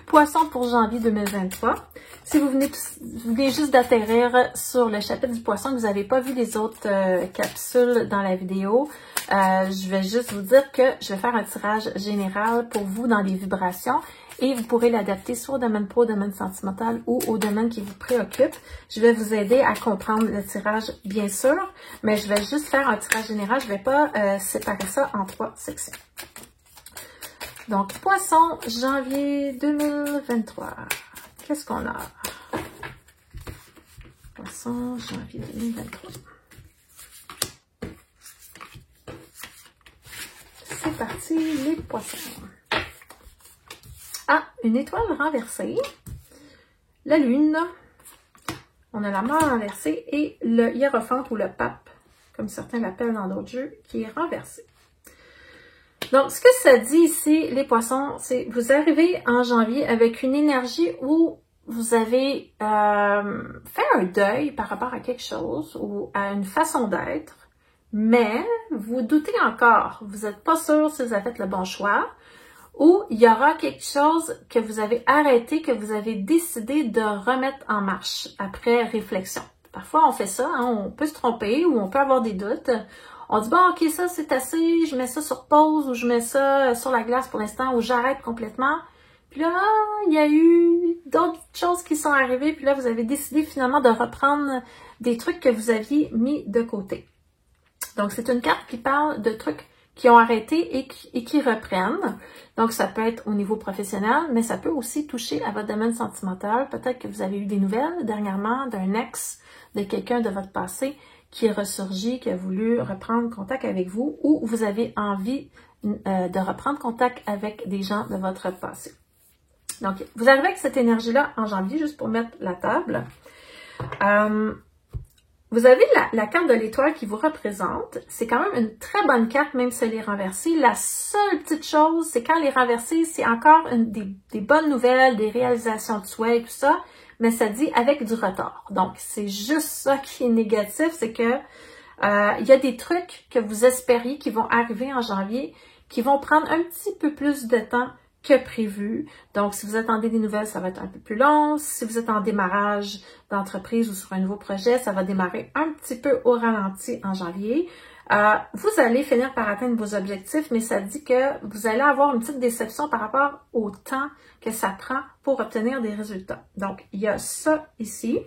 Poissons pour janvier 2023. Si vous venez juste d'atterrir sur le chapitre du poisson, que vous n'avez pas vu les autres capsules dans la vidéo, je vais juste vous dire que je vais faire un tirage général pour vous dans les vibrations et vous pourrez l'adapter soit au domaine pro, au domaine sentimental ou au domaine qui vous préoccupe. Je vais vous aider à comprendre le tirage, bien sûr, mais je vais juste faire un tirage général. Je ne vais pas séparer ça en 3 sections. Donc, poisson, janvier 2023. Qu'est-ce qu'on a? Poisson, janvier 2023. C'est parti, les poissons. Ah, une étoile renversée. La lune. On a la mort renversée et le hiérophante ou le pape, comme certains l'appellent dans d'autres jeux, qui est renversé. Donc, ce que ça dit ici, les poissons, c'est vous arrivez en janvier avec une énergie où vous avez fait un deuil par rapport à quelque chose ou à une façon d'être, mais vous doutez encore, vous n'êtes pas sûr si vous avez fait le bon choix, ou il y aura quelque chose que vous avez arrêté, que vous avez décidé de remettre en marche après réflexion. Parfois, on fait ça, hein, on peut se tromper ou on peut avoir des doutes. On dit, bon, ok, ça c'est assez, je mets ça sur pause ou je mets ça sur la glace pour l'instant ou j'arrête complètement. Puis là, il y a eu d'autres choses qui sont arrivées. Puis là, vous avez décidé finalement de reprendre des trucs que vous aviez mis de côté. Donc, c'est une carte qui parle de trucs qui ont arrêté et qui reprennent. Donc, ça peut être au niveau professionnel, mais ça peut aussi toucher à votre domaine sentimental. Peut-être que vous avez eu des nouvelles dernièrement d'un ex, de quelqu'un de votre passé qui est ressurgi, qui a voulu reprendre contact avec vous, ou vous avez envie de reprendre contact avec des gens de votre passé. Donc, vous arrivez avec cette énergie-là en janvier, juste pour mettre la table. Vous avez la carte de l'étoile qui vous représente. C'est quand même une très bonne carte, même si elle est renversée. La seule petite chose, c'est quand elle est renversée, c'est encore des bonnes nouvelles, des réalisations de souhaits et tout ça, mais ça dit avec du retard. Donc, c'est juste ça qui est négatif, c'est que il y a des trucs que vous espériez qui vont arriver en janvier, qui vont prendre un petit peu plus de temps que prévu. Donc, si vous attendez des nouvelles, ça va être un peu plus long. Si vous êtes en démarrage d'entreprise ou sur un nouveau projet, ça va démarrer un petit peu au ralenti en janvier. Vous allez finir par atteindre vos objectifs, mais ça dit que vous allez avoir une petite déception par rapport au temps que ça prend pour obtenir des résultats. Donc, il y a ça ici.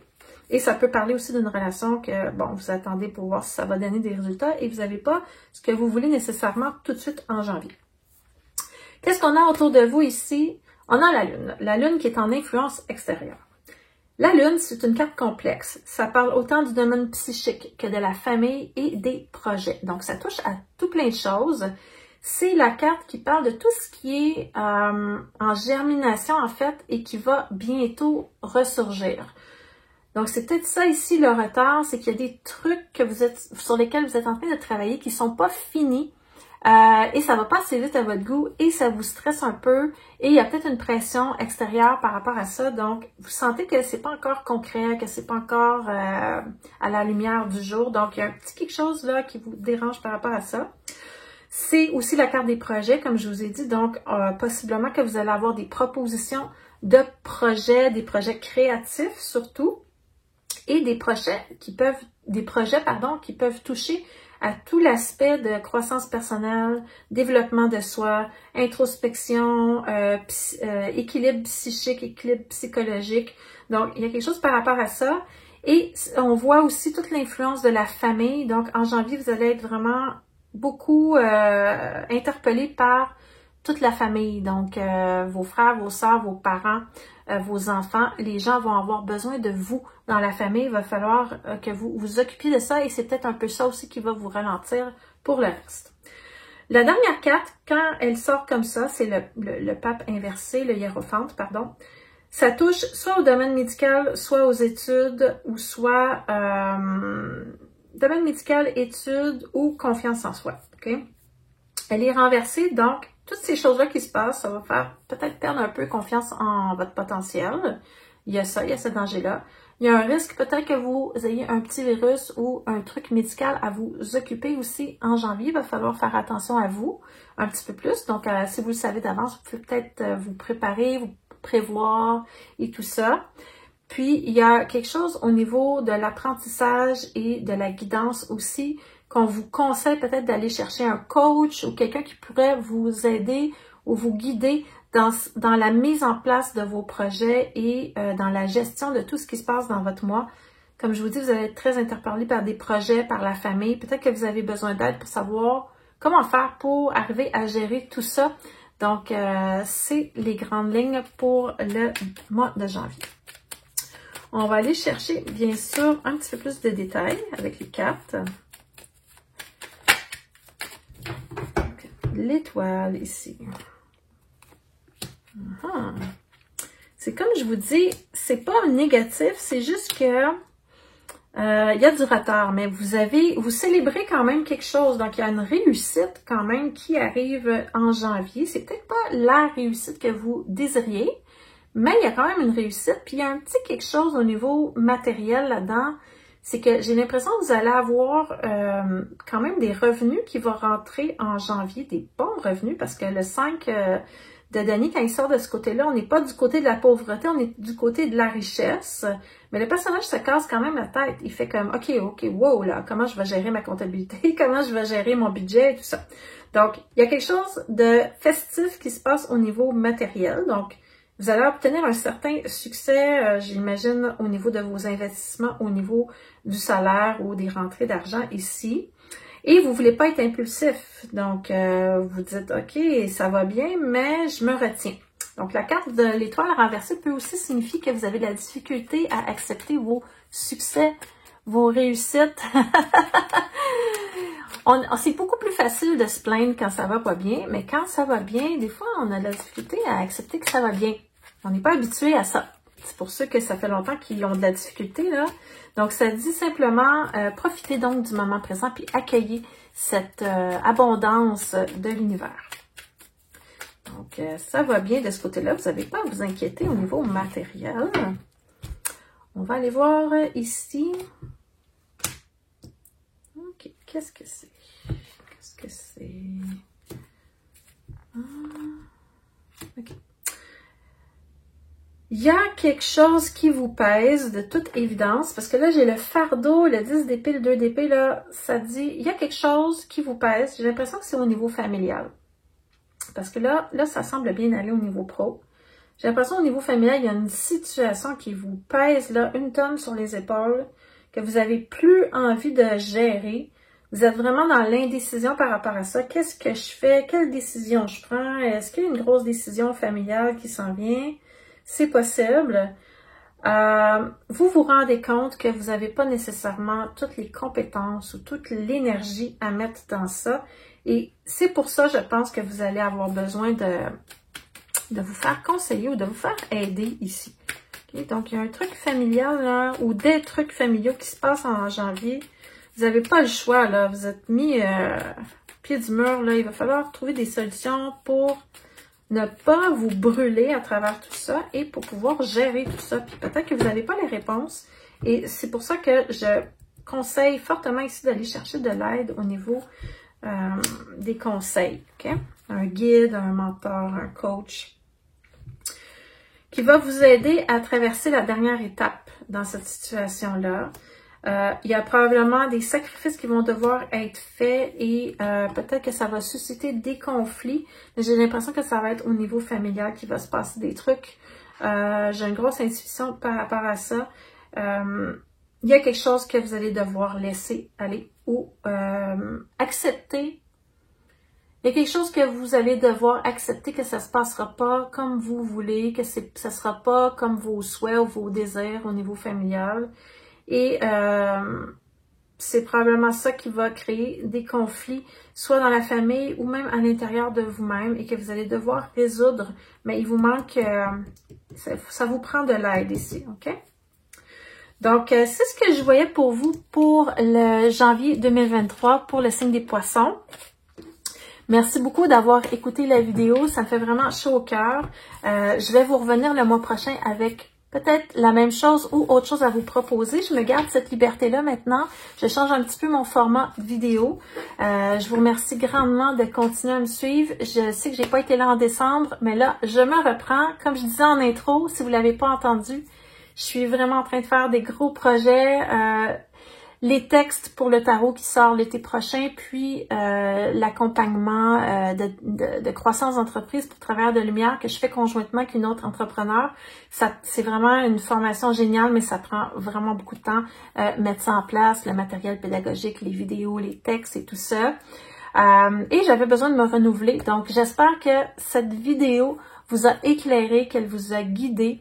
Et ça peut parler aussi d'une relation que, bon, vous attendez pour voir si ça va donner des résultats et vous n'avez pas ce que vous voulez nécessairement tout de suite en janvier. Qu'est-ce qu'on a autour de vous ici? On a la Lune. La Lune qui est en influence extérieure. La Lune, c'est une carte complexe. Ça parle autant du domaine psychique que de la famille et des projets. Donc, ça touche à tout plein de choses. C'est la carte qui parle de tout ce qui est en germination, en fait, et qui va bientôt ressurgir. Donc, c'est peut-être ça ici, le retard, c'est qu'il y a des trucs que sur lesquels vous êtes en train de travailler qui ne sont pas finis. Et ça va pas assez vite à votre goût et ça vous stresse un peu et il y a peut-être une pression extérieure par rapport à ça. Donc, vous sentez que c'est pas encore concret, que c'est pas encore à la lumière du jour. Donc, il y a un petit quelque chose là qui vous dérange par rapport à ça. C'est aussi la carte des projets, comme je vous ai dit. Donc, possiblement que vous allez avoir des propositions de projets, des projets créatifs surtout, et des projets qui peuvent toucher à tout l'aspect de croissance personnelle, développement de soi, introspection, équilibre psychique, équilibre psychologique. Donc, il y a quelque chose par rapport à ça. Et on voit aussi toute l'influence de la famille. Donc, en janvier, vous allez être vraiment beaucoup interpellé par toute la famille. Donc, vos frères, vos sœurs, vos parents, vos enfants. Les gens vont avoir besoin de vous dans la famille. Il va falloir que vous vous occupiez de ça et c'est peut-être un peu ça aussi qui va vous ralentir pour le reste. La dernière carte, quand elle sort comme ça, c'est le pape inversé, le hiérophante, pardon. Ça touche soit au domaine médical, soit aux études, ou soit domaine médical, études ou confiance en soi. Okay? Elle est renversée, donc toutes ces choses-là qui se passent, ça va faire peut-être perdre un peu confiance en votre potentiel. Il y a ça, il y a ce danger-là. Il y a un risque peut-être que vous ayez un petit virus ou un truc médical à vous occuper aussi en janvier. Il va falloir faire attention à vous un petit peu plus. Donc, si vous le savez d'avance, vous pouvez peut-être vous préparer, vous prévoir et tout ça. Puis, il y a quelque chose au niveau de l'apprentissage et de la guidance aussi qu'on vous conseille peut-être d'aller chercher un coach ou quelqu'un qui pourrait vous aider ou vous guider dans la mise en place de vos projets et dans la gestion de tout ce qui se passe dans votre mois. Comme je vous dis, vous allez être très interpellé par des projets, par la famille. Peut-être que vous avez besoin d'aide pour savoir comment faire pour arriver à gérer tout ça. Donc, c'est les grandes lignes pour le mois de janvier. On va aller chercher, bien sûr, un petit peu plus de détails avec les cartes. L'étoile ici. C'est comme je vous dis, c'est pas négatif, c'est juste que il y a du retard, mais vous célébrez quand même quelque chose. Donc, il y a une réussite quand même qui arrive en janvier. C'est peut-être pas la réussite que vous désiriez, mais il y a quand même une réussite. Puis, il y a un petit quelque chose au niveau matériel là-dedans. C'est que j'ai l'impression que vous allez avoir quand même des revenus qui vont rentrer en janvier, des bons revenus, parce que le 5 de denier, quand il sort de ce côté-là, on n'est pas du côté de la pauvreté, on est du côté de la richesse. Mais le personnage se casse quand même la tête. Il fait comme, OK, wow, là, comment je vais gérer ma comptabilité, comment je vais gérer mon budget et tout ça. Donc, il y a quelque chose de festif qui se passe au niveau matériel. Donc, vous allez obtenir un certain succès, j'imagine, au niveau de vos investissements, au niveau du salaire ou des rentrées d'argent ici. Et vous ne voulez pas être impulsif. Donc, vous dites, OK, ça va bien, mais je me retiens. Donc, la carte de l'étoile renversée peut aussi signifier que vous avez de la difficulté à accepter vos succès, vos réussites. C'est beaucoup plus facile de se plaindre quand ça va pas bien, mais quand ça va bien, des fois, on a de la difficulté à accepter que ça va bien. On n'est pas habitué à ça. C'est pour ça que ça fait longtemps qu'ils ont de la difficulté, là. Donc, ça dit simplement, profitez donc du moment présent puis accueillez cette abondance de l'univers. Donc, ça va bien de ce côté-là. Vous n'avez pas à vous inquiéter au niveau matériel. On va aller voir ici. OK, qu'est-ce que c'est? Qu'est-ce que c'est? OK. Il y a quelque chose qui vous pèse de toute évidence, parce que là, j'ai le fardeau, le 10 d'épée, le 2 d'épée, là, ça dit, il y a quelque chose qui vous pèse. J'ai l'impression que c'est au niveau familial. Parce que là, ça semble bien aller au niveau pro. J'ai l'impression au niveau familial, il y a une situation qui vous pèse, là, une tonne sur les épaules, que vous n'avez plus envie de gérer. Vous êtes vraiment dans l'indécision par rapport à ça. Qu'est-ce que je fais? Quelle décision je prends? Est-ce qu'il y a une grosse décision familiale qui s'en vient? C'est possible. Vous vous rendez compte que vous n'avez pas nécessairement toutes les compétences ou toute l'énergie à mettre dans ça. Et c'est pour ça, je pense que vous allez avoir besoin de vous faire conseiller ou de vous faire aider ici. Okay? Donc, il y a un truc familial là, ou des trucs familiaux qui se passent en janvier. Vous n'avez pas le choix, là. Vous êtes mis pied du mur, là. Il va falloir trouver des solutions pour ne pas vous brûler à travers tout ça et pour pouvoir gérer tout ça. Puis peut-être que vous n'avez pas les réponses. Et c'est pour ça que je conseille fortement ici d'aller chercher de l'aide au niveau des conseils. Okay? Un guide, un mentor, un coach qui va vous aider à traverser la dernière étape dans cette situation-là. Il y a probablement des sacrifices qui vont devoir être faits et peut-être que ça va susciter des conflits. J'ai l'impression que ça va être au niveau familial qu'il va se passer des trucs. J'ai une grosse intuition par rapport à ça. Il y a quelque chose que vous allez devoir laisser aller ou accepter. Il y a quelque chose que vous allez devoir accepter que ça se passera pas comme vous voulez, que ça sera pas comme vos souhaits ou vos désirs au niveau familial. Et c'est probablement ça qui va créer des conflits, soit dans la famille ou même à l'intérieur de vous-même et que vous allez devoir résoudre. Mais il vous manque, ça vous prend de l'aide ici, ok? Donc, c'est ce que je voyais pour vous pour le janvier 2023 pour le signe des poissons. Merci beaucoup d'avoir écouté la vidéo, ça me fait vraiment chaud au cœur. Je vais vous revenir le mois prochain avec peut-être la même chose ou autre chose à vous proposer. Je me garde cette liberté-là maintenant. Je change un petit peu mon format vidéo. Je vous remercie grandement de continuer à me suivre. Je sais que j'ai pas été là en décembre, mais là, je me reprends. Comme je disais en intro, si vous l'avez pas entendu, je suis vraiment en train de faire des gros projets. Les textes pour le tarot qui sort l'été prochain, puis l'accompagnement de croissance d'entreprise pour travers de lumière que je fais conjointement avec une autre entrepreneur. C'est vraiment une formation géniale, mais ça prend vraiment beaucoup de temps mettre ça en place, le matériel pédagogique, les vidéos, les textes et tout ça. Et j'avais besoin de me renouveler. Donc, j'espère que cette vidéo vous a éclairé, qu'elle vous a guidé.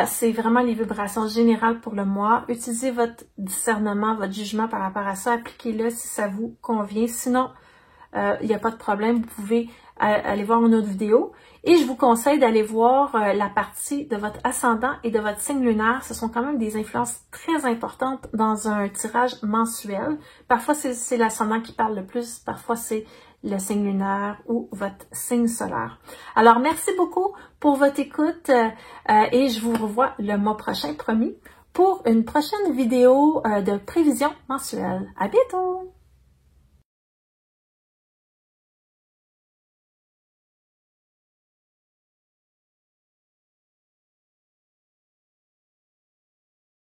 C'est vraiment les vibrations générales pour le mois. Utilisez votre discernement, votre jugement par rapport à ça. Appliquez-le si ça vous convient. Sinon, il n'y a pas de problème. Vous pouvez aller voir une autre vidéo. Et je vous conseille d'aller voir la partie de votre ascendant et de votre signe lunaire. Ce sont quand même des influences très importantes dans un tirage mensuel. Parfois, c'est l'ascendant qui parle le plus. Parfois, c'est le signe lunaire ou votre signe solaire. Alors, merci beaucoup pour votre écoute et je vous revois le mois prochain, promis, pour une prochaine vidéo de prévision mensuelle. À bientôt!